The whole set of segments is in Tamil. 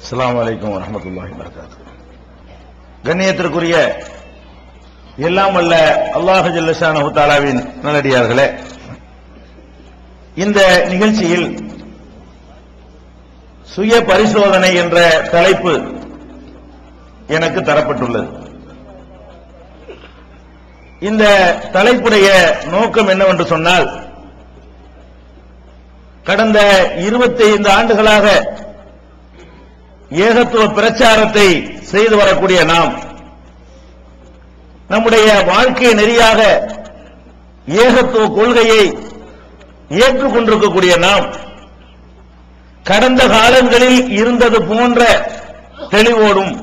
அஸ்ஸலாமு அலைக்கும் வரஹ்மத்துல்லாஹி வபரகாத்துஹு. கண்ணியத்திற்குரிய எல்லாம் வல்ல அல்லாஹ் ஜல்ல ஷானஹு தஆலாவின் நல்லடியார்களே, இந்த நிகழ்ச்சியில் சுய பரிசோதனை என்ற தலைப்பு எனக்கு தரப்பட்டுள்ளது. இந்த தலைப்புடைய நோக்கம் என்னவென்று சொன்னால், கடந்த 25 ஆண்டுகளாக ஏகத்துவ பிரச்சாரத்தை செய்து வரக்கூடிய நாம், நம்முடைய வாழ்க்கை நெறியாக ஏகத்துவ கொள்கையை ஏற்றுக்கொண்டிருக்கக்கூடிய நாம், கடந்த காலங்களில் இருந்தது போன்ற தெளிவோடும்,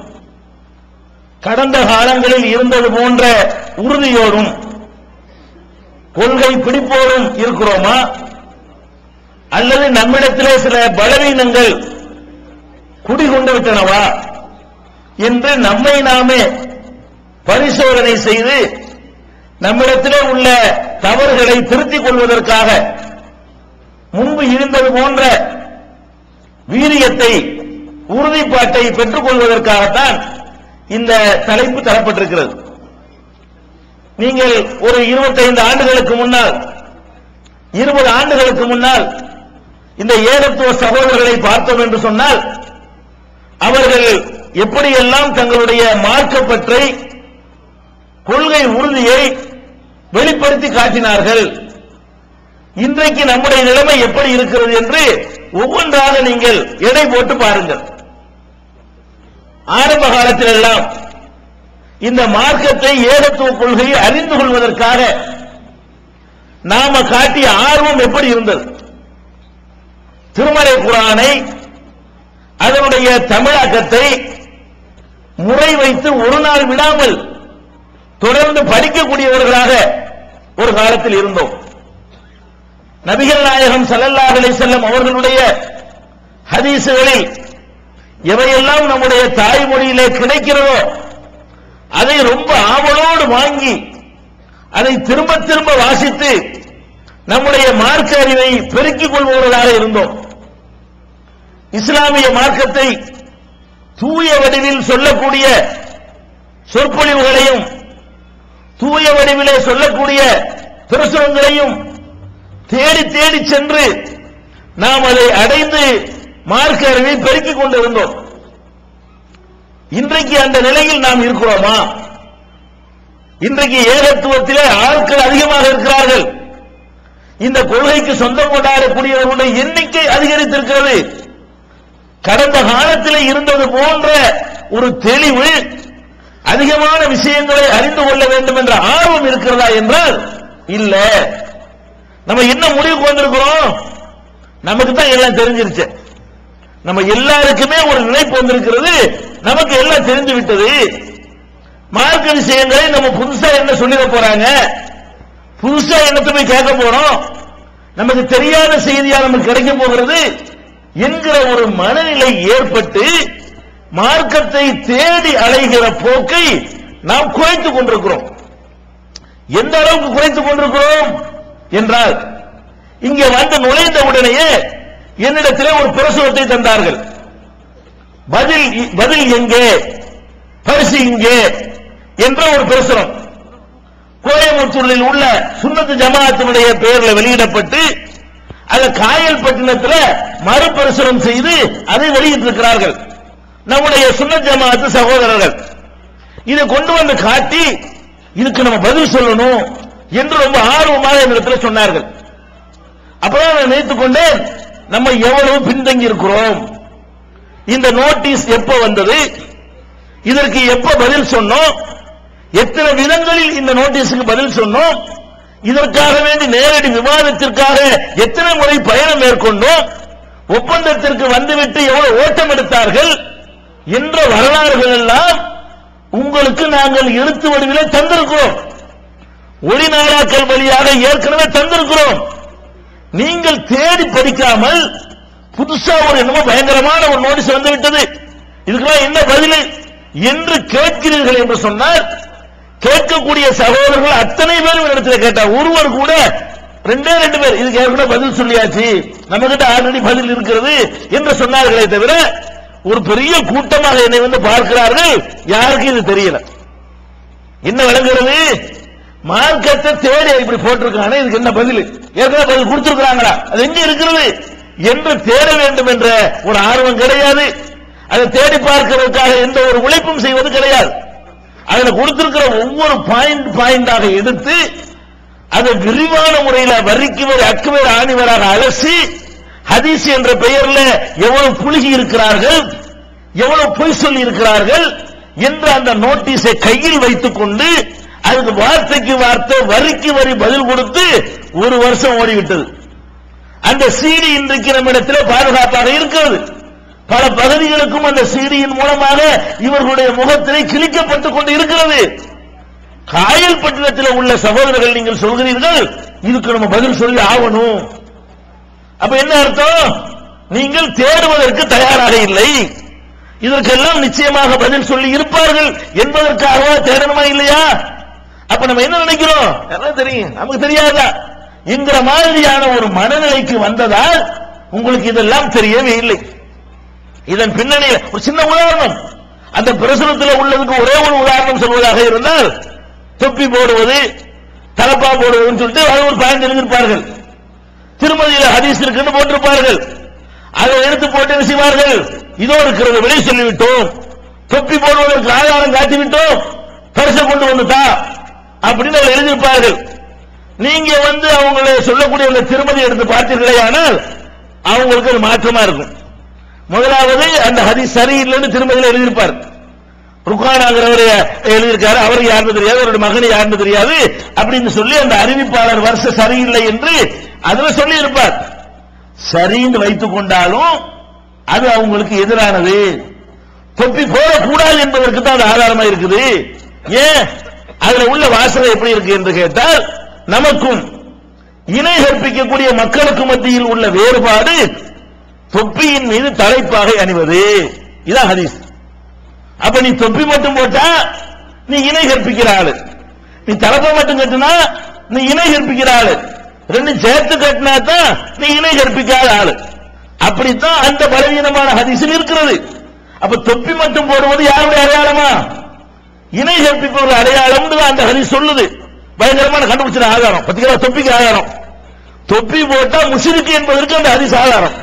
கடந்த காலங்களில் இருந்தது போன்ற உறுதியோடும், கொள்கை பிடிப்போடும் இருக்கிறோமா, அல்லது நம்மிடத்திலே சில பலவீனங்கள் குடிகொண்டு விட்டனவா என்று நம்மை நாமே பரிசோதனை செய்து நம்மிடத்திலே உள்ள தவறுகளை திருத்திக் கொள்வதற்காக முன்பு இருந்தது போன்ற வீரியத்தை, உறுதிப்பாட்டை பெற்றுக் கொள்வதற்காகத்தான் இந்த தலைப்பு தரப்பட்டிருக்கிறது. நீங்கள் ஒரு 25 ஆண்டுகளுக்கு முன்னால், 20 ஆண்டுகளுக்கு முன்னால் இந்த ஏகத்துவ சகோதரர்களை பார்த்தோம் என்று சொன்னால், அவர்கள் எப்படியெல்லாம் தங்களுடைய மார்க்கப்பற்றை, கொள்கை உறுதியை வெளிப்படுத்தி காட்டினார்கள். இன்றைக்கு நம்முடைய நிலைமை எப்படி இருக்கிறது என்று ஒவ்வொன்றாக நீங்கள் எடை போட்டு பாருங்கள். ஆரம்ப காலத்தில் எல்லாம் இந்த மார்க்கத்தை, ஏகத்துவ கொள்கையை அறிந்து கொள்வதற்காக நாம காட்டிய ஆர்வம் எப்படி இருந்தது? திருமறை குர்ஆனை, அதனுடைய தமிழாக்கத்தை முறை வைத்து ஒரு நாள் விடாமல் தொடர்ந்து படிக்கக்கூடியவர்களாக ஒரு காலத்தில் இருந்தோம். நபிகள் நாயகம் ஸல்லல்லாஹு அலைஹி வஸல்லம் அவர்களுடைய ஹதீசுகளில் எவையெல்லாம் நம்முடைய தாய்மொழியிலே கிடைக்கிறதோ அதை ரொம்ப ஆவலோடு வாங்கி அதை திரும்ப திரும்ப வாசித்து நம்முடைய மார்க்க அறிவை பெருக்கிக் கொள்பவர்களாக இருந்தோம். இஸ்லாமிய மார்க்கத்தை தூய வடிவில் சொல்லக்கூடிய சொற்பொழிவுகளையும், தூய வடிவிலே சொல்லக்கூடிய பிரசுரங்களையும் தேடி தேடி சென்று நாம் அதை அடைந்து மார்க்க அறிவை பெருக்கிக் கொண்டிருந்தோம். இன்றைக்கு அந்த நிலையில் நாம் இருக்கிறோமா? இன்றைக்கு ஏகத்துவத்திலே ஆட்கள் அதிகமாக இருக்கிறார்கள். இந்த கொள்கைக்கு சொந்தம் கொண்டாடக்கூடியவர்களுடைய எண்ணிக்கை அதிகரித்திருக்கிறது. கடந்த காலத்தில் இருந்தது போன்ற ஒரு தெளிவு, அதிகமான விஷயங்களை அறிந்து கொள்ள வேண்டும் என்ற ஆர்வம் இருக்கிறதா என்றால் இல்ல. நம்ம என்ன முடிவுக்கு வந்திருக்கிறோம்? நமக்கு தான் எல்லாம் தெரிஞ்சிருச்சு. நம்ம எல்லாருக்குமே ஒரு நினைப்பு வந்திருக்கிறது, நமக்கு எல்லாம் தெரிந்து விட்டது. மார்க்க விஷயங்களை நம்ம புதுசா என்ன சொல்லிட போறாங்க, புதுசா என்னத்தை போய் கேட்க போறோம், நமக்கு தெரியாத செய்தியா நமக்கு கிடைக்க போகிறது என்கிற ஒரு மனநிலை ஏற்பட்டு மார்க்கத்தை தேடி அலைகிற போக்கை நாம் குறைத்துக் கொண்டிருக்கிறோம். எந்த அளவுக்கு குறைத்துக் கொண்டிருக்கிறோம் என்றால், இங்கே வந்து நுழைந்த உடனேயே என்னிடத்திலே ஒரு பிரசுரத்தை தந்தார்கள். பதில் எங்கே, பரிசு இங்கே என்ற ஒரு பிரசுரம் கோயம்புத்தூரில் உள்ள சுன்னத்து ஜமாஅத்தினுடைய பெயரில் வெளியிடப்பட்டு, அதை காயல்பட்டினத்தில் மறுபிரசுரம் செய்து அதை வெளியிட்டிருக்கிறார்கள் நம்முடைய சுன்னத் ஜமாஅத்து சகோதரர்கள். இதை கொண்டு வந்து காட்டி இதுக்கு நம்ம பதில் சொல்லணும் என்று ரொம்ப ஆர்வமாக என்னிடத்தில் சொன்னார்கள். அப்பதான் நான் நினைத்துக் கொண்டேன், நம்ம எவ்வளவு பின்தங்கி இருக்கிறோம். இந்த நோட்டீஸ் எப்ப வந்தது, இதற்கு எப்ப பதில் சொன்னோம், எத்தனை விதங்களில் இந்த நோட்டீஸுக்கு பதில் சொன்னோம், இதற்காக வேண்டி நேரடி விவாதத்திற்காக எத்தனை முறை பயணம் மேற்கொண்டோம், ஒப்பந்தத்திற்கு வந்துவிட்டு எவ்வளவு ஓட்டம் எடுத்தார்கள் என்ற வரலாறுகள் எல்லாம் உங்களுக்கு நாங்கள் எழுத்து வடிவிலே தந்திருக்கிறோம். ஒளிநாடாக்கள் வழியாக ஏற்கனவே தந்திருக்கிறோம். நீங்கள் தேடி படிக்காமல் புதுசா ஒரு என்னமோ பயங்கரமான ஒரு நோட்டீஸ் வந்து விட்டது, இதுக்கெல்லாம் என்ன பதில் என்று கேட்கிறீர்கள் என்று சொன்னால், கேட்கக்கூடிய சகோதரர்கள் அத்தனை பேரும் இடத்தில் கேட்டார். ஒருவர் கூட, 2 பேர் இதுக்கு ஏற்கனவே பதில் சொல்லியாச்சு, நம்ம கிட்ட ஆல்ரெடி பதில் இருக்கிறது என்று சொன்னார்களே தவிர, ஒரு பெரிய கூட்டமாக என்னை வந்து பார்க்கிறார்கள், யாருக்கும் இது தெரியல. என்ன விளங்குறது? மார்க்கத்தை தேடி இப்படி போட்டிருக்கானே, இதுக்கு என்ன பதில்? ஏற்கனவே பதில் கொடுத்திருக்கிறாங்களா? அது எங்க இருக்கிறது என்று தேட வேண்டும் என்ற ஒரு ஆர்வம் கிடையாது. அதை தேடி பார்க்கிறதுக்காக எந்த ஒரு உழைப்பும் செய்வது கிடையாது. அதில் கொடுத்திருக்கிற ஒவ்வொரு பாயிண்டாக எடுத்து அதை விரிவான முறையில் வரிக்கு வரை அக்குவேர் ஆணிவராக அலசி ஹதீஸ் என்ற பெயர்ல எவ்வளவு புழுகி இருக்கிறார்கள், எவ்வளவு பொய் சொல்லி இருக்கிறார்கள் என்ற அந்த நோட்டீஸை கையில் வைத்துக் கொண்டு அதுக்கு வார்த்தைக்கு வார்த்தை வரிக்கு வரி பதில் கொடுத்து ஒரு வருஷம் ஓடிவிட்டது. அந்த சீடி இன்றைக்கு நம்மிடத்தில் பாதுகாப்பாக இருக்கிறது. பல பகுதிகளுக்கும் அந்த சீடியின் மூலமாக இவர்களுடைய முகத்திலே கிழிக்கப்பட்டுக் கொண்டு இருக்கிறது. காயல்பட்டினத்தில் உள்ள சகோதரர்கள் நீங்கள் சொல்கிறீர்கள், இதுக்கு நம்ம பதில் சொல்லி ஆகணும். அப்ப என்ன அர்த்தம்? நீங்கள் தேடுவதற்கு தயாராக இல்லை. இதற்கெல்லாம் நிச்சயமாக பதில் சொல்லி இருப்பார்கள் என்பதற்காக தேடணுமா இல்லையா? அப்ப நம்ம என்ன நினைக்கிறோம்? எல்லாம் தெரியும், நமக்கு தெரியாதா என்கிற மாதிரியான ஒரு மனநிலைக்கு வந்ததால் உங்களுக்கு இதெல்லாம் தெரியவே இல்லை. இதன் பின்னணியில் ஒரு சின்ன உதாரணம், அந்த பிரசுரத்தில் உள்ளதுக்கு ஒரே ஒரு உதாரணம் சொல்வதாக இருந்தால், தொப்பி போடுவது, தலப்பா போடுவதுன்னு சொல்லிட்டு அது ஒரு பயன் எழுதியிருப்பார்கள். திருமதியில் ஹதீஸ் இருக்குன்னு போட்டிருப்பார்கள். அதை எடுத்து போட்டு என்ன செய்வார்கள்? இதோ இருக்கிறது வெளியே சொல்லிவிட்டோம், தொப்பி போடுவதற்கு ஆதாரம் காட்டிவிட்டோம், பரிசை கொண்டு வந்துட்டா அப்படின்னு அவர் எழுதியிருப்பார்கள். நீங்க வந்து அவங்களை சொல்லக்கூடிய அந்த திருமதி எடுத்து பார்த்தீர்களே, ஆனால் அவங்களுக்கு அது மாற்றமா இருக்கும். முதலாவது அந்த ஹதீஸ் சரியில்லைன்னு திருமதியில் எழுதியிருப்பார். ருக்கானாங்கிறவர் எழுதியிருக்காரு, அவர் யாருன்னு தெரியாது, அவருடைய மகன் யாருன்னு தெரியாது அப்படின்னு சொல்லி அந்த அறிவிப்பாளர் வருஷம் சரியில்லை என்று அதுல சொல்லி இருப்பார். சரின்னு வைத்துக் கொண்டாலும் அது அவங்களுக்கு எதிரானது. தொப்பி போடக்கூடாது என்பதற்கு தான் அது ஆதாரமா இருக்குது. ஏன்? அதுல உள்ள வாசகம் எப்படி இருக்கு என்று கேட்டால், நமக்கும் இணை கற்பிக்கக்கூடிய மக்களுக்கு மத்தியில் உள்ள வேறுபாடு தொப்பியின் மீது தலைப்பாகை அணிவது. இதான் ஹதீஸ். அப்ப நீ தொப்பி மட்டும் போட்டா நீ இணை கற்பிக்கிற ஆளு, நீ தலைப்பை மட்டும் கட்டினா நீ இணை கற்பிக்கிற ஆளு, ரெண்டும் சேர்த்து கட்டினா தான் நீ இணை கற்பிக்காத ஆளு. அப்படித்தான் அந்த பலவீனமான ஹதீஸில் இருக்கிறது. அப்ப தொப்பி மட்டும் போடுவது யாருடைய அடையாளமா? இணை கற்பிப்பவர்கள் அடையாளம் அந்த ஹதீஸ் சொல்லுது. பயங்கரமான கண்டுபிடிச்ச ஆதாரம் பத்திகளா? தொப்பிக்கு ஆதாரம். தொப்பி போட்டா முஷ்ரிக் என்பதற்கு அந்த ஹதீஸ் ஆதாரம்.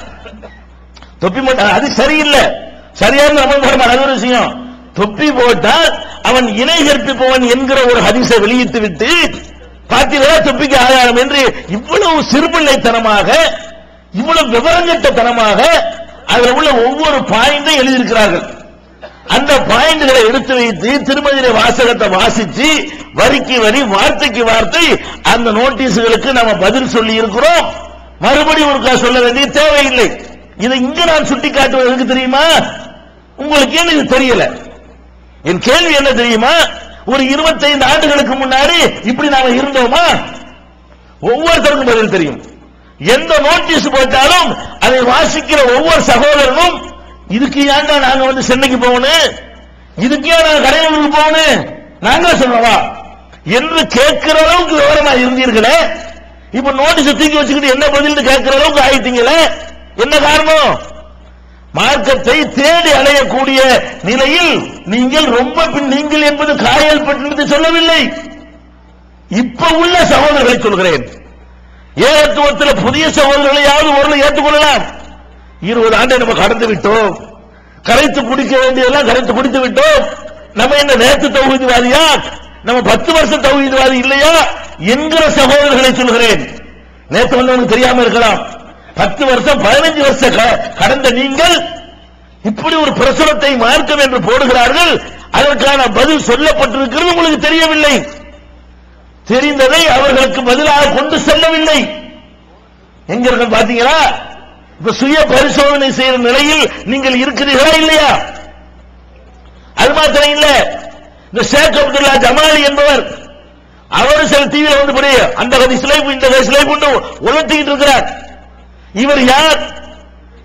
தொப்பி போட்டா அது சரியில்லை, சரியான அது ஒரு விஷயம். தொப்பி போட்டால் அவன் இணை கற்பிப்பவன் என்கிற ஒரு ஹதீஸை வெளியிட்டு விட்டு பார்த்தீர்களா தொப்பிக்கு ஆதாரம் என்று இவ்வளவு சிறுபிள்ளைத்தனமாக, இவ்வளவு விவரங்கட்டத்தனமாக அதில் உள்ள ஒவ்வொரு பாயிண்டை எழுதியிருக்கிறார்கள். அந்த பாயிண்ட்களை எடுத்து வைத்து திருமதியிலே வாசகத்தை வாசிச்சு வரிக்கு வரி வார்த்தைக்கு வார்த்தை அந்த நோட்டீஸுகளுக்கு நம்ம பதில் சொல்லி இருக்கிறோம். மறுபடியும் ஒருக்கா சொல்ல வேண்டிய தேவையில்லை. இதை இங்க நான் சுட்டி காட்டுவதற்கு தெரியுமா? உங்களுக்கு ஏன் இது தெரியல? என் கேள்வி என்ன தெரியுமா? ஒரு 25 ஆண்டுகளுக்கு முன்னாடி இப்படி நாம இருந்தோமா? ஒவ்வொருத்தருக்கும் பதில் தெரியும். எந்த நோட்டீஸ் போட்டாலும் அதை வாசிக்கிற ஒவ்வொரு சகோதரனும் இதுக்கு ஏன்டா நாங்க வந்து சென்னைக்கு போகணும், இதுக்கு ஏன் நாங்க கடைகளுக்கு போகணும், நாங்க சொல்லவா என்று கேட்கிற அளவுக்கு விவரமா இருந்தீர்களே. இப்ப நோட்டீஸ் தூக்கி வச்சுக்கிட்டு என்ன பதில் கேட்கிற அளவுக்கு ஆயிட்டீங்களே. என்ன காரணம்? மார்க்கத்தை தேடி அடையக்கூடிய நிலையில் நீங்கள் ரொம்ப நீங்கள் என்பது காயல்பட்டு சொல்லவில்லை. இப்ப உள்ள சகோதரர்களை சொல்கிறேன். ஏகத்துவத்தில் புதிய சகோதரர்களை யாவது ஒரு ஏற்றுக்கொள்ளலாம். 20 ஆண்டை நம்ம கடந்து விட்டோம், கரைத்து குடிக்க வேண்டியதெல்லாம் கரைத்து குடித்து விட்டோம். நம்ம என்ன நேற்று தௌஹீத்வாதியா, நம்ம 10 வருஷம் தௌஹீத்வாதி இல்லையா என்கிற சகோதரர்களை சொல்கிறேன். நேற்று வந்தவனுக்கு தெரியாம இருக்கலாம். 10 வருஷம் 15 வருஷம் கடந்த நீங்கள் இப்படி ஒரு பிரசுரத்தை மார்க்கம் என்று போடுகிறார்கள். அதற்கான பதில் சொல்லப்பட்டிருக்கிறது உங்களுக்கு தெரியவில்லை. தெரிந்ததை அவர்களுக்கு பதிலாக கொண்டு செல்லவில்லை. எங்க பாத்தீங்களா? இப்ப சுய பரிசோதனை செய்கிற நிலையில் நீங்கள் இருக்கிறீர்களா இல்லையா? அது மாத்திரம் இல்ல, இந்த ஷேக் அப்துல்லா ஜமாலி என்பவர் அவர் சில டிவியில் வந்து அந்த ஹதீஸ்ல இந்த ஹதீஸ்ல கொண்டு உலர்த்திக்கிட்டு இருக்கிறார். இவர் யார்?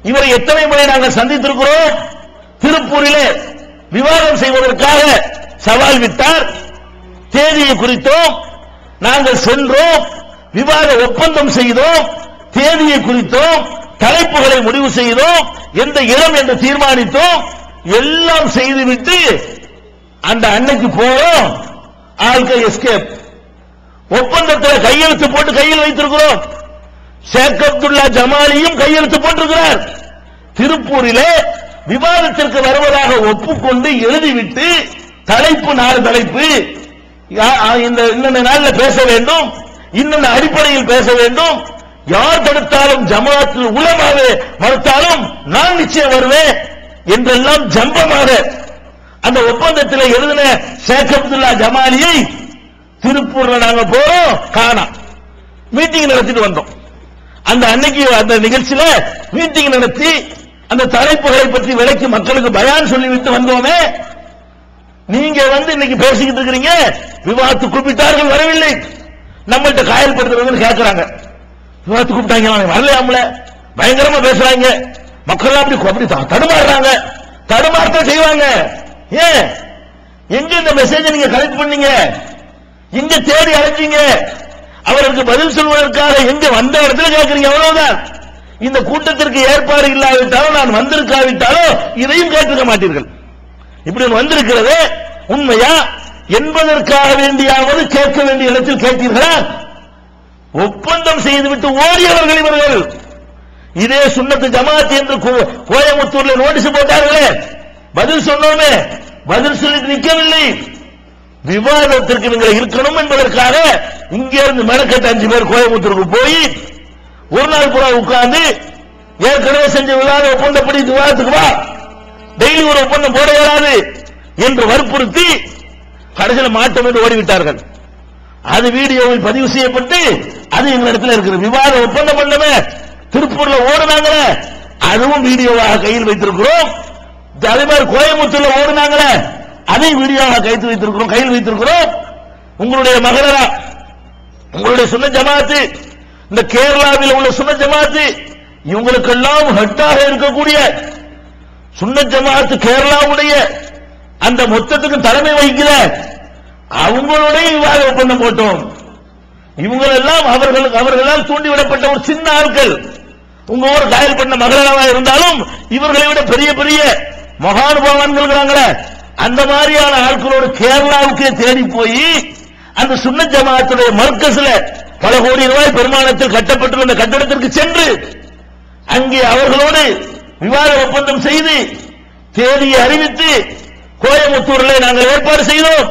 இவரை எத்தனை முறை நாங்கள் சந்தித்திருக்கிறோம். திருப்பூரிலே விவாதம் செய்வதற்காக சவால் விட்டார். தேதியை குறித்தோம், நாங்கள் சென்றோம், விவாத ஒப்பந்தம் செய்தோம், தேதியை குறித்தோம், தலைப்புகளை முடிவு செய்தோம், எந்த இடம் என்று தீர்மானித்தோம், எல்லாம் செய்துவிட்டு அந்த அன்னைக்கு போறோம். ஆல்கல் எஸ்கேப் ஒப்பந்தத்தில் கையெழுத்து போட்டு கையில் வைத்திருக்கிறோம். ஷேக் அப்துல்லா ஜமாலியும் கையெழுத்து போட்டிருக்கிறார். திருப்பூரிலே விவாதத்திற்கு வருவதாக ஒப்புக்கொண்டு எழுதிவிட்டு தலைப்பு 4 தலைப்பு இந்த நாளில் பேச வேண்டும், இன்னொரு அடிப்படையில் பேச வேண்டும், யார் தடுத்தாலும் ஜமாஅத்துல் உலமாவே மறுத்தாலும் நான் நிச்சயம் வருவேன் என்றெல்லாம் ஜம்பமாக அந்த ஒப்பந்தத்தில் எழுதின ஷேக் அப்துல்லா ஜமாலியை திருப்பூர்ல நாங்க போறோம், காணோம். மீட்டிங் நடத்திட்டு வந்தோம். அந்த அன்னைக்கு அந்த நிகழ்ச்சியில மீட்டிங் நடத்தி அந்த தலைப்புகளை பற்றி விளக்கி மக்களுக்கு பயான் சொல்லிவிட்டு வந்தோமே. நீங்க இன்னைக்கு பேசிக்கிட்டு இருக்கிறீங்க, விவாதத்து கூப்பிட்டார்கள் வரவில்லை, நம்மள்ட்ட காயல்படுத்துறதுன்னு கேட்கிறாங்க. விவாதத்து கூப்பிட்டாங்க வரலையாமல, பயங்கரமா பேசுறாங்க, மக்கள் அப்படி தடுமாறுறாங்க, தடுமாறத்தான் செய்வாங்க. ஏன் எங்க இந்த மெசேஜ் நீங்க கலெக்ட் பண்ணீங்க, எங்க தேடி அழைச்சீங்க, அவருக்கு பதில் சொல்வதற்காக எங்க வந்த இடத்துல கேட்கறீங்க, அவ்வளவுதான். இந்த கூட்டத்திற்கு ஏற்பாடு இல்லாவிட்டாலும் நான் வந்திருக்காவிட்டாலும் இதையும் கேட்டுக்க மாட்டீர்கள். இப்படி வந்திருக்கிறது உண்மையா என்பதற்காக வேண்டியாவது கேட்க வேண்டிய இடத்தில் கேட்டீர்களா? ஒப்பந்தம் செய்துவிட்டு ஓடியவர்கள் இவர்கள். இதே சுன்னத்து ஜமாத் என்று கோயம்புத்தூர்ல நோட்டீஸ் போட்டார்களே, பதில் சொன்னோமே, பதில் சொல்லி நிற்கவில்லை. விவாதத்திற்கு நீங்கள் இருக்கணும் என்பதற்காக இங்கே இருந்து மெனக்கட்ட 5 பேர் கோயம்புத்தூருக்கு போய் ஒரு நாள் பூரா உட்கார்ந்து ஏற்கனவே செஞ்ச விவாத ஒப்பந்தப்படி விவாதத்துக்கு வா, டெய்லி ஒரு ஒப்பந்தம் போட இயலாது என்று வற்புறுத்தி கடைசியில் மாட்டம் என்று ஓடிவிட்டார்கள். அது வீடியோவில் பதிவு செய்யப்பட்டு அது எங்களிடத்தில் இருக்கிறது. விவாத ஒப்பந்தம் பண்ணவே திருப்பூர்ல ஓடுனாங்களே, அதுவும் வீடியோவாக கையில் வைத்திருக்கிறோம். அதே மாதிரி கோயம்புத்தூர்ல ஓடுனாங்களே, அதை வீடியோவாக கையில் வைத்திருக்கிறோம். உங்களுடைய மகளரா, உங்களுடைய சுன்னத் ஜமாஅத், இந்த கேரளாவில் உள்ள சுன்னத் ஜமாஅத், இவங்களுக்கெல்லாம் ஹெட்டாக இருக்கக்கூடிய சுன்னத் ஜமாஅத் கேரளாவுடைய அந்த மொத்தத்துக்கு தலைமை வகிக்கிற அவங்களுடைய விவாத ஒப்பந்தம் போட்டோம். இவங்களெல்லாம் அவர்களால் தூண்டிவிடப்பட்ட ஒரு சின்ன ஆட்கள். உங்க ஊர் காயல் பண்ண மகளராக இருந்தாலும் இவர்களை விட பெரிய பெரிய மகானுபாவன்கள் இருக்கிறாங்களே, அந்த மாதிரியான ஆட்களோடு கேரளாவுக்கே தேடி போய் அந்த சுன்னத் ஜமாஅத்துடைய மர்கஸ்ல பல கோடி ரூபாய் பெருமானத்தில் கட்டப்பட்டுள்ள அந்த கட்டடத்திற்கு சென்று அங்கே அவர்களோடு விவாத ஒப்பந்தம் செய்து தேதியை அறிவித்து கோயம்புத்தூரில் நாங்கள் ஏற்பாடு செய்தோம்.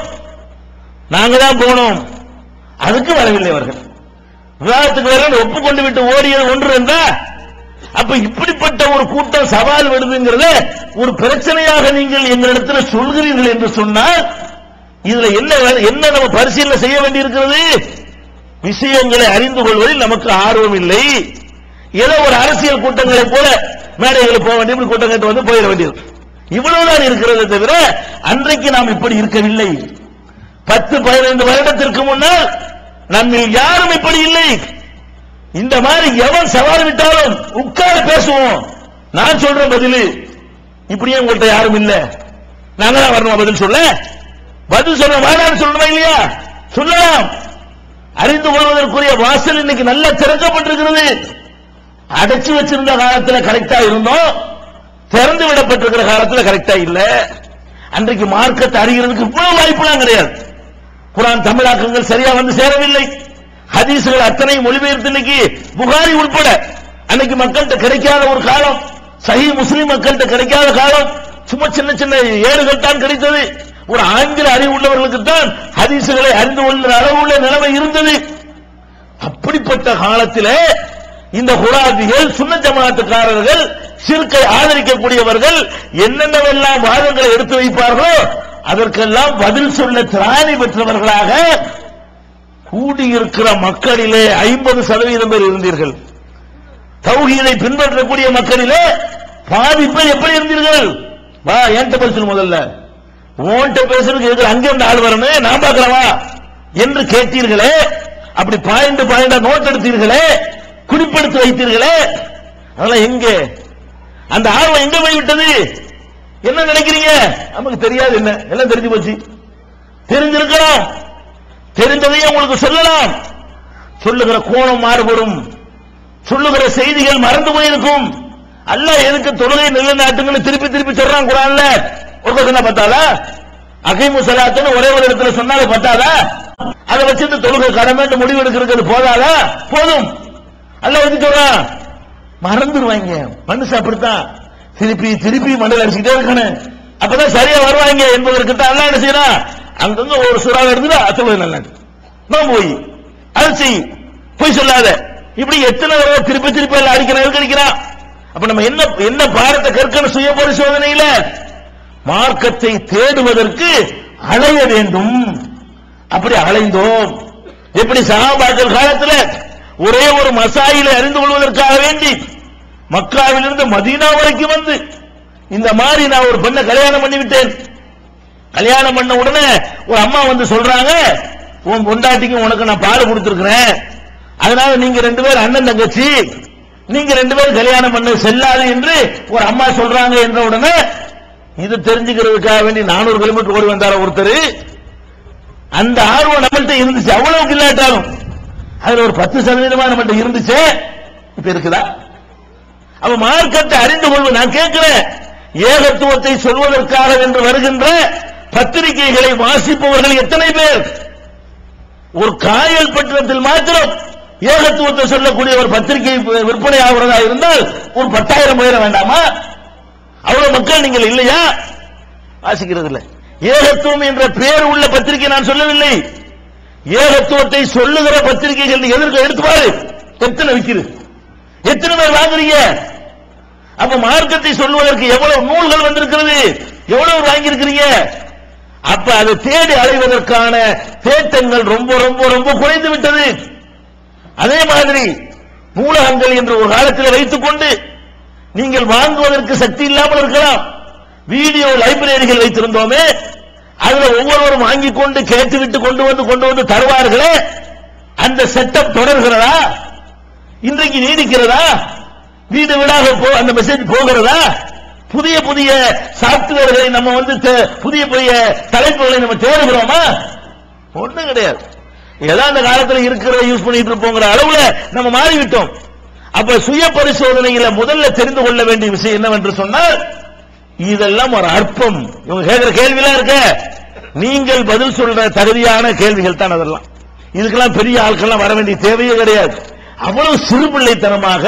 நாங்க தான் போனோம், அதுக்கு வரவில்லை அவர்கள். விவாதத்துக்கு வர ஒப்புக்கொண்டு விட்டு ஓடியது ஒன்று என்றா, அப்ப இப்படிப்பட்ட ஒரு கூட்டம் சவால் விடுதுங்கிறத ஒரு பிரச்சனையாக நீங்கள் எங்களிடத்தில் சொல்கிறீர்கள் என்று சொன்னால் இதுல என்ன நம்ம பரிசீலனை செய்ய வேண்டியிருக்கிறது? விஷயங்களை அறிந்து கொள்வதில் நமக்கு ஆர்வம் இல்லை. ஏதோ ஒரு அரசியல் கூட்டங்களை போல மேடைகளுக்கு போக வேண்டிய கூட்டம் கேட்டு வந்து போயிட வேண்டியது, இவ்வளவுதான் இருக்கிறது தவிர அன்றைக்கு நாம் இப்படி இருக்கவில்லை. 10-15 வருடத்திற்கு முன்னால் நம்மில் யாரும் இப்படி இல்லை. இந்த மாதிரி எவன் சவால் விட்டாலும் உட்கார பேசுவோம், நான் சொல்ற பதில் இப்படியே உங்கள்கிட்ட யாரும் இல்ல, நாங்க தான் வரணும் பதில் சொல்ல. பதில் சொல்ல வேணாம் சொல்லணுமா இல்லையா? சொல்லலாம். அறிந்து கொள்வதற்குரிய வாசல் இன்னைக்கு நல்லா திறக்கப்பட்டிருக்கிறது. அடைச்சு வச்சிருந்த காலத்தில் கரெக்டா இருந்தோம், திறந்து விடப்பட்டிருக்கிற காலத்தில் கரெக்டா இல்ல. அன்றைக்கு மார்க்கத்தை அறிகிறதுக்கு இவ்வளவு வாய்ப்புலாம் கிடையாது. குர்ஆன் தமிழாக்கங்கள் சரியா வந்து சேரவில்லை. ஹதீஸ்கள் அத்தனை மொழிபெயர்த்து இன்னைக்கு புகாரி உட்பட அன்னைக்கு மக்கள்கிட்ட கிடைக்காத ஒரு காலம், சஹீஹ் முஸ்லிம் மக்கள்கிட்ட கிடைக்காத காலம். சும்மா சின்ன சின்ன ஏடுகள் தான் கிடைத்தது. ஒரு ஆங்கில அறிவு உள்ளவர்களுக்கு தான் ஹதீஸ்களை அறிந்து கொள்கிற அளவுள்ள நிலைமை இருந்தது. அப்படிப்பட்ட காலத்திலே இந்த குராதிகள் சுன்னத் ஜமாஅத்துக்காரர்கள் ஷிர்கை ஆதரிக்கக்கூடியவர்கள் என்னென்னவெல்லாம் வாதங்களை எடுத்து வைப்பார்களோ அதற்கெல்லாம் பதில் சொல்ல திராணி பெற்றவர்களாக கூடியிருக்கிற மக்களிலே 50% பேர் இருந்தீர்கள். தௌஹீதை பின்பற்றக்கூடிய மக்களிலே பாதி பேர் எப்படி இருந்தீர்கள்? வா என்கிட்ட பேசணும், முதல்ல ஓன்ட்ட பேசுறதுக்கு அங்கே இருந்து ஆள் வரணும், நான் பார்க்கிறவா என்று கேட்டீர்களே. அப்படி பாயிண்டா நோட் எடுத்தீர்களே, குறிப்பெடுத்து வைத்தீர்களே, அதெல்லாம் எங்கே? அந்த ஆர்வம் எங்க போய்விட்டது? என்ன நினைக்கிறீங்க? நமக்கு தெரியாது, என்ன எல்லாம் தெரிஞ்சு போச்சு. தெரிஞ்சிருக்கலாம், தெரிந்ததையே உங்களுக்கு சொல்லலாம். சொல்லுகிற கோணம் மாறுபடும். சொல்லுகிற செய்திகள் மறந்து போயிருக்கும். அல்லாஹ் எதுக்கு தொழுகை நிலைநாட்டுங்கன்னு திருப்பி திருப்பி சொல்றான் குர்ஆன்ல? ஒரு சொன்னா பத்தாதா? அகீமு ஸலாத்துன்னு ஒரே ஒரு இடத்துல சொன்னாலே பத்தாதா? அதை வச்சுட்டு தொழுகை கடமைன்னு முடிவு எடுக்கிறது போதாதா? போதும். அல்லாஹ் எதுக்கு சொல்றான்? மறந்துடுவாங்க மனுஷன், அப்படித்தான் திருப்பி திருப்பி மண்டல அடிச்சுக்கிட்டே இருக்கணும், அப்பதான் சரியா வருவாங்க என்பதற்கு அல்லாஹ் என்ன செய்யறான்? அங்கங்க ஒரு சூறாவை எடுத்துட்டு அசல் நல்லா போய் அது செய், போய் சொல்லாத, இப்படி எத்தனை தடவை திருப்பி திருப்பி எல்லாம் அடிக்கிறான். அப்ப நம்ம என்ன என்ன பாடத்தை கற்கணும்? சுய பரிசோதனையில மார்க்கத்தை தேடுவதற்கு அலைய வேண்டும். அப்படி அலைந்தோம். எப்படி சஹாபாக்கள் காலத்தில் ஒரே ஒரு மசாயிலை அறிந்து கொள்வதற்காக வேண்டி மக்காவிலிருந்து மதீனா வரைக்கும் வந்து இந்த மாதிரி நான் ஒரு பெண்ணை கல்யாணம் பண்ணி விட்டேன். கல்யாணம் பண்ண உடனே ஒரு அம்மா வந்து சொல்றாங்க, உன் பொண்டாட்டிக்கு உனக்கு நான் பால் கொடுத்திருக்கிறேன், அதனால நீங்க ரெண்டு பேரும் அண்ணன் தங்கச்சி, நீங்க ரெண்டு பேரும் கல்யாணம் பண்ண செல்லாது என்று ஒரு அம்மா சொல்றாங்க என்ற உடனே இது தெரிஞ்சுக்கிறதுக்காக வேண்டி 400 கிலோமீட்டர் ஓடி வந்தார ஒருத்தர். அந்த ஆர்வம் நம்மள்ட்ட இருந்துச்சு, அவ்வளவுக்கு இல்லாட்டாலும் அதுல ஒரு 10% நம்மள்ட்ட இருந்துச்சு. இப்ப இருக்குதா? அவ மார்க்கத்தை அறிந்து கொள்வது. நான் கேட்கிறேன், ஏகத்துவத்தை சொல்வதற்காக என்று வருகின்ற பத்திரிகைகளை வாசிப்பவர்கள் எத்தனை பேர்? ஒரு காயல் பட்டணத்தில் மாத்திரம் ஏகத்துவத்தை சொல்லக்கூடிய ஒரு பத்திரிகை விற்பனை ஆகிறதா இருந்தால் ஒரு 10,000 பேர வேண்டாமா? அவ்வளவு மக்கள் நீங்கள் இல்லையா? வாசிக்கிறது இல்லை. ஏகத்துவம் என்ற பெயர் உள்ள பத்திரிகை நான் சொல்லவில்லை. ஏகத்துவத்தை சொல்லுகிற பத்திரிகைகள் எதற்கு எடுத்து பாரு, எத்தனை விற்கிறது, எத்தனை பேர் வாங்குறீங்க? அப்ப மார்க்கத்தை சொல்வதற்கு எவ்வளவு நூல்கள் வந்திருக்கிறது, எவ்வளவு வாங்கியிருக்கிறீங்க? அப்ப அதை தேடி அலைவதற்கான தேட்டங்கள் ரொம்ப ரொம்ப ரொம்ப குறைந்து விட்டது. அதே மாதிரி நூலகங்கள் என்று ஒரு காலத்தில் வைத்துக் கொண்டு நீங்கள் வாங்குவதற்கு சக்தி இல்லாமல் இருக்கலாம். வீடியோ லைப்ரரிகள் வைத்திருந்தோமே, அதுல ஒவ்வொருவரும் வாங்கிக் கொண்டு கேட்டுவிட்டு கொண்டு வந்து தருவார்களே, அந்த செட்டப் தொடர்கிறதா? இன்றைக்கு நீடிக்கிறதா? வீடு வீடாக அந்த மெசேஜ் போகிறதா? புதிய புதிய சாப்ட்வேர்களை நம்ம வந்து புதிய புதிய தலைப்புகளை நம்ம தேடுகிறோமா? ஒண்ணும் கிடையாது. ஏதாவது அந்த காலத்தில் இருக்கிற யூஸ் பண்ணிட்டு இருப்போங்கிற அளவுல நம்ம மாறிவிட்டோம். அப்ப சுய பரிசோதனையில முதல்ல தெரிந்து கொள்ள வேண்டிய விஷயம் என்னவென்று சொன்னால், இதெல்லாம் ஒரு அற்பம். இவங்க கேட்கிற கேள்வியெல்லாம் இருக்க, நீங்கள் பதில் சொல்ற தகுதியான கேள்விகள் தான் அதெல்லாம். இதுக்கெல்லாம் பெரிய ஆட்கள்லாம் வர வேண்டிய தேவையே கிடையாது. அவ்வளவு சிறுபிள்ளைத்தனமாக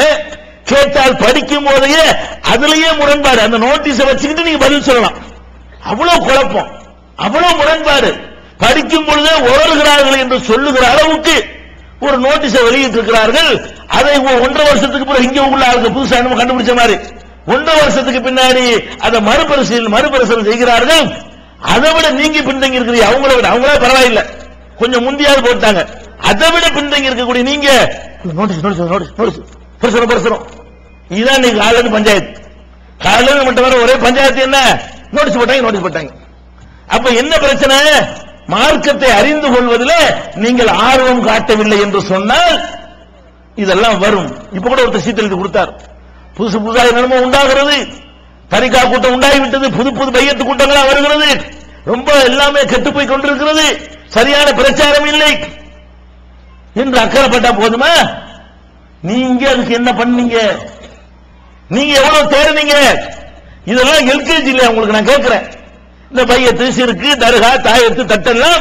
கேட்டால் படிக்கும் போதே அதுலயே முரண்பாடு. அந்த நோட்டீஸை வச்சுக்கிட்டு நீங்க பதில் சொல்லலாம். அவ்வளவு குழப்பம், அவ்வளவு முரண்பாடு. படிக்கும் பொழுதே உணர்கிறார்கள் என்று சொல்லுகிற அளவுக்கு ஒரு நோட்டீஸை வெளியிட்டு இருக்கிறார்கள். அதை 1.5 வருஷத்துக்கு பிறகு இங்க உள்ள ஆளுங்க புதுசா நம்ம கண்டுபிடிச்ச மாதிரி 1.5 வருஷத்துக்கு பின்னாடி அதை மறுபரிசீலனை செய்கிறார்கள். அதை விட நீங்க பின்தங்கி இருக்கிறீங்க. அவங்களே பரவாயில்லை, கொஞ்சம் முந்தியாவது போட்டாங்க. அதை விட பின்தங்கி இருக்கக்கூடிய நீங்க நோட்டீஸ் பிரசுரம். இதுதான் நீங்க காலையில பஞ்சாயத்து, காலையில மட்டும் வர ஒரே பஞ்சாயத்து. என்ன நோட்டீஸ் போட்டாங்க. அப்ப என்ன பிரச்சனை? மார்க்கத்தை அறிந்து கொள்வதில் நீங்கள் ஆர்வம் காட்டவில்லை என்று சொன்னால் இதெல்லாம் வரும். இப்ப கூட ஒரு சீத்தல் கொடுத்தார். புதுசாக நிலைமை உண்டாகிறது, தரிகா கூட்டம் உண்டாகிவிட்டது, புது புது பையத்து கூட்டங்களா வருகிறது, ரொம்ப எல்லாமே கெட்டு போய் கொண்டிருக்கிறது, சரியான பிரச்சாரம் இல்லை என்று அக்கறைப்பட்டா போதுமா? நீங்க அதுக்கு என்ன பண்ணீங்க? நீங்க எவ்வளவு தேடுனீங்க? இதெல்லாம் எல்கேஜி இல்லையா உங்களுக்கு? நான் கேட்கிறேன், இந்த பையத்து சிறுக்கு தர்கா தாயத்து தட்டெல்லாம்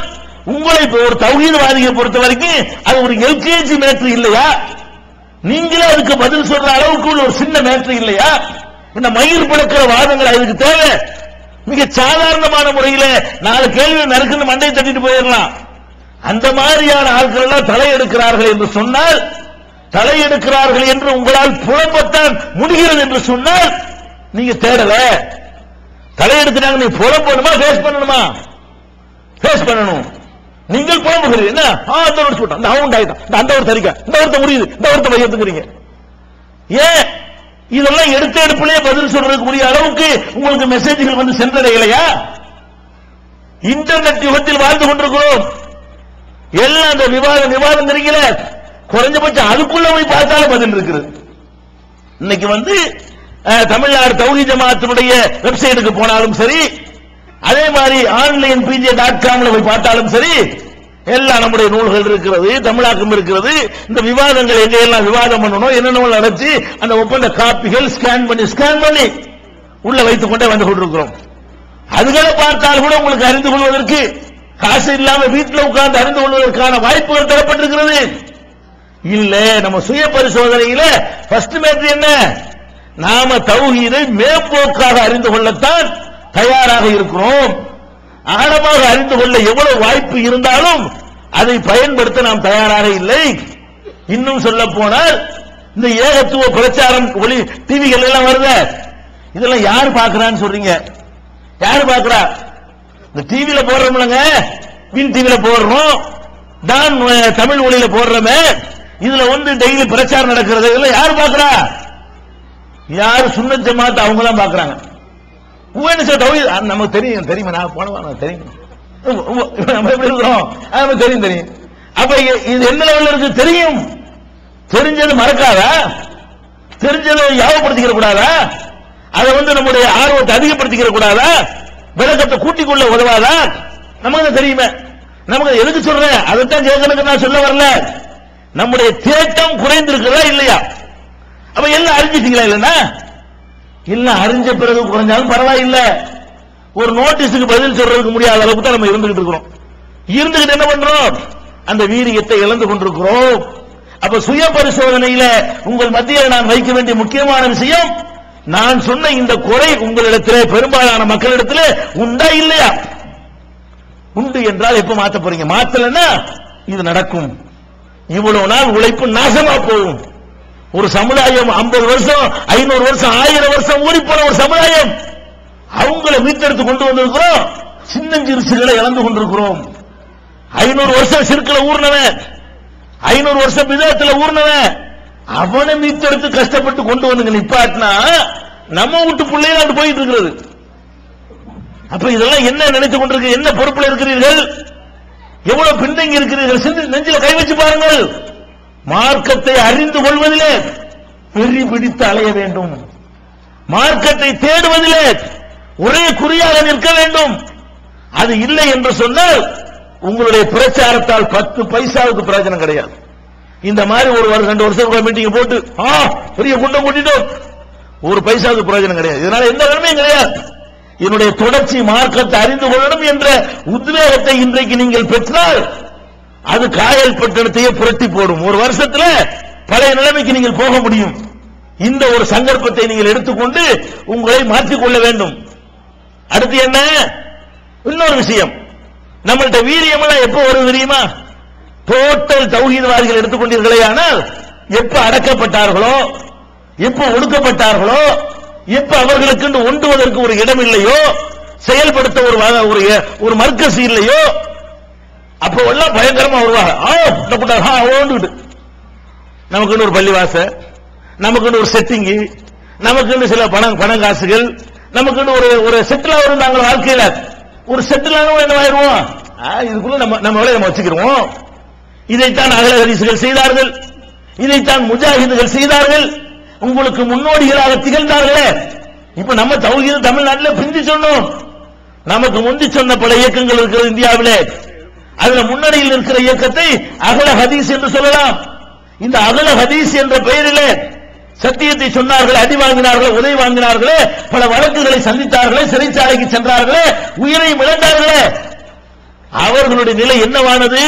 உங்களை ஒரு தௌஹீத்வாதியை பொறுத்த வரைக்கும் அது ஒரு எல்கேஜி மேட்ரு இல்லையா? நீங்களே அதுக்கு பதில் சொல்ற அளவுக்கு உள்ள ஒரு சின்ன மேட்ரு இல்லையா? இந்த மயிர் பிளக்கிற வாதங்கள் அதுக்கு தேவை. மிக சாதாரணமான முறையில் 4 கேள்வி நறுக்குன்னு மண்டை தட்டிட்டு போயிடலாம். அந்த மாதிரியான ஆட்கள் எல்லாம் தலையெடுக்கிறார்கள் என்று சொன்னால், தலையெடுக்கிறார்கள் என்று உங்களால் புலம்பத்தான் முடிகிறது என்று சொன்னால் நீங்க தேடல. தலையெடுத்துட்டாங்க, நீ புலம்பணுமா ஃபேஸ் பண்ணணுமா? ஃபேஸ் பண்ணணும். நீங்கள் புலம்புகிறீங்க. என்ன அந்த ஒரு சொல்லிட்டான், இந்த அவன் ஆயிட்டான், அந்த ஒரு தரிக்க, இந்த ஒருத்த முடியுது, இந்த ஒருத்த மையத்துக்கிறீங்க. ஏன் இதெல்லாம் எடுப்பிலே பதில் சொல்றதுக்குரிய அளவுக்கு உங்களுக்கு மெசேஜ்கள் வந்து சென்றடையலையா? இன்டர்நெட் யுகத்தில் வாழ்ந்து கொண்டிருக்கிறோம். எல்லாம் அந்த விவாதம் தெரியல, குறைஞ்சபட்சம் அதுக்குள்ள போய் பார்த்தாலும் பதில் இருக்கிறது. இன்னைக்கு வந்து தமிழ்நாடு தௌஹீத் ஜமாஅத்தினுடைய வெப்சைட்டுக்கு போனாலும் சரி, அதே மாதிரி ஆன்லைன் PJ.comல போய் பார்த்தாலும் சரி, எல்லாம் நம்முடைய நூல்கள் இருக்கிறது, தமிழாக்கம் இருக்கிறது. இந்த விவாதங்கள் எங்க எல்லாம் விவாதம் பண்ணணும் என்னென்ன நடத்தி அந்த ஒப்பந்த காப்பிகள் ஸ்கேன் பண்ணி உள்ள வைத்துக் கொண்டே வந்து கொண்டிருக்கிறோம். அதுகளை பார்த்தால் கூட உங்களுக்கு அறிந்து கொள்வதற்கு காசு இல்லாம வீட்டில் உட்கார்ந்து அறிந்து கொள்வதற்கான வாய்ப்புகள் தரப்பட்டிருக்கிறது. இல்ல நம்ம சுய பரிசோதனையில ஃபர்ஸ்ட் மேட்ரு என்ன, நாம தௌஹீதை மேம்போக்காக அறிந்து கொள்ளத்தான் தயாராக இருக்கிறோம். ஆழமாக அறிந்து கொள்ள எவ்வளவு வாய்ப்பு இருந்தாலும் அதை பயன்படுத்த நாம் தயாராக இல்லை. இன்னும் சொல்ல போனால் இந்த ஏகத்துவ பிரச்சாரம் ஒளி டிவிகள் எல்லாம் வருது, இதெல்லாம் யாரு பாக்குறான்னு சொல்றீங்க? யாரு பாக்குறா? இந்த டிவியில போடுறோம்லங்க, வின் டிவியில போடுறோம், தான் தமிழ் ஒளியில போடுறோமே, இதுல வந்து டெய்லி பிரச்சாரம் நடக்கிறது, இதெல்லாம் யாரு பாக்குறா? யாரு சுன்னத் ஜமாத் அவங்க தான் பாக்குறாங்க. நமக்கு தெரியும் தெரியுமா, நான் போனவா தெரியும், நம்ம எப்படி இருக்கிறோம் நமக்கு தெரியும். அப்ப இது என்ன லெவல்ல இருக்கு தெரியும், தெரிஞ்சது மறக்காதா, தெரிஞ்சதை யாவப்படுத்திக்கிற கூடாதா, அதை வந்து நம்முடைய ஆர்வத்தை அதிகப்படுத்திக்கிற கூடாதா, விளக்கத்தை கூட்டிக் கொள்ள உதவாதா? நமக்கு தெரியுமே. நமக்கு எதுக்கு சொல்றேன், அதைத்தான் கேட்கறதுக்கு நான் சொல்ல வரல. நம்முடைய தேட்டம் குறைந்திருக்கிறதா இல்லையா? அப்ப எல்லாம் அறிஞ்சிட்டீங்களா? இல்லைன்னா எல்லாம் அறிஞ்ச பிறகு குறைஞ்சாலும் பரவாயில்ல. ஒரு நோட்டீஸுக்கு பதில் சொல்றதுக்கு முடியாத அளவுக்கு தான் நம்ம இருந்துகிட்டு இருக்கிறோம். இருந்துகிட்டு என்ன பண்றோம், அந்த வீரியத்தை இழந்து கொண்டிருக்கிறோம். அப்ப சுய பரிசோதனையில உங்கள் மத்தியில் நான் வைக்க வேண்டிய முக்கியமான விஷயம், நான் சொன்ன இந்த குறை உங்களிடத்திலே பெரும்பாலான மக்களிடத்திலே உண்டா இல்லையா? உண்டு என்றால் எப்ப மாத்த போறீங்க? மாத்தலன்னா இது நடக்கும். இவ்வளவு நாள் உழைப்பு நாசமா போகும். ஒரு சமுதாயம் 50 வருஷம் 500 வருஷம் 1000 வருஷம் ஊறி போன ஒரு சமுதாயம், அவங்களை மீட்டெடுத்து கொண்டு வந்திருக்கிறோம். சின்னஞ்சிறுசுகளை இழந்து கொண்டிருக்கிறோம். 500 வருஷம் சிறுக்களை ஊர்னவன், 500 வருஷம் விதத்துல ஊர்னவன், அவனை மீட்டெடுத்து கஷ்டப்பட்டு கொண்டு வந்து நிப்பாட்டினா நம்ம வீட்டு பிள்ளைகள் அங்கு போயிட்டு இருக்கிறது. அப்ப இதெல்லாம் என்ன நினைத்துக் கொண்டிருக்கு, என்ன பொறுப்புல இருக்கிறீர்கள், எவ்வளவு பின்தங்கி இருக்கிறீர்கள், நெஞ்சில கை வச்சு பாருங்கள். மார்க்கத்தை அறிந்து கொள்வதிலே வெறி பிடித்து அலைய வேண்டும், மார்க்கத்தை தேடுவதிலே ஒரே குறியாக நிற்க வேண்டும். அது இல்லை என்று சொன்னால் உங்களுடைய பிரச்சாரத்தால் 10 பைசாவுக்கு பிரயோஜனம் கிடையாது. இந்த மாதிரி ஒரு 2 வருஷம் மீட்டிங் போட்டு பெரிய குண்டம் கூட்டிட்டோம், 1 பைசாவுக்கு பிரயோஜனம் கிடையாது. இதனால எந்த நன்மையும் கிடையாது. என்னுடைய தொடர்ச்சி மார்க்கத்தை அறிந்து கொள்ளணும் என்ற உத்வேகத்தை இன்றைக்கு நீங்கள் பெற்றால் அது காயல் பட்டணத்தையே புரட்டி போடும். ஒரு வருஷத்துல பழைய நிலைமைக்கு நீங்கள் போக முடியும். இந்த ஒரு சந்தர்ப்பத்தை நீங்கள் எடுத்துக்கொண்டு உங்களை மாற்றிக்கொள்ள வேண்டும். அடுத்து என்ன, இன்னொரு விஷயம், நம்மள்ட்ட வீரியம் எல்லாம் எப்ப வரும் தெரியுமா? டோட்டல் தௌஹீத்வாதிகள் எடுத்துக்கொண்டீர்களே, ஆனால் எப்ப அடக்கப்பட்டார்களோ, எப்ப ஒடுக்கப்பட்டார்களோ, எப்ப அவர்களுக்கு ஒன்றுவதற்கு ஒரு இடம் இல்லையோ, செயல்படுத்த ஒரு மர்க்கஸ் இல்லையோ, அப்போ எல்லாம் பயங்கரமா வருவாங்க. நமக்கு ஒரு பள்ளிவாச, நமக்கு ஒரு செட்டிங், நமக்கு சில பணம் காசுகள், நமக்கு ஒரு செட்டில் இருந்தாங்க வாழ்க்கையில. ஒரு செட்டில் என்னவாயிருவோம், இதுக்குள்ள நம்ம வேலையை நம்ம வச்சுக்கிறோம். இதைத்தான் அகல ஹதீஸ்கள் செய்தார்கள், இதைத்தான் முஜாஹிதுகள் செய்தார்கள், உங்களுக்கு முன்னோடிகளாக திகழ்ந்தார்களே. இப்ப நம்ம தௌஹீத் தமிழ்நாட்டில் பிந்தி சொன்னோம். நமக்கு முந்தி சொன்ன பல இயக்கங்கள் இருக்கிறது இந்தியாவிலே. அதுல முன்னணியில் இருக்கிற இயக்கத்தை அகல ஹதீஸ் என்று சொல்லலாம். இந்த அகல ஹதீஸ் என்ற பெயரிலே சத்தியத்தை சொன்னார்கள், அடி வாங்கினார்கள், உதவி வாங்கினார்களே, பல வழக்குகளை சந்தித்தார்களே, சிறைச்சாலைக்கு சென்றார்களே, உயிரையும் இழந்தார்களே. அவர்களுடைய நிலை என்னவானது?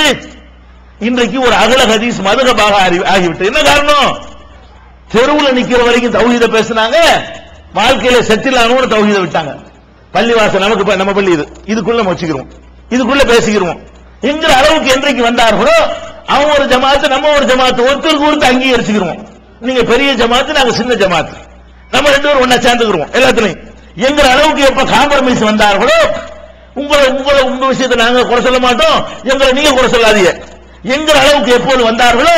இன்றைக்கு ஒரு அகல ஹதீஸ் மதுகபாக ஆகிவிட்டது. என்ன காரணம்? தெருவில் நிக்கிற வரைக்கும் தௌஹீத பேசினாங்க, வாழ்க்கையில செட்டில் ஆனவங்க தௌஹீத விட்டாங்க. பள்ளிவாசல் நமக்கு நம்ம பள்ளி இதுக்குள்ள வச்சுக்கிறோம், இதுக்குள்ள பேசிக்கிறோம் என்கிற அளவுக்கு என்றைக்கு வந்தார்களோ அவங்க ஒரு ஜமாத்து, நம்ம ஒரு ஜமாத்து, ஒருத்தருக்கு ஒருத்தர் அங்கீகரிச்சுக்கிறோம். நீங்க பெரிய ஜமாத்து, நாங்க சின்ன ஜமாத்து, நம்ம 2 பேரும் ஒன்னா சேர்ந்துக்கிறோம் எல்லாத்துலயும் என்கிற அளவுக்கு எப்ப காம்ப்ரமைஸ் வந்தார்களோ, உங்க விஷயத்தை நாங்க குறை சொல்ல மாட்டோம், எங்களை நீங்க குறை சொல்லாதீங்க என்கிற அளவுக்கு எப்போது வந்தார்களோ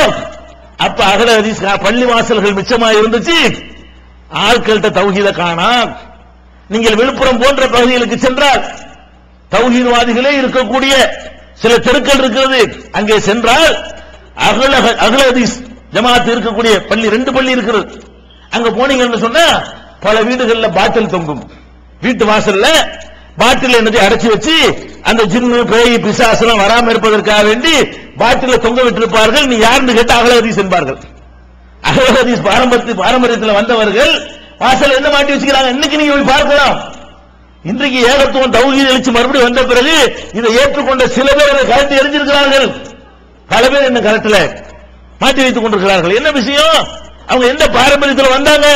அப்ப அகல ஹதீஸ் பள்ளி வாசல்கள் மிச்சமா இருந்துச்சு. ஆட்கள்கிட்ட தௌஹீத காணா. நீங்கள் விழுப்புரம் போன்ற பகுதிகளுக்கு சென்றால் தௌஹீத்வாதிகளே இருக்கக்கூடிய சில தெருக்கள் இருக்கிறது. அங்கே சென்றால் அகல ஹதீஸ் ஜமாத் இருக்கக்கூடிய பள்ளி 2 பள்ளி இருக்கிறது. அங்க போனீங்கன்னு சொன்னா பல வீடுகள்ல பாட்டில் தொங்கும், வீட்டு வாசல்ல பாட்டில் என்னதை அடைச்சு வச்சு அந்த ஜின்னு பேய் பிசாசுலாம் வராம இருப்பதற்காக வேண்டி பாட்டில தொங்க விட்டிருப்பார்கள். நீ யாருன்னு கேட்டு அகல ஹதீஸ் என்பார்கள். அகல ஹதீஸ் பாரம்பரியத்தில் வந்தவர்கள் வாசல் என்ன மாட்டி வச்சுக்கிறாங்க. இன்னைக்கு நீங்க போய் பார்க்கலாம். இன்றைக்கு ஏகத்துவம் தௌஹீத் எழுச்சி மறுபடியும் வந்த பிறகு இதை ஏற்றுக்கொண்ட சில பேர் அதை கலட்டி எரிஞ்சிருக்கிறார்கள். பல பேர் என்ன கலட்டில மாட்டி வைத்துக் கொண்டிருக்கிறார்கள். என்ன விஷயம்? அவங்க எந்த பாரம்பரியத்தில் வந்தாங்க?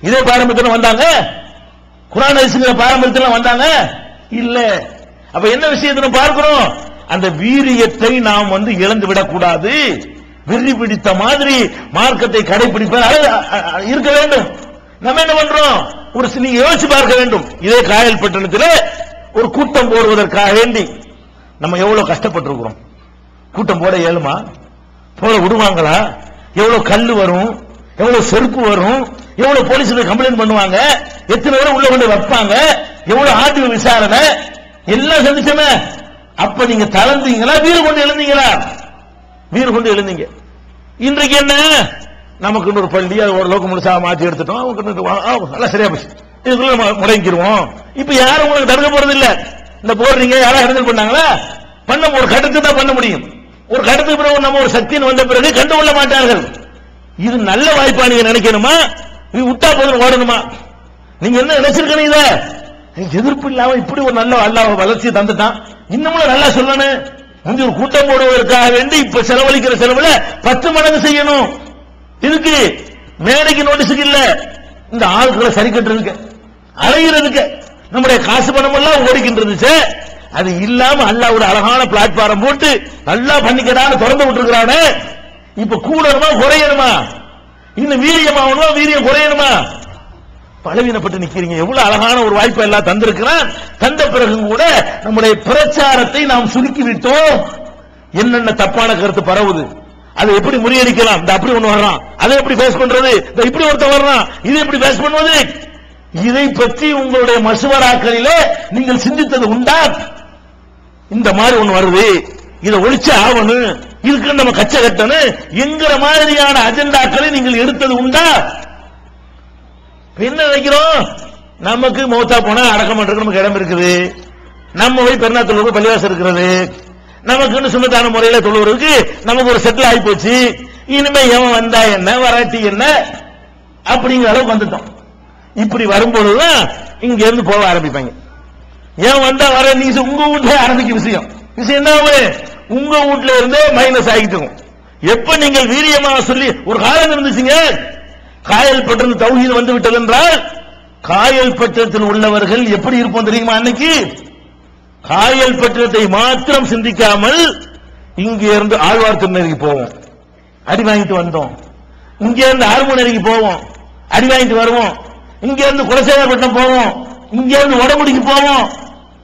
இதே பாரம்பரியத்தில் வந்தாங்க? குர்ஆன் ஹதீஸ்ங்கிற பாரம்பரியத்தில் வந்தாங்க இல்ல. அப்ப என்ன விஷயத்தை பார்க்கிறோம்? அந்த வீரியத்தை நாம் இழந்து விடக்கூடாது. வெறி பிடித்த மாதிரி மார்க்கத்தை கடைபிடிப்பது இருக்க வேண்டும். நம்ம என்ன பண்றோம்? ஒரு நீங்க யோசிச்சு பார்க்க வேண்டும். இதே காயல் பட்டணத்தில் ஒரு கூட்டம் போடுவதற்காக வேண்டி நம்ம எவ்வளவு கஷ்டப்பட்டிருக்கிறோம். கூட்டம் போட இயலுமா? போட விடுவாங்களா? எவ்வளவு கல்லு வரும், எவ்வளவு செருப்பு வரும், எவ்வளவு போலீஸ்ல கம்ப்ளைண்ட் பண்ணுவாங்க, எத்தனை பேரும் உள்ள கொண்டு வைப்பாங்க, எவ்வளவு ஆர்டிஓ விசாரணை எல்லாம் சந்திச்சமே. அப்ப நீங்க தளர்ந்தீங்களா? வீறு கொண்டு எழுந்தீங்களா? வீறு கொண்டு எழுந்தீங்க. இன்றைக்கு என்ன? நமக்கு ஒரு பள்ளி அது ஓரளவுக்கு முழுசா மாற்றி எடுத்துட்டோம், சரியா போச்சு, இதுக்குள்ள முடங்கிடுவோம். இப்ப யாரும் உங்களுக்கு தடுக்க போறது இல்ல. இந்த போடுறீங்க யாரும் ஹேண்டில் பண்ணாங்களா? பண்ண ஒரு கட்டத்துக்கு தான் பண்ண முடியும். ஒரு கட்டத்துக்கு பிறகு நம்ம ஒரு சக்தின்னு வந்த பிறகு கண்டுகொள்ள மாட்டார்கள். இது நல்ல வாய்ப்பா நீங்க நினைக்கணுமா? விட்டா போதும் ஓடணுமா? நீங்க என்ன நினைச்சிருக்கீங்க? இத எதிர்ப்பு இல்லாம இப்படி ஒரு நல்ல அல்லாஹ் வளர்ச்சியை தந்துட்டான், இன்னமும் நல்லா சொல்லணும். ஒரு கூட்டம் போடுவதற்காக வேண்டி இப்ப செலவழிக்கிற செலவுல 10 மடங்கு செய்யணும். இதுக்கு மேடைக்கு நோட்டீஸுக்கு இல்ல, இந்த ஆட்களை சரி கட்டுறதுக்கு அலைகிறதுக்கு நம்முடைய காசு பணம் எல்லாம் ஓடிக்கிட்டு அது இல்லாம அல்லாஹ்வுடைய அழகான பிளாட்பார்ம் போட்டு நல்லா பண்ணிக்கிறான்னு திறந்து விட்டுருக்கானே. இப்ப கூடணுமா குறையணுமா? இன்னும் வீரியமாகணுமா வீரியம் குறையணுமா? பலவீனப்பட்டு நிக்கிறீங்க. எவ்வளவு அழகான ஒரு வாய்ப்பை எல்லாம் தந்திருக்கிறான். தந்த பிறகு கூட நம்முடைய பிரச்சாரத்தை நாம் சுருக்கி விட்டோம். என்னென்ன தப்பான கருத்து பரவுது, அதை எப்படி முறியடிக்கலாம்? இந்த அப்படி ஒண்ணு வர்றான், அதை எப்படி பேஸ் பண்றது, இப்படி ஒருத்தர் வர்றான், இதை எப்படி பேஸ் பண்ணுவது? இதை பற்றி உங்களுடைய மசுவராக்களிலே நீங்கள் சிந்தித்தது உண்டா? இந்த மாதிரி ஒண்ணு வருது, இதை ஒழிச்சு ஆகணும், இதுக்கு நம்ம கச்சை கட்டணும் என்கிற மாதிரியான அஜெண்டாக்களை நீங்கள் எடுத்தது உண்டா? என்ன நினைக்கிறோம்? நமக்கு மௌத்தா போனா அடக்கம் பண்றதுக்கு நமக்கு இடம் இருக்குது, நம்ம போய் பெருநாத்தூர் பள்ளிவாசல் இருக்கிறது, நமக்கு சுண்ணத்தான முறையில தொழுவதற்கு நமக்கு ஒரு செட்டில் ஆகி போச்சு. இனிமே எவன் வந்தா என்ன வராட்டி என்ன அப்படிங்கிற அளவுக்கு வந்துட்டோம். இப்படி வரும்போதுதான் இங்க இருந்து போக ஆரம்பிப்பாங்க. ஏன் வந்தா வர நீ உங்க வீட்டுல ஆரம்பிக்க விஷயம் என்ன? உங்க வீட்டுல இருந்தே மைனஸ் ஆகிட்டு இருக்கும். எப்ப நீங்கள் வீரியமாக சொல்லி ஒரு காலம் இருந்துச்சுங்க, காயல் பட்டணம் தௌஹீத் வந்து விட்டது என்றால், காயல் பட்டணத்தில் உள்ளவர்கள் எப்படி இருப்போம் தெரியுமா? அன்னைக்கு காயல் பட்டணத்தை மாத்திரம் சிந்திக்காமல் இங்கே இருந்து ஆழ்வார் திருநெறிக்கு போவோம், அடி வாங்கிட்டு வந்தோம். இங்க இருந்து ஆர்மூனரிக்கு போவோம், அடி வாங்கிட்டு வருவோம். இங்க இருந்து குலசேகரப்பட்டினம் போவோம், இங்க இருந்து வடமுடிக்கு போவோம்.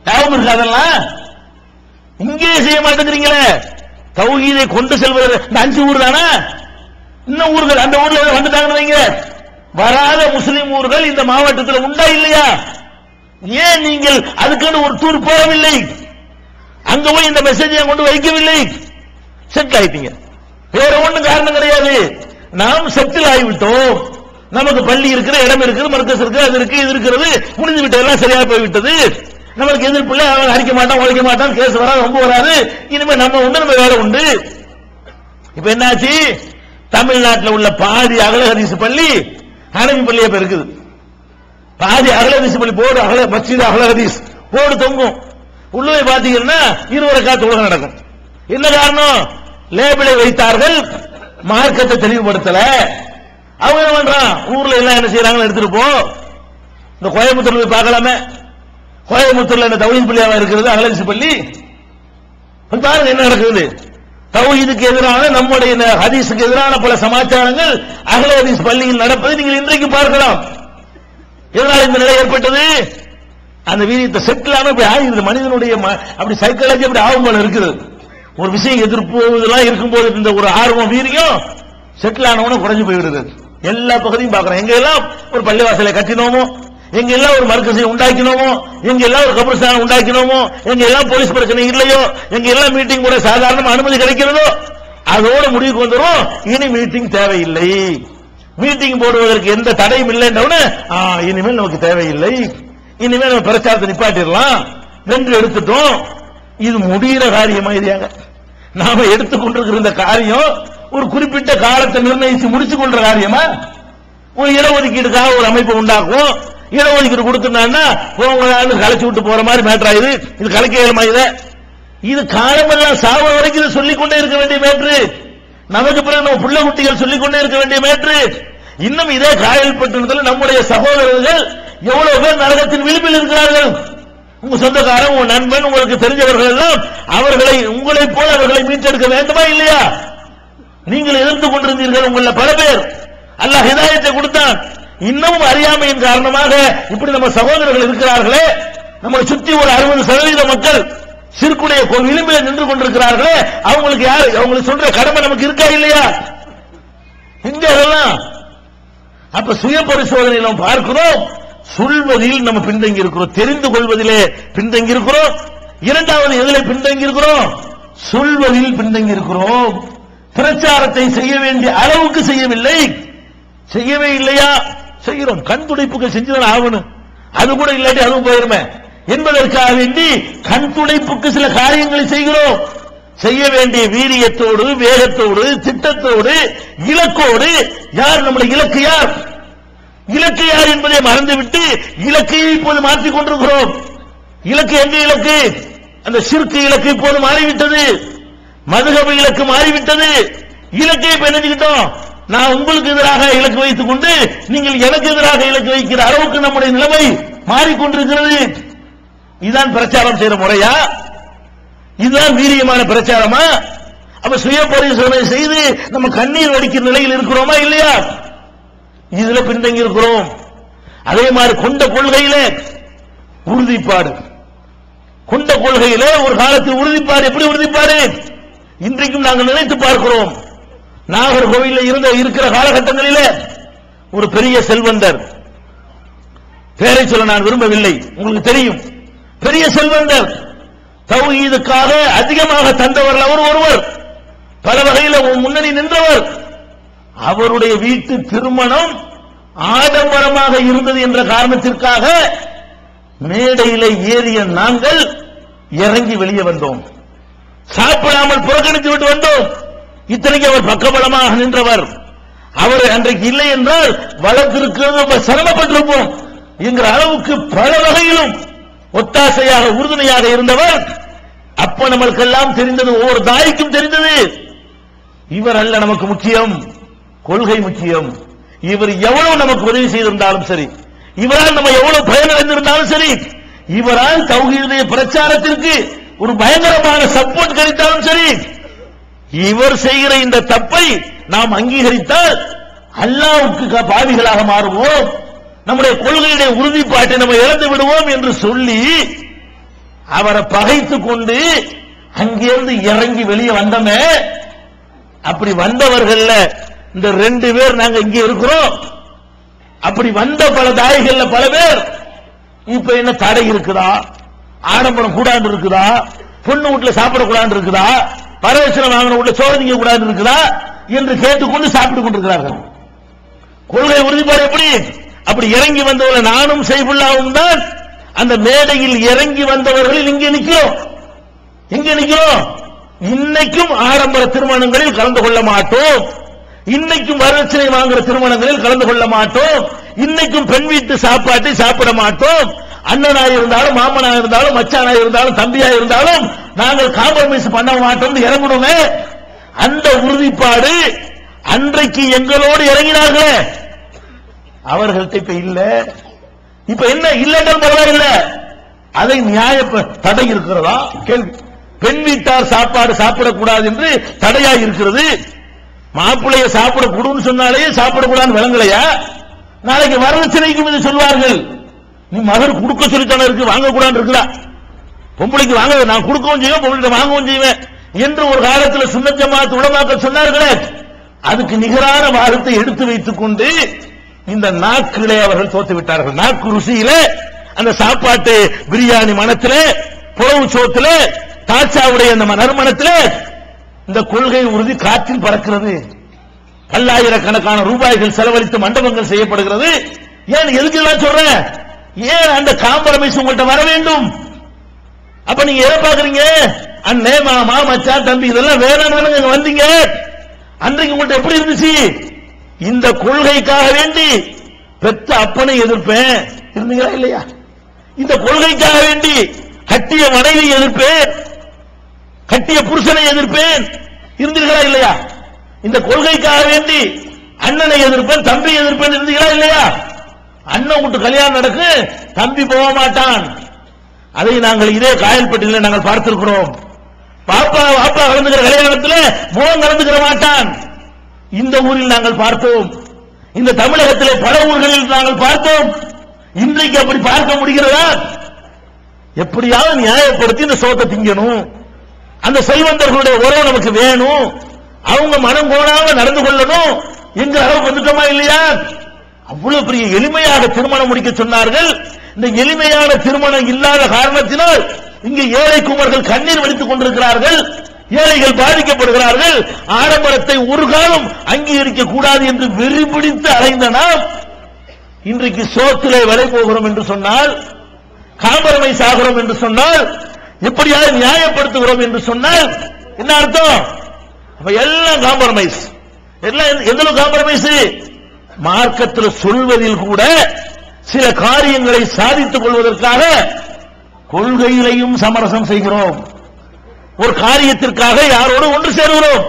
ஞாபகம் இருக்கு அதெல்லாம்? இங்கே செய்ய மாட்டேங்கிறீங்களே. தௌஹீதை கொண்டு செல்வது இந்த 5 ஊர் தானே. இன்னும் ஊர்கள் அந்த ஊர்ல வந்துட்டாங்க. வராத முஸ்லிம் ஊர்கள் இந்த மாவட்டத்தில் உண்டா இல்லையா? ஏன் நீங்கள் அதுக்குன்னு ஒரு டூர் போகவில்லை? அங்க போய் இந்த மெசேஜை கொண்டு வைக்கவில்லை? செட்டில் ஆயிட்டீங்க. வேற ஒண்ணும் காரணம் கிடையாது. நாம் செட்டில் ஆகிவிட்டோம். நமக்கு பள்ளி இருக்கிற இடம் இருக்குது, மர்க்கஸ் இருக்கு, அது இருக்கு, இது இருக்கிறது, முடிஞ்சு விட்டு எல்லாம் சரியா போய்விட்டது. நமக்கு எதிர்ப்புல அவன் அடிக்க மாட்டான், உழைக்க மாட்டான், கேஸ் வராது, ரொம்ப வராது. இனிமே நம்ம உண்டு, நம்ம வேலை உண்டு. இப்ப என்னாச்சு? தமிழ்நாட்டில் உள்ள பாதி அகல ஹதீஸ் பள்ளி ஹனபி பள்ளியா இருக்குது. பாதி அகல ஹதீஸ் பள்ளி போர்டு, அகல மஸ்ஜித் அகல ஹதீஸ் போர்டு தொங்கும். உள்ளே பாத்தீங்கன்னா 20 ரக்காத் தொழுகை நடக்கும். என்ன காரணம்? லேபிளை வைத்தார்கள், மார்க்கத்தை தெளிவுபடுத்தல. அவங்க என்ன பண்றான்? ஊர்ல எல்லாம் என்ன செய்யறாங்க எடுத்துட்டு போ. இந்த கோயம்புத்தூர்ல போய் பார்க்கலாமே, கோயம்புத்தூர்ல என்ன தௌஹீத் பள்ளியாவா இருக்கிறது அகல ஹதீஸ் பள்ளி? பாருங்க என்ன நடக்குது. தௌஹீதுக்கு எதிரான நம்முடைய ஹதீஸுக்கு எதிரான பல சமாச்சாரங்கள் அகல ஹதீஸ் பள்ளியில் நடப்பதை நீங்கள் இன்றைக்கு பார்க்கலாம். எதனால் இந்த நிலை ஏற்பட்டது? அந்த வீரியத்தை செட்டில் ஆன ஆகிருது. மனிதனுடைய அப்படி சைக்காலஜி அப்படி ஆகும் போல இருக்குது. ஒரு விஷயம் எதிர்ப்பு இதெல்லாம் இருக்கும்போது இந்த ஒரு ஆர்வம் வீரியம் செட்டில் ஆனவன குறைஞ்சு போயிடுது. எல்லா பகுதியும் பார்க்கிறோம். எங்க எல்லாம் ஒரு பள்ளிவாசலை கட்டினோமோ, எங்க எல்லாம் ஒரு மர்க்கஸை உண்டாக்கினோமோ, எங்க எல்லாம் ஒரு கபர்ஸ்தானம் உண்டாக்கினோமோ, எங்க எல்லாம் போலீஸ் பிரச்சனை இல்லையோ, எங்க எல்லாம் மீட்டிங் கூட சாதாரண அனுமதி கிடைக்கிறதோ, அதோட முடிவுக்கு வந்துடும். இனி மீட்டிங் தேவையில்லை, மீட்டிங் போடுவதற்கு எந்த தடையும் இல்லை. இனிமேல் நமக்கு தேவையில்லை இனிமே நம்ம பிரச்சாரத்தை நிப்பாட்டிடலாம், வென்று எடுத்துட்டோம். இது முடிகிற காரியமா? இல்லையாங்க. நாம எடுத்துக்கொண்டிருக்கிற இந்த காரியம் ஒரு குறிப்பிட்ட காலத்தை நிர்ணயிச்சு முடிச்சு கொண்ட காரியமா? ஒரு இடஒதுக்கீடுக்காக ஒரு அமைப்பை உண்டாக்கும், இடஒதுக்கீடு கொடுத்துட்டான்னா கலைச்சு விட்டு போற மாதிரி மேட்டரா இது? இது கலைக்கமா? இது காலமெல்லாம் சாவ வரைக்கும் இதை சொல்லிக்கொண்டே இருக்க வேண்டிய மேட்ரு. நமக்கு பிறகு நம்ம பிள்ளை குட்டிகள் சொல்லிக்கொண்டே இருக்க வேண்டிய மேட்ரு. இன்னும் இதே காயல்பட்டினத்தில் நம்முடைய சகோதரர்கள் எவ்வளவு பேர் நரகத்தின் விளிம்பில் இருக்கிறார்கள். உங்க சொந்தக்காரன், உங்க நண்பன், உங்களுக்கு தெரிஞ்சவர்கள் எல்லாம் அவர்களை உங்களை போல அவர்களை மீட்டெடுக்க வேண்டுமா இல்லையா? நீங்கள் எதிர்த்து கொண்டிருந்தீர்கள். உங்கள பல பேர் அல்லாஹ் ஹிதாயத்தை கொடுத்தான். இன்னமும் அறியாமையின் காரணமாக இப்படி நம்ம சகோதரர்கள் இருக்கிறார்களே, நம்மளை சுற்றி ஒரு 60% மக்கள் சிறுக்குடைய விளிம்பில் நின்று கொண்டிருக்கிறார்களே, அவங்களுக்கு யாரு அவங்களுக்கு சொல்ற கடமை நமக்கு இருக்கா இல்லையா? எங்க அதெல்லாம்? அப்ப சுய பரிசோதனை நாம் பார்க்கிறோம். சொல்வதில் நம்ம பின்தங்கி இருக்கிறோம், தெரிந்து கொள்வதிலே பின்தங்கி இருக்கிறோம். இரண்டாவது எதிலே பின்தங்கி இருக்கிறோம்? சொல்வதில் பின்தங்கி இருக்கிறோம். பிரச்சாரத்தை செய்ய வேண்டிய அளவுக்கு செய்யவில்லை. செய்யவே இல்லையா? செய்கிறோம். கண் துடைப்புகள் செஞ்சுதான் ஆகணும். அது கூட இல்லாட்டி அதுவும் போயிருமே என்பதற்காக வேண்டி கண் துடைப்புக்கு சில காரியங்களை செய்கிறோம். செய்ய வேண்டிய வீரியத்தோடு, வேகத்தோடு, திட்டத்தோடு, இலக்கோடு. யார் நம்முடைய இலக்கு? யார் இலக்கு யார் என்பதை மறந்துவிட்டு இலக்கையை இப்போது மாற்றிக் கொண்டிருக்கிறோம். இலக்கு எங்க இலக்கு? அந்த ஷிர்க் இலக்கு இப்போது மாறிவிட்டது, மதுஹப் இலக்கு மாறிவிட்டது. இலக்கை இப்ப நினைச்சுக்கிட்டோம். நான் உங்களுக்கு எதிராக இலக்கு வைத்துக் கொண்டு நீங்கள் எனக்கு எதிராக இலக்கு வைக்கிற அளவுக்கு நம்முடைய நிலைமை மாறிக்கொண்டிருக்கிறது. இதுதான் பிரச்சாரம் செய்யற முறையா? இதுதான் வீரியமான பிரச்சாரமா? அப்ப சுய பரிசோதனை செய்து நம்ம கண்ணீர் வடிக்கிற நிலையில் இருக்கிறோமா இல்லையா? இதுல பின்தங்கி இருக்கிறோம். அதே மாதிரி கொண்ட கொள்கையில உறுதிப்பாடு. கொண்ட கொள்கையில ஒரு காலத்தில் உறுதிப்பாடு. எப்படி உறுதிப்பாடு? இன்றைக்கும் நாங்கள் நினைத்து பார்க்கிறோம். நாகர்கோவிலில் இருக்கிற காலகட்டங்களில் ஒரு பெரிய செல்வந்தர், பேரை சொல்ல நான் விரும்பவில்லை, உங்களுக்கு தெரியும், பெரிய செல்வந்தர், தௌஹீதுக்காக அதிகமாக தந்தவர் அவர் ஒருவர், பல வகையில் முன்னணி நின்றவர். அவருடைய வீட்டு திருமணம் ஆடம்பரமாக இருந்தது என்ற காரணத்திற்காக மேடையில ஏறிய நாங்கள் இறங்கி வெளியே வந்தோம். சாப்பிடாமல் புறக்கணித்து விட்டு வந்தோம். இத்தனைக்கு அவர் பக்கபலமாக நின்றவர். அவர் அன்றைக்கு இல்லை என்றால் வளர்த்திருக்கிறது சிரமப்பட்டிருப்போம் என்கிற அளவுக்கு பல வகையிலும் ஒத்தாசையாக உறுதுணையாக இருந்தவர். அப்ப நம்மளுக்கெல்லாம் தெரிந்தது, ஒவ்வொரு தாய்க்கும் தெரிந்தது, இவர் அல்ல நமக்கு முக்கியம், கொள்கை முக்கியம். இவர் எவ்வளவு நமக்கு உதவி செய்திருந்தாலும் சரி, இவரால் நம்ம எவ்வளவு பயனடைந்திருந்தாலும் சரி, இவரால் தௌஹீதுடைய பிரச்சாரத்திற்கு ஒரு பயங்கரமான சப்போர்ட் கிடைத்தாலும் சரி, இவர் செய்கிற இந்த தப்பை நாம் அங்கீகரித்தால் அல்லாஹ்வுக்கு பாவிகளாக மாறுவோம், நம்முடைய கொள்கையுடைய உறுதிப்பாட்டை நம்ம இழந்து விடுவோம் என்று சொல்லி அவரை பகைத்துக் கொண்டு அங்கிருந்து இறங்கி வெளியே வந்தோமே. அப்படி வந்தவர்கள் இந்த 2 பேர் நாங்க இங்கே இருக்கிறோம். அப்படி வந்த பல தாய்கள்ல பல பேர் இப்ப என்ன தடை இருக்குதா? ஆடம்பரம் கூடாது இருக்குதா? பொண்ணு வீட்டுல சாப்பிடக்கூடாது இருக்குதா? பரவசனம் வாங்கின வீட்டுல சோதனைங்க கூடாது இருக்குதா என்று கேட்டுக்கொண்டு சாப்பிட்டுக் கொண்டிருக்கிறார்கள். கொள்கை உறுதிப்பாடு எப்படி? அப்படி இறங்கி வந்தவர்கள் நானும் செய்புல்லாவும் தான் அந்த மேடையில் இறங்கி வந்தவர்கள் இங்கே நிற்கிறோம். எங்க நிற்கிறோம்? இன்னைக்கும் ஆடம்பர திருமணங்களில் கலந்து கொள்ள மாட்டோம், இன்னைக்கும் வரதட்சணை வாங்குற திருமணங்களில் கலந்து கொள்ள மாட்டோம், இன்னைக்கும் பெண் வீட்டு சாப்பாட்டை சாப்பிட மாட்டோம், அண்ணனாக இருந்தாலும் மாமனாக இருந்தாலும் மச்சானாக இருந்தாலும் தம்பியாக இருந்தாலும் நாங்கள் காம்ப்ரமைஸ் பண்ண மாட்டோம் இறங்கணுமே. அந்த உறுதிப்பாடு அன்றைக்கு எங்களோடு இறங்கினார்களே, அவர்கள்ட்ட இப்ப இல்ல. இப்ப என்ன இல்லைன்றால் பரவாயில்ல, அதை நியாய தடை இருக்கிறதா கேள்வி. பெண் வீட்டார் சாப்பாடு சாப்பிடக்கூடாது என்று தடையா இருக்கிறது. மாப்பிள்ளைய சாப்பிடக்கூடாதுன்னு சொன்னாலே சாப்பிடக்கூடாதுன்னு விளங்கலையா? நாளைக்கு வரதட்சணைக்கும் இது சொல்வார்கள். நீ மகர் கொடுக்க சொல்லித்தானே இருக்கு, வாங்கக்கூடாது இருக்குதா? பொம்பளைக்கு வாங்க, நான் கொடுக்கவும் செய்வேன், பொம்பளை வாங்கவும் செய்வேன் என்று ஒரு காலத்தில் சுன்னத் ஜமாஅத் உலமாக்கள் சொன்னார்களே, அதுக்கு நிகரான வாதத்தை எடுத்து வைத்துக் கொண்டு இந்த நாக்கிலே அவர்கள் தோத்து விட்டார்கள். நாக்கு ருசியில, அந்த சாப்பாட்டு பிரியாணி மனத்திலே, புலவு சோத்திலே, தாச்சாவுடைய அந்த நறுமணத்திலே இந்த கொள்கை உறுதி காற்றில் பறக்கிறது. பல்லாயிரக்கணக்கான ரூபாய்கள் செலவழித்து மண்டபங்கள் செய்யப்படுகிறது. ஏன் எதுக்கு எல்லாம் சொல்றேன்? ஏன் அந்த காம்ப்ரமைஸ் உங்கள்கிட்ட வர வேண்டும்? அப்ப நீங்க எதை பாக்குறீங்க? அண்ணே, மாமா, மச்சான், தம்பி இதெல்லாம் வேணாம் வந்தீங்க. அன்றைக்கு உங்கள்கிட்ட எப்படி இருந்துச்சு? இந்த கொள்கைக்காக வேண்டி பெற்ற அப்பனை எதிர்ப்பேன் இருந்தீங்களா இல்லையா? இந்த கொள்கைக்காக வேண்டி கட்டிய மனைவி எதிர்ப்பேன், கட்டிய புருஷனை எதிர்ப்பேன் இருந்தீர்களா இல்லையா? இந்த கொள்கைக்காக வேண்டி அண்ணனை எதிர்ப்பேன், தம்பி எதிர்ப்பேன் இருந்தீங்களா இல்லையா? அண்ணன் விட்டு கல்யாணம் நடக்கு, தம்பி போக மாட்டான். அதை நாங்கள் இதே காயல்பட்டியில் நாங்கள் பார்த்திருக்கிறோம். பாப்பா கலந்துக்கிற கல்யாணத்தில் மோகன் கலந்துக்கிற மாட்டான். இந்த ஊரில் நாங்கள் பார்த்தோம். இந்த தமிழகத்திலே பல ஊர்களில் நாங்கள் பார்த்தோம். இன்றைக்கு அப்படி பார்க்க முடிகிறதா? எப்படியாவது நியாயப்படுத்தி இந்த சோத்தை திங்கணும், அந்த செல்வந்தர்களுடைய உறவு நமக்கு வேணும், அவங்க மனம் கோணாம நடந்து கொள்ளணும் என்கிற அளவு வந்துட்டோமா இல்லையா? அவ்வளவு பெரிய எளிமையாக திருமணம் முடிக்க சொன்னார்கள். இந்த எளிமையான திருமணம் இல்லாத காரணத்தினால் இங்கு ஏழை குமர்கள் கண்ணீர் வடித்துக் கொண்டிருக்கிறார்கள், ஏழைகள் பாதிக்கப்படுகிறார்கள். ஆடம்பரத்தை ஒரு காலம் அங்கீகரிக்க கூடாது என்று வெறி பிடித்து அலைந்த நாம் இன்றைக்கு சோத்திலே விலை போகிறோம் என்று சொன்னால், காம்ப்ரமைஸ் ஆகிறோம் என்று சொன்னால், எப்படியாவது நியாயப்படுத்துகிறோம் என்று சொன்னால் என்ன அர்த்தம்? எல்லாம் காம்ப்ரமைஸ். எல்லாம் எதிலும் காம்ப்ரமைஸ். மார்க்கத்தில் சொல்வதில் கூட சில காரியங்களை சாதித்துக் கொள்வதற்காக கொள்கையிலையும் சமரசம் செய்கிறோம். ஒரு காரியத்திற்காக யாரோடு ஒன்று சேருகிறோம்.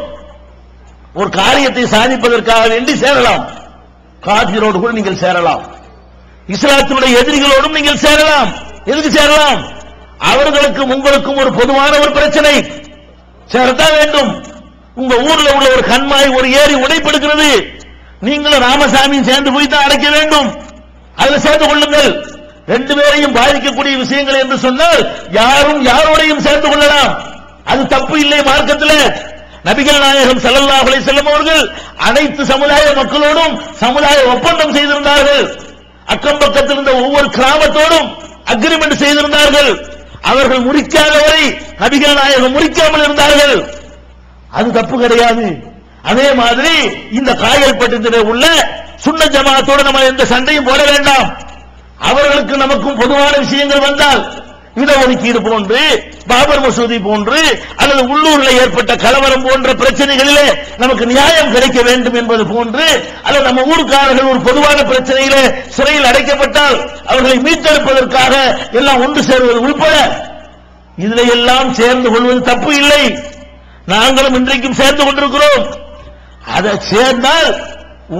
ஒரு காரியத்தை சாதிப்பதற்காக வேண்டி சேரலாம். காதிரோடு கூட நீங்கள் சேரலாம். இஸ்லாத்தினுடைய எதிரிகளோடும் நீங்கள் சேரலாம். எதுக்கு சேரலாம்? அவர்களுக்கும் உங்களுக்கும் ஒரு பொதுவான ஒரு பிரச்சனை, சேரத்தான் வேண்டும். உங்க ஊர்ல உள்ள ஒரு கண்மாய், ஒரு ஏரி உடைப்படுகிறது, நீங்களும் ராமசாமியும் சேர்ந்து போய் தான் அடைக்க வேண்டும். அதில் சேர்ந்து கொள்ளுங்கள். ரெண்டு பேரையும் பாதிக்கக்கூடிய விஷயங்கள் என்று சொன்னால் யாரும் யாரோடையும் சேர்ந்து கொள்ளலாம். அது தப்பு இல்லை மார்க்கத்தில். நபிகள் நாயகம் ஸல்லல்லாஹு அலைஹி வஸல்லம் அவர்கள் அனைத்து சமுதாய மக்களோடும் சமுதாய ஒப்பந்தம் செய்திருந்தார்கள். அக்கம் பக்கத்தில் இருந்த ஒவ்வொரு கிராமத்தோடும் அக்ரிமெண்ட் செய்திருந்தார்கள். அவர்கள் முறிக்காத வரை நபிகள் நாயகம் முறிக்காமல் இருந்தார்கள். அது தப்பு கிடையாது. அதே மாதிரி இந்த காயல்பட்டத்தில் உள்ள சுன்ன ஜமாஅத்தோடு நம்ம எந்த சண்டையும் போட வேண்டாம். அவர்களுக்கு நமக்கும் பொதுவான விஷயங்கள் வந்தால், இடஒதுக்கீடு போன்று, பாபர் மசூதி போன்று, அல்லது உள்ளூரில் ஏற்பட்ட கலவரம் போன்ற பிரச்சனைகளிலே நமக்கு நியாயம் கிடைக்க வேண்டும் என்பது போன்று, அல்லது நம்ம ஊர்க்காரர்கள் ஒரு பொதுவான பிரச்சனையிலே சிறையில் அடைக்கப்பட்டால் அவர்களை மீட்டெடுப்பதற்காக எல்லாம் ஒன்று சேருவது உள்பட இதில் எல்லாம் சேர்ந்து கொள்வது தப்பு இல்லை. நாங்களும் இன்றைக்கும் சேர்ந்து கொண்டிருக்கிறோம். அதை சேர்ந்தால்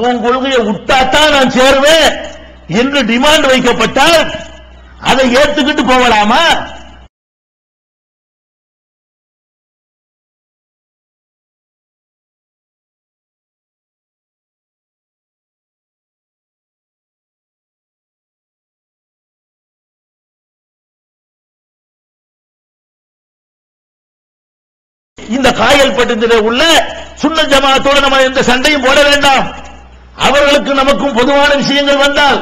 உன் கொள்கையை விட்டாத்தான் நான் சேருவேன் என்று டிமாண்ட் வைக்கப்பட்டால் அதை ஏற்றுக்கிட்டு போகலாமா? இந்த காயல்பட்டத்தில் உள்ள சுன்ன ஜமாஅத்தோடு நம்ம எந்த சண்டையும் போட வேண்டாம். அவர்களுக்கு நமக்கும் பொதுவான விஷயங்கள் வந்தால்,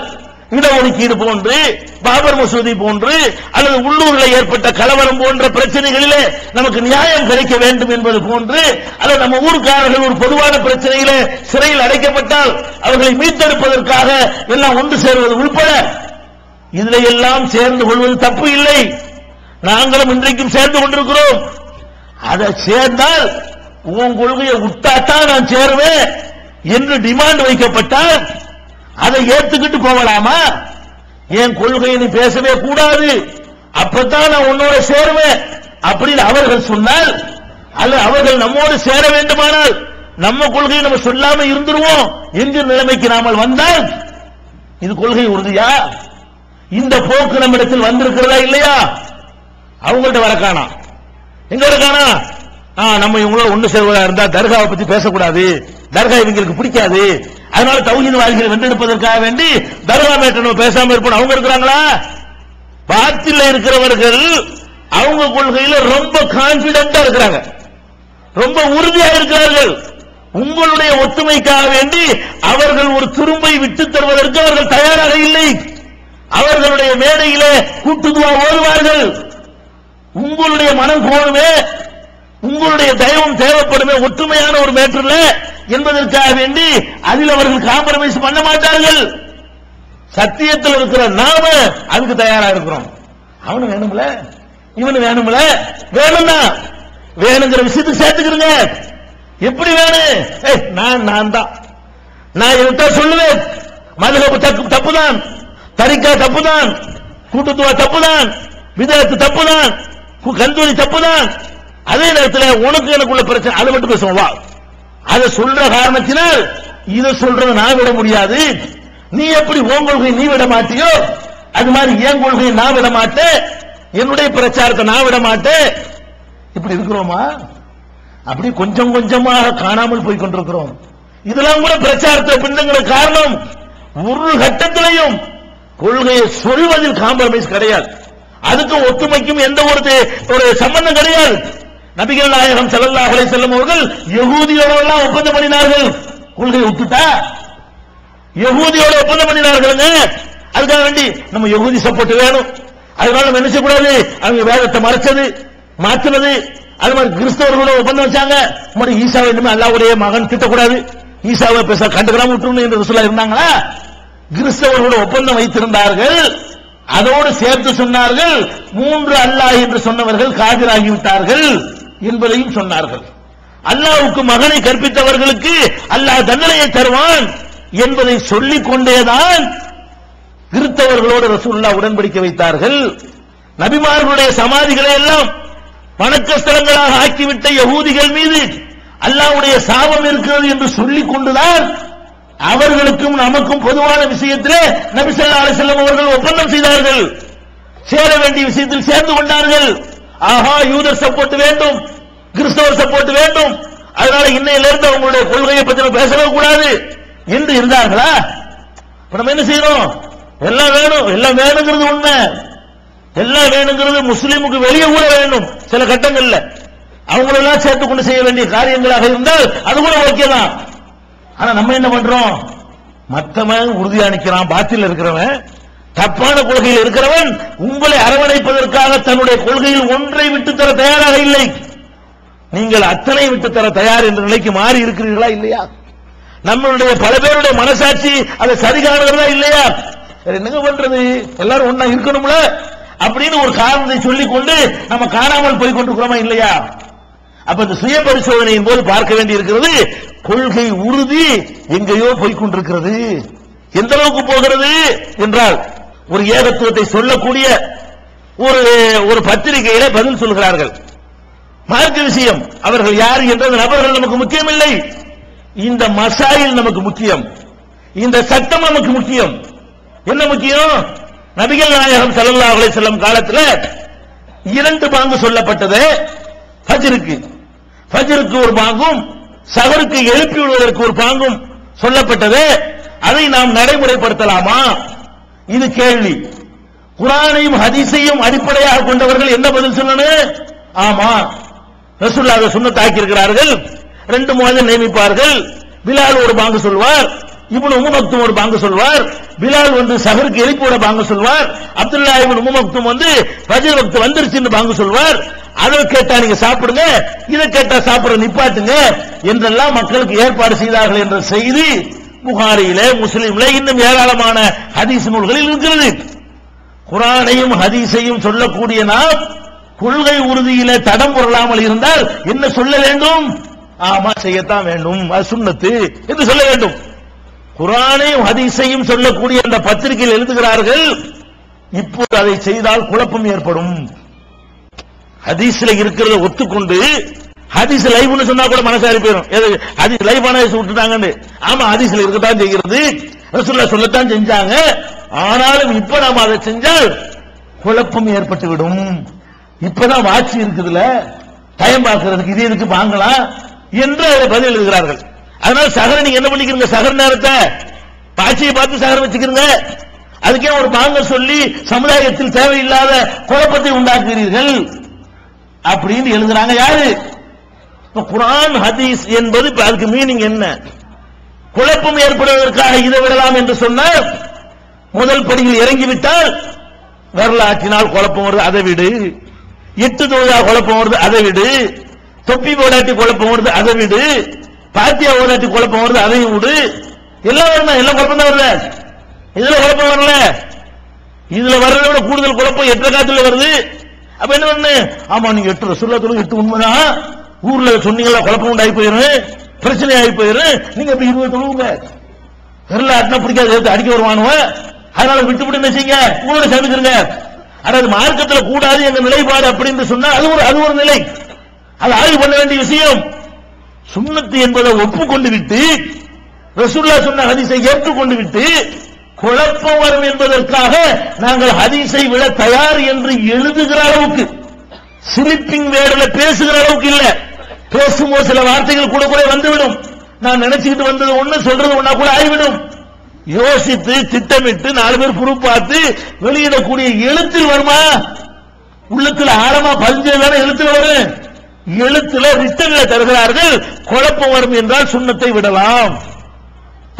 இடஒதுக்கீடு போன்று, பாபர் மசூதி போன்று, அல்லது உள்ளூரில் ஏற்பட்ட கலவரம் போன்ற பிரச்சனைகளிலே நமக்கு நியாயம் கிடைக்க வேண்டும் என்பது போன்று, அல்லது நம்ம ஊர்க்காரர்கள் ஒரு பொதுவான பிரச்சனையிலே சிறையில் அடைக்கப்பட்டால் அவர்களை மீட்டெடுப்பதற்காக எல்லாம் ஒன்று சேருவது உள்பட இதில் எல்லாம் சேர்ந்து கொள்வது தப்பு இல்லை. நாங்களும் இன்றைக்கும் சேர்ந்து கொண்டிருக்கிறோம். அதை சேர்ந்தால் உன் கொள்கையை விட்டாத்தான் நான் சேருவேன் என்று டிமாண்ட் வைக்கப்பட்டால் அதை ஏத்துக்கிட்டு போகலாமா? என் கொள்கையை நீ பேசவே கூடாது, அப்பதான் நான் உன்னோட சேருவேன் அப்படின்னு அவர்கள் சொன்னால், அல்ல அவர்கள் நம்மோடு சேர வேண்டுமானால் நம்ம கொள்கையை நம்ம சொல்லாம இருந்துருவோம் என்கிற நிலைமைக்கு நாமல் வந்தால் இது கொள்கை உறுதியா? இந்த போக்கு நம்மிடத்தில் வந்திருக்கிறதா இல்லையா? அவங்கள்ட்ட வரக்கானா, எங்க வரக்கானா? நம்ம இவங்களோட ஒண்ணு சேர்வதா இருந்தா தர்காவை பத்தி பேசக்கூடாது, தர்கா இவங்களுக்கு பிடிக்காது, அதனால தௌஹீத்வாதிகளை வென்றெடுப்பதற்காக வேண்டி தர்கா மேட்டர் பேசாம இருப்போம். அவங்க இருக்கிறாங்களா? பாத்தில இருக்கிறவர்கள் அவங்க கொள்கையில ரொம்ப கான்பிடண்டா இருக்கிறாங்க, ரொம்ப உறுதியாக இருக்கிறார்கள். உங்களுடைய ஒத்துமைக்காக வேண்டி அவர்கள் ஒரு துரும்பை விட்டு தருவதற்கு அவர்கள் தயாராக இல்லை. அவர்களுடைய மேடையிலே கூட்டுதுவா ஓடுவார்கள். உங்களுடைய மனம் கோணுமே, உங்களுடைய தயவும் தேவைப்படுமே ஒற்றுமையான ஒரு மேட்டர்ல என்பதற்காக வேண்டி அதில் அவர்கள் காம்ப்ரமைஸ் பண்ண மாட்டார்கள். சத்தியத்தில் இருக்கிற நாம அதுக்கு தயாரா இருக்கிறோம். அவனு வேணும்ல, இவனு வேணும்ல, வேணும்னா வேணுங்கிற விஷயத்துக்கு சேர்த்துக்கிறங்க. எப்படி வேணும்? நான் தான், நான் இதைத்தான் சொல்லுவேன். மதுஹப் தப்புதான், தரிகா தப்புதான், கூட்டுத்துவா தப்புதான், விதத்து தப்புதான், கந்தூரி தப்புதான். அதே நேரத்தில் உனக்கு எனக்குள்ள பிரச்சனை அதை மட்டும் பேசுவோம். வா, அதை சொல்ற காரணத்தினால் இதை சொல்றதை நான் விட முடியாது. நீ எப்படி உன் கொள்கையை நீ விட மாட்டியோ அது மாதிரி என் கொள்கையை நான் விட மாட்டேன், என்னுடைய பிரச்சாரத்தை நான் விட மாட்டேன். இப்படி இருக்கிறோமா? அப்படி கொஞ்சம் கொஞ்சமாக காணாமல் போய் கொண்டிருக்கிறோம். இதெல்லாம் கூட பிரச்சாரத்தை பின்னுங்கிற காரணம். ஒரு கட்டத்திலையும் கொள்கையை சொல்வதில் காம்ப்ரமைஸ் கிடையாது. அதுக்கு ஒத்துமைக்கும் எந்த ஒரு சம்பந்தம் கிடையாது. நபிகள் நாயகம் ஸல்லல்லாஹு அலைஹி வஸல்லம் அவர்கள் யகூதியோட எல்லாம் ஒப்பந்தம் பண்ணினார்கள். கொள்கையை விட்டுட்டா யகூதியோட ஒப்பந்தம் பண்ணினார்கள். அதுக்காக வேண்டி நம்ம யகூதி சப்போர்ட் வேணும், அதனால நம்ம என்ன செய்யக்கூடாது, அவங்க வேதத்தை மறைச்சது மாற்றினது. அது மாதிரி கிறிஸ்தவர்களோட ஒப்பந்தம் வச்சாங்க, ஈசாவை இனிமே அல்லாஹ்வுடைய மகன் திட்டக்கூடாது, ஈசாவை பேச கண்டுக்கிறாம விட்டுருணும் என்று ரசூலுல்லாஹ் இருந்தாங்களா? கிறிஸ்தவர்களோட ஒப்பந்தம் வைத்திருந்தார்கள். அதோடு சேர்த்து சொன்னார்கள் 3 அல்லாஹ் என்று சொன்னவர்கள் காபிராகிவிட்டார்கள் என்பதையும் சொன்னார்கள். அல்லாஹ்வுக்கு மகனை கற்பித்தவர்களுக்கு அல்லாஹ் தண்டனையை தருவான் என்பதை சொல்லிக் கொண்டேதான் கிறிஸ்தவர்களோடு ரசூலுல்லாஹ் உடன்படிக்கை வைத்தார்கள். நபிமார்களுடைய சமாதிகளை எல்லாம் வணக்க ஸ்தலங்களாக ஆக்கிவிட்ட யகூதிகள் மீது அல்லாஹ்வுடைய சாபம் இருக்கிறது என்று சொல்லிக் கொண்டுதான் அவர்களுக்கும் நமக்கும் பொதுவான விஷயத்திலே நபி ஸல்லல்லாஹு அலைஹி வஸல்லம் அவர்கள் ஒப்பந்தம் செய்தார்கள். சேர வேண்டிய விஷயத்தில் சேர்ந்து கொண்டார்கள். ஆஹா, யூதர் சப்போர்ட் வேண்டும், கிறிஸ்தவர் சப்போர்ட் வேண்டும், அதனால இன்னையிலிருந்து அவங்களுடைய கொள்கையை பற்றி பேசவே கூடாது என்று இருந்தார்களா? நம்ம என்ன செய்யறோம்? எல்லாம் வேணும், எல்லாம் வேணுங்கிறது உண்மை, எல்லாம் வேணுங்கிறது முஸ்லீமுக்கு வெளியே கூட வேண்டும். சில கட்டங்கள்ல அவங்களெல்லாம் சேர்த்துக் கொண்டு செய்ய வேண்டிய காரியங்களாக இருந்தால் அது கூட ஓகே தான். ஆனா நம்ம என்ன பண்றோம்? மத்தவன் உறுதியா நிக்கிறான், பாத்தில் இருக்கிறவன், தப்பான கொள்கையில் இருக்கிறவன் உங்களை அரவணைப்பதற்காக தன்னுடைய கொள்கையில் ஒன்றை விட்டு தர தயாராக இல்லை. நீங்கள் அத்தனை விட்டு தர தயார் என்ற நிலைக்கு மாறி இருக்கிறீர்களா இல்லையா? நம்மளுடைய பல பேருடைய மனசாட்சி அதை சரி காணுகிறதா இல்லையா? என்னங்க பண்றது, எல்லாரும் ஒன்னா இருக்கணும்ல அப்படின்னு ஒரு காரணத்தை சொல்லிக் கொண்டு நம்ம காணாமல் போய் கொண்டிருக்கிறோமா இல்லையா? அப்ப இந்த சுய பரிசோதனையின் போது பார்க்க வேண்டி இருக்கிறது, கொள்கை உறுதி எங்கேயோ போய்கொண்டிருக்கிறது. எந்த அளவுக்கு போகிறது என்றால், ஒரு ஏகத்துவத்தை சொல்லக்கூடிய ஒரு பத்திரிகையில பதில் சொல்கிறார்கள். மார்க்க விஷயம், அவர்கள் யார் என்ற நபர்கள் நமக்கு முக்கியம் இல்லை, இந்த மசாயில் நமக்கு முக்கியம், இந்த சட்டம் நமக்கு முக்கியம். என்ன முக்கியம்? நபிகள் நாயகம் ஸல்லல்லாஹு அலைஹி வஸல்லம் காலத்தில் 2 பாங்கு சொல்லப்பட்டது. ஃபஜ்ருக்கு ஒரு பாங்கும் சஹருக்கு எழுப்பி விடுவதற்கு ஒரு பாங்கும் சொல்லப்பட்டது. அதை நாம் நடைமுறைப்படுத்தலாமா? இது கேள்வி. குர்ஆனையும் ஹதீஸையும் அடிப்படையாக கொண்டவர்கள் என்ன பதில் சொல்லணும்? ஆமா, ரசூலுல்லாஹ் சுன்னத்தாக்கி இருக்கிறார்கள். 2 முஅzzின் நியமிப்பார்கள். பிலால் ஒரு பாங்கு சொல்வார், இப்னு உம்மு மக்தும் ஒரு பாங்கு சொல்வார். பிலால் வந்து சஹருக்கு எழுப்பியோட பாங்கு சொல்வார், அப்துல்லாஹ் இப்னு உம்மு மக்தும் வந்து ஃபஜ்ர் வக்த் வந்துருச்சுன்னு பாங்கு சொல்வார். அதை கேட்டா நீங்க சாப்பிடுங்க, இதை கேட்டா சாப்பிட நிப்பாட்டுங்க என்றெல்லாம் மக்களுக்கு ஏற்பாடு செய்தார்கள் என்ற செய்தி புகாரியிலே, முஸ்லிம்ல, இன்னும் ஏராளமான ஹதீஸ் நூல்களில் இருக்கிறது. குர்ஆனையும் ஹதீஸையும் சொல்லக்கூடிய நாம் கொள்கை உறுதியிலே தடம் புரளாமல் இருந்தால் என்ன சொல்ல வேண்டும்? ஆமா, செய்யத்தான் வேண்டும், அது சுன்னத்து என்று சொல்ல வேண்டும். குர்ஆனையும் ஹதீஸையும் சொல்லக்கூடிய அந்த பத்திரிகையில் எழுதுகிறார்கள், இப்போது அதை செய்தால் குழப்பம் ஏற்படும். ஹதீஸ்ல இருக்கிறத ஒத்துக்கொண்டு ஹதீஸ் லைவ்னு சொன்னா கூட மனசாரி போயிடும். ஹதீஸ் லைவ் ஆன விட்டுட்டாங்கன்னு. ஆமா, ஹதீஸ்ல இருக்கத்தான் செய்கிறது, ரசூலுல்லாஹ் சொல்லத்தான் செஞ்சாங்க. ஆனாலும் இப்ப நாம அதை செஞ்சால் குழப்பம் ஏற்பட்டுவிடும். இப்பதான் வாட்சி இருக்குதுல, டைம் பார்க்கிறதுக்கு இது எதுக்கு வாங்கலாம் என்று அதை பதில் எழுதுகிறார்கள். அதனால சஹர் நீங்க என்ன பண்ணிக்கிறீங்க? சஹர் நேரத்தை பாட்சியை பார்த்து சஹர் வச்சுக்கிறீங்க. அதுக்கே ஒரு பாங்க சொல்லி சமுதாயத்தில் தேவையில்லாத குழப்பத்தை உண்டாக்குகிறீர்கள் அப்படின்னு எழுதுறாங்க. யாரு? குர்ஆன் ஹதீஸ் என்பது அதுக்கு மீனிங் என்ன? குழப்பம் ஏற்படுவதற்காக இதை விடலாம் என்று சொன்னால், முதல் படியில் இறங்கிவிட்டால் வரலாற்றினால் குழப்பம் வருது, அதை விடு. 8 தொழுதா குழப்பம் வருது, அதை விடு. தொப்பி போடாட்டி குழப்பம் வருது, அதை விடு. பாத்தியா ஓதாட்டி குழப்பம் வருது, அதையும் விடு. எல்லாம் குழப்பம் தான் வருது. இதுல குழப்பம் வரல, இதுல வர்றதை விட கூடுதல் குழப்பம் 8 ரக்காத்துல வருது. அப்ப என்ன பண்ணு, ஆமா நீங்க 8 ரசூலுல்லாஹ் தொழுகை 8 உண்மைதான், ஊர்ல சொன்னீங்களா குழப்பம் உண்டாகி போயிரும், பிரச்சனை ஆகி போயிரும், நீங்க அப்படி 20 தொழுவுங்க, தெரியல அட்டா பிடிக்காது சேர்த்து அடிக்க வருவானுவ, அதனால விட்டு விட்டு என்ன செய்யுங்க உங்களோட சேர்ந்துக்கிறங்க. அதாவது மார்க்கத்தில் கூடாது எங்க நிலைப்பாடு அப்படின்னு சொன்னா அது ஒரு நிலை, அது ஆய்வு பண்ண வேண்டிய விஷயம். சுன்னத்து என்பதை ஒப்புக்கொண்டு விட்டு ரசூலுல்லாஹ் சொன்ன ஹதீஸை ஏற்றுக்கொண்டு விட்டு குழப்பம் வரும் என்பதற்காக நாங்கள் ஹதீஸை விட தயார் என்று எழுதுகிற அளவுக்கு, ஸ்லிப்பிங் வேர்டுல பேசுகிற அளவுக்கு இல்ல. பேசும்போது சில வார்த்தைகள் கூட கூட வந்துவிடும், நான் நினைச்சுக்கிட்டு வந்தது ஒண்ணு சொல்றது ஒண்ணா கூட ஆகிவிடும். யோசித்து திட்டமிட்டு 4 பேர் ப்ரூஃப் பார்த்து வெளியிடக்கூடிய எழுத்தில் வருமா? உள்ளத்துல ஆழமா பதிஞ்சதான எழுத்துல வரும். எழுத்துல ரிட்டன்ல தருகிறார்கள். குழப்பம் வரும் என்றால் சுன்னத்தை விடலாம்.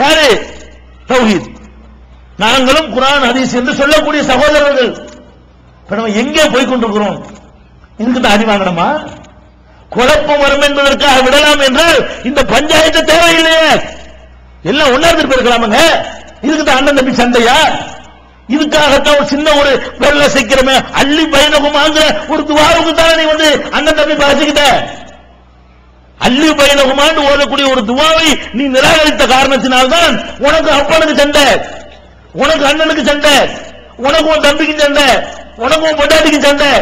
யாரு? தௌஹீத். நாங்களும் குர்ஆன் ஹதீஸ் என்று சொல்லக்கூடிய சகோதரர்கள். இப்ப நம்ம எங்கே போய் கொண்டிருக்கிறோம்? இதுக்கு தான் அடி வாங்கணுமா? குழப்பம் வரும் என்பதற்காக விடலாம் என்றால் இந்த பஞ்சாயத்து தேவையில்லையே, எல்லாம் ஒன்னா இருந்து போயிருக்கலாமுங்க. இதுக்கு தான் அண்ணன் தம்பி சண்டையா? இதுக்காகத்தான் ஒரு சின்ன ஒரு வெள்ள சீக்கிரமே அள்ளி பைனகுமாங்கிற ஒரு துவாவுக்கு தான் நீ வந்து அண்ணன் தம்பி பாசிக்கிட்ட. அள்ளி பைனகுமான்னு ஓதக்கூடிய ஒரு துவாவை நீ நிராகரித்த காரணத்தினால்தான் உனக்கு அப்பனுக்கு சண்டை, உனக்கு அண்ணனுக்கு சண்டை, உனக்கும் தம்பிக்கு சண்டை, உனக்கும் பொண்டாட்டிக்கு சண்டை.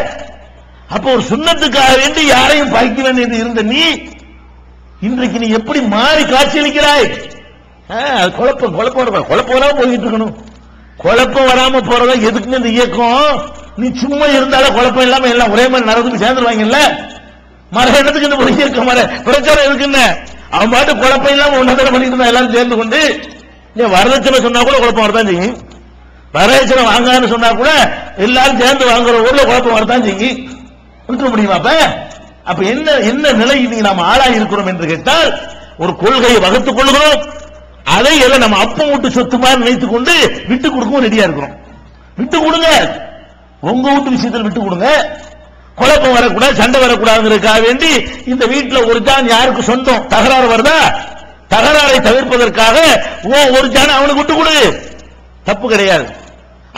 அப்ப ஒரு சுன்னத்துக்காக வேண்டி யாரையும் பாய்க்க வேண்டியது இருந்த நீ இன்றைக்கு நீ எப்படி மாறி காட்சியளிக்கிறாய்? குழப்பம் வராம போயிட்டு இருக்கணும். குழப்பம் வராம போறதா எதுக்குங்க இந்த இயக்கம்? நீ சும்மா இருந்தாலும் குழப்பம் இல்லாம எல்லாம் ஒரே மாதிரி நடந்துட்டு சேர்ந்துருவாங்கல்ல. மர இடத்துக்கு இந்த இயக்கம் மர பிரச்சாரம் இருக்குன்னு அவன் பாட்டு குழப்பம் இல்லாம ஒன்னதட பண்ணிட்டு இருந்தா எல்லாரும் சேர்ந்து கொண்டு வரதட்சணை சொன்னா கூட குழப்பம் வரதான் செய்யும். வரதட்சணை வாங்கான்னு சொன்னா கூட எல்லாரும் சேர்ந்து வாங்குற ஊர்ல குழப்பம் வரதான் செய்யும். இருக்க முடியுமா? அப்ப என்ன நிலை இன்னைக்கு நாம் ஆளாகி இருக்கிறோம் என்று கேட்டால், ஒரு கொள்கையை வகுத்துக் கொள்கிறோம், அதை எல்லாம் நம்ம அப்பம் விட்டு சொத்து மாதிரி நினைத்துக் கொண்டு விட்டு கொடுக்கவும் ரெடியா இருக்கிறோம். விட்டு கொடுங்க, உங்க வீட்டு விஷயத்தில் விட்டு கொடுங்க. குழப்பம் வரக்கூடாது, சண்டை வரக்கூடாதுங்கிறதுக்காக வேண்டி இந்த வீட்டில் ஒரு ஜான் யாருக்கு சொந்தம் தகராறு வருதா, தகராறை தவிர்ப்பதற்காக ஒரு ஜான் அவனுக்கு விட்டு கொடு, தப்பு கிடையாது.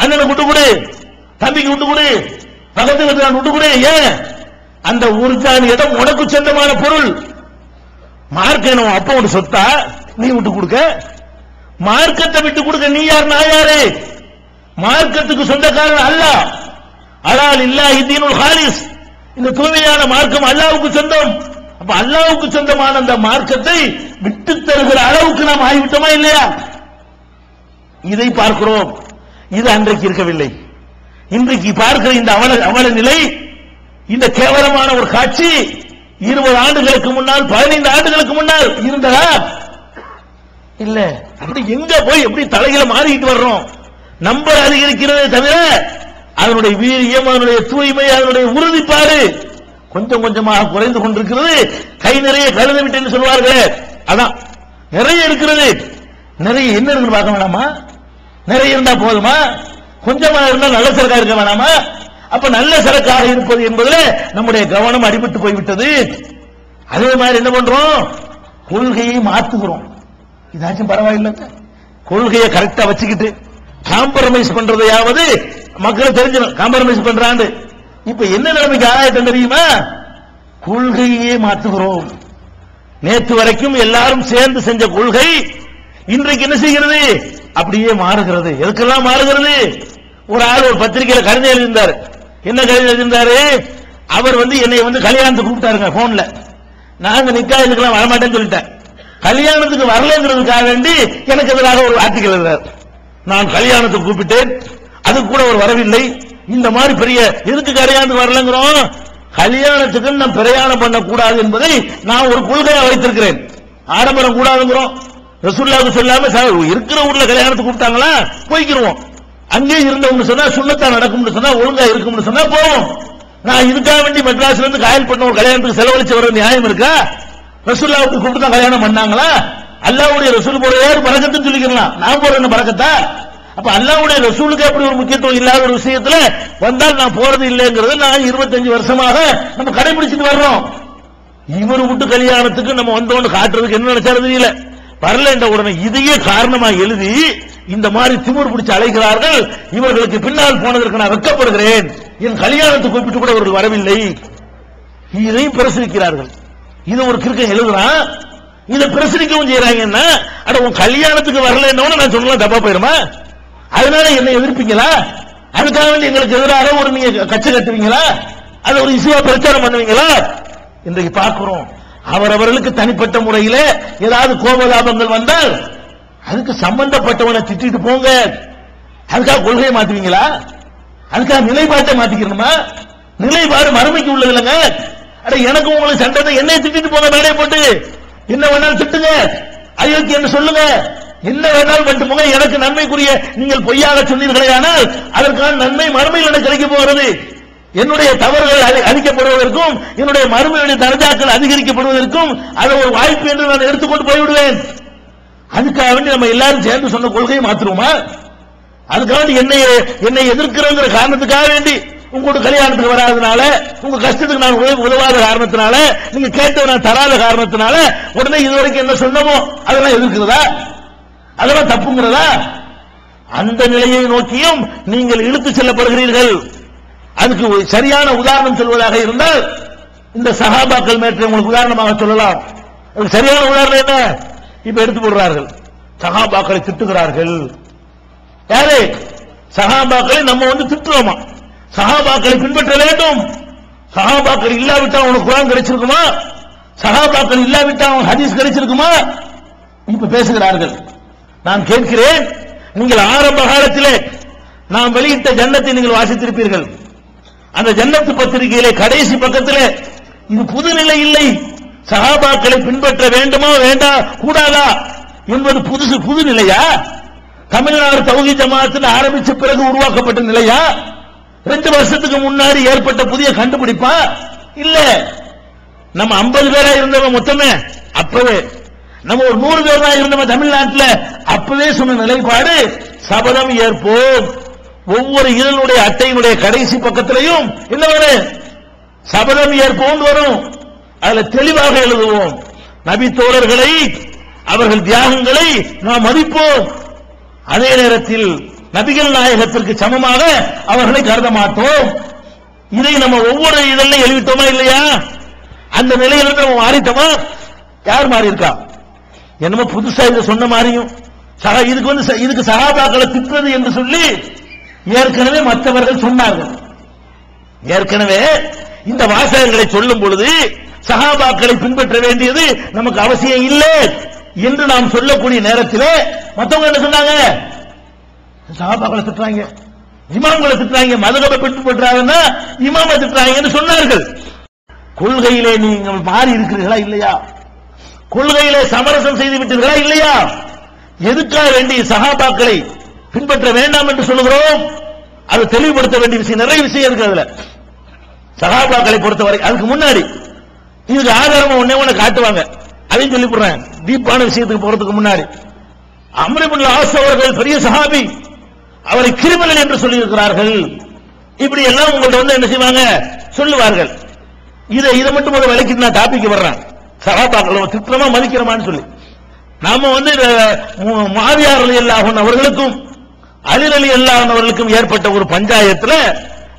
அண்ணனுக்கு விட்டு கொடு, தம்பிக்கு விட்டு கொடு, பக்கத்து வீட்டுக்கு விட்டு கொடு. ஏன்? அந்த ஒரு ஜான் இடம் உனக்கு சொந்தமான பொருள். மார்க்க அப்ப ஒரு சொத்தா நீ விட்டு கொடுக்க? மார்க்கத்தை விட்டு கொடுக்க நீ யார் நான் யாரு? மார்க்கத்துக்கு சொந்தக்காரன் அல்லாஹ். அலால் இல்லாஹி தீனுல் ஹாலிஸ், இந்த தூய்மையான மார்க்கம் அல்லாஹ்வுக்கு சொந்தம். அப்ப அல்லாஹ்வுக்கு சொந்தமான அந்த மார்க்கத்தை விட்டு தருகிற அளவுக்கு நாம் ஆகிவிட்டோமா இல்லையா? இதை பார்க்கிறோம். இது அன்றைக்கு இருக்கவில்லை. இன்றைக்கு பார்க்கிற இந்த அவல நிலை, இந்த கேவலமான ஒரு காட்சி 20 ஆண்டுகளுக்கு முன்னால் 15 ஆண்டுகளுக்கு முன்னால் இருந்ததா? இல்ல. அப்படி எங்க போய் எப்படி தலையில மாறிட்டு வர்றோம்? நம்பர் அதிகரிக்கிறதே தவிர அதனுடைய வீரியம், அதனுடைய தூய்மை, அதனுடைய உறுதிப்பாடு கொஞ்சம் கொஞ்சமாக குறைந்து கொண்டிருக்கிறது. கை நிறைய கழுத விட்டு சொல்வார்களே, அதான் நிறைய இருக்கிறது. நிறைய என்ன இருக்கு பார்க்க வேணாமா? நிறைய இருந்தா போதுமா? கொஞ்சமா இருந்தால் நல்ல சரக்கா இருக்க வேணாமா? அப்ப நல்ல சரக்காக இருப்பது என்பதில் நம்முடைய கவனம் அடிபட்டு போய்விட்டது. அதே மாதிரி என்ன பண்றோம்? கொள்கையை மாத்துகிறோம். இதாச்சும் பரவாயில்லை, கொள்கையை கரெக்டா வச்சுக்கிட்டு காம்ப்ரமைஸ் பண்றதையாவது மக்கள் தெரிஞ்சிடும். காம்ப்ரமைஸ் பண்றாண்டு இப்ப என்ன நிலைமைக்கு ஆராய்ச்சி தெரியுமா? கொள்கையே மாத்துகிறோம். நேற்று வரைக்கும் எல்லாரும் சேர்ந்து செஞ்ச கொள்கை இன்றைக்கு என்ன செய்கிறது? அப்படியே மாறுகிறது. எதுக்கெல்லாம் மாறுகிறது? ஒரு ஆள் ஒரு பத்திரிகையில கடிதம் எழுதியிருந்தார். என்ன கடிதம் எழுதியிருந்தாரு? அவர் என்னை கல்யாணத்துக்கு கூப்பிட்டாருங்க போன்ல. நாங்க நிக்கா இதுக்கெல்லாம் வரமாட்டேன்னு சொல்லிட்டேன். கல்யாணத்துக்கு வரலங்கிறதுக்காக வேண்டி எனக்கு எதிராக ஒரு ஆர்டிகல் எழுதுறாரு. நான் கல்யாணத்துக்கு கூப்பிட்டேன், அது கூட ஒரு வரவில்லை. இந்த மாதிரி பெரிய எதுக்கு கல்யாணத்துக்கு வரலங்கிறோம்? கல்யாணத்துக்கு நாம் பிரயாணம் பண்ணக்கூடாது என்பதை நான் ஒரு கொள்கையா வைத்திருக்கிறேன். ஆடம்பரம் கூடாதுங்கிறோம். ரசூலுல்லாஹ் சொல்லாம இருக்கிற ஊர்ல கல்யாணத்துக்கு கூப்பிட்டாங்களா போய்க்கிறோம். அங்கே இருந்தவங்க சொன்னா சுண்ணத்தா நடக்கும்னு சொன்னா ஒழுங்கா இருக்கும்னு சொன்னா போவோம். நான் இதுக்காக வேண்டி மெட்ராஸ்ல இருந்து காயல்பட்டினம் ஒரு கல்யாணத்துக்கு செலவழிச்சு வர நியாயம் இருக்கா? ரசூலுல்லாஹ்வுக்கு கூப்பிட்டு தான் கல்யாணம் பண்ணாங்களா? அல்லாஹ்வுடைய ரசூல் போற யாரு பரக்கத்துன்னு சொல்லிக்கலாம். நான் போற என்ன பரக்கத்தா? அப்ப அல்லாஹ்வுடைய ரசூலுக்கு அப்படி ஒரு முக்கியத்துவம் இல்லாத ஒரு விஷயத்துல வந்தால் நான் போறது இல்லைங்கிறது நான் 25 வருஷமாக நம்ம கடைபிடிச்சிட்டு வர்றோம். இவர் விட்டு கல்யாணத்துக்கு நம்ம வந்தோன்னு காட்டுறதுக்கு என்ன நினைச்சாலும் தெரியல. வரல என்ற உடனே இதையே காரணமா எழுதி இந்த மாதிரி திமிர் பிடிச்சு அழைக்கிறார்கள். இவர்களுக்கு பின்னால் போனதற்கு நான் வெட்கப்படுகிறேன். என் கல்யாணத்தை கூப்பிட்டு கூட அவர்கள் வரவில்லை. இதையும் பிரசுரிக்கிறார்கள். இது ஒரு கிறுக்கன் எழுதுறான், இதை பிரசுரிக்கவும் செய்யறாங்கன்னா, அட உன் கல்யாணத்துக்கு வரலன்னு நான் சொல்லலாம், தப்பா போயிருமா? அதனால என்னை எதிர்ப்பீங்களா? அதுக்காக எங்களுக்கு எதிராக ஒரு நீங்க கட்சி கட்டுவீங்களா? அது ஒரு இசுவா பிரச்சாரம் பண்ணுவீங்களா? இன்றைக்கு பார்க்கிறோம், அவரவர்களுக்கு தனிப்பட்ட முறையில ஏதாவது கோபலாபங்கள் வந்தால் அதுக்கு சம்பந்தப்பட்டவனை திட்டிட்டு போங்க. அதுக்காக கொள்கையை மாத்துவீங்களா? அதுக்காக நிலைப்பாட்டை மாத்திக்கணுமா? நிலைப்பாடு மறுமைக்கு உள்ளது இல்லைங்க. அட எனக்கு உங்களுக்கு சண்டை, என்னை திட்டிட்டு போங்க, மேலே போட்டு என்ன வேணாலும் திட்டுங்க, அயோத்தி என்று சொல்லுங்க, என்ன வேணாலும் பண்ணிட்டு போங்க. எனக்கு நன்மைக்குரிய நீங்கள் பொய்யாக சொன்னீர்களே, ஆனால் அதற்கான நன்மை மறுமையில் எனக்கு கிடைக்க போகிறது. என்னுடைய தவறுகள் அழிக்கப்படுவதற்கும் என்னுடைய மறுமையுடைய தரஜாக்கள் அதிகரிக்கப்படுவதற்கும் அதை ஒரு வாய்ப்பு என்று நான் எடுத்துக்கொண்டு போய்விடுவேன். அதுக்காக வேண்டி நம்ம எல்லாரும் சேர்ந்து சொன்ன கொள்கையை மாற்றுவோமா? அதுக்காக என்னை எதிர்க்கிறங்கிற காரணத்துக்காக வேண்டி உங்களோட கல்யாணத்துக்கு வராதனால, உங்க கஷ்டத்துக்கு நான் உதவாத காரணத்தினால, நீங்க கேட்ட நான் தராத காரணத்தினால உடனே இதுவரைக்கும் என்ன சொன்னமோ அதெல்லாம் எதிர்க்கிறதா? அதெல்லாம் தப்புங்கிறதா? அந்த நிலையை நோக்கியும் நீங்கள் இழுத்து செல்லப்படுகிறீர்கள். அதுக்கு சரியான உதாரணம் சொல்வதாக இருந்தால் இந்த சஹாபாக்கள் மேற்று உங்களுக்கு உதாரணமாக சொல்லலாம். சரியான உதாரணம் என்ன? இப்ப எடுத்து போடுறார்கள், சஹாபாக்களை திட்டுகிறார்கள். யாரு? சஹாபாக்களை நம்ம திட்டுறோமா? சஹாபாக்களை பின்பற்ற வேண்டும். சஹாபாக்கள் இல்லாவிட்டா உனக்கு குர்ஆன் கிடைச்சிருக்குமா? சஹாபாக்கள் இல்லாவிட்டா உனக்கு ஹதீஸ் கிடைச்சிருக்குமா? இப்ப பேசுகிறார்கள். நான் கேட்கிறேன், நீங்கள் ஆரம்ப காலத்திலே நாம் வெளியிட்ட ஜன்னத்தை நீங்கள் வாசித்திருப்பீர்கள். அந்த ஜன்னத்து பத்திரிகையிலே கடைசி பக்கத்திலே இது புதுநிலை இல்லை, சஹாபாக்களை பின்பற்ற வேண்டுமா வேண்டா கூடாதா என்பது புது நிலையா? தமிழ்நாடு தௌஹீத் ஜமாஅத்தில் ஆரம்பிச்ச பிறகு உருவாக்கப்பட்ட நிலையா? 2 வருஷத்துக்கு முன்னாடி ஏற்பட்ட புதிய கண்டுபிடிப்பா? இல்ல. நம்ம 50 பேரா இருந்தவங்க மொத்தமே அப்பவே, நம்ம ஒரு 100 பேரா இருந்தவங்க தமிழ்நாட்டில் அப்பவே சொன்ன நிலைப்பாடு, சபதம் ஏற்போம். ஒவ்வொரு இதனுடைய அட்டையினுடைய கடைசி பக்கத்திலையும் என்ன வரும்? சபதம் ஏற்போம் வரும். அதுல தெளிவாக எழுதுவோம், நபி தோழர்களை, அவர்கள் தியாகங்களை நாம் மதிப்போம். அதே நேரத்தில் நபிகள் நாயகத்திற்கு சமமாக அவர்களை கருத மாட்டோம். இதை நம்ம ஒவ்வொரு இதழிலும் எழுதிட்டோமா இல்லையா? அந்த நிலையிலிருந்து நம்ம மாறிட்டோமா? யார் மாறி இருக்கா? என்னமோ புதுசா இதை சொன்ன மாதிரியும் இதுக்கு சஹாபாக்களை திட்டுறது என்று சொல்லி ஏற்கனவே மற்றவர்கள் சொன்னார்கள். ஏற்கனவே இந்த வாசகங்களை சொல்லும் பொழுது சஹாபாக்களை பின்பற்ற வேண்டியது நமக்கு அவசியம் இல்லை என்று நாம் சொல்லக்கூடிய நேரத்தில் மற்றவங்க என்ன சொன்னாங்க? சஹாபாக்களை திட்டுறாங்க, இமாம்களை திட்டுறாங்க, மதுகபை பின்பற்றாங்கன்னா இமாமை திட்டுறாங்கன்னு சொன்னார்கள். கொள்கையிலே நீங்கள் மாறி இருக்கிறீர்களா இல்லையா? கொள்கையிலே சமரசம் செய்து விட்டீர்களா இல்லையா? எதுக்காக வேண்டிய சஹாபாக்களை பின்பற்ற வேண்டாம் என்று சொல்லுகிறோம்? அது தெளிவுபடுத்த வேண்டிய விஷயம், நிறைய விஷயம் இருக்கு அதுல. சஹாபாக்களை பொறுத்தவரை அதுக்கு முன்னாடி இதுக்கு ஆதாரம் ஒண்ணே காட்டுவாங்க, அதையும் சொல்லி போடுறேன். டீப்பான விஷயத்துக்கு போறதுக்கு முன்னாடி, அம்ர் இப்னு ஆஸ் அவர்கள் பெரிய சஹாபி, அவரை கிரிமினல் என்று சொல்லி இருக்கிறார்கள். இப்படி எல்லாம் உங்கள்ட்ட என்ன செய்வாங்க? சொல்லுவார்கள். இதை மட்டும் ஒரு விலைக்கு நான் டாபிக் வர்றேன். சஹாபாக்களை திட்டமா மதிக்கிறோமான்னு சொல்லி, நாம முஆவியா ரலியல்லாஹு அன்ஹு அவர்களுக்கும் அலி ரலியல்லாஹு அன்ஹு அவர்களுக்கும் ஏற்பட்ட ஒரு பஞ்சாயத்துல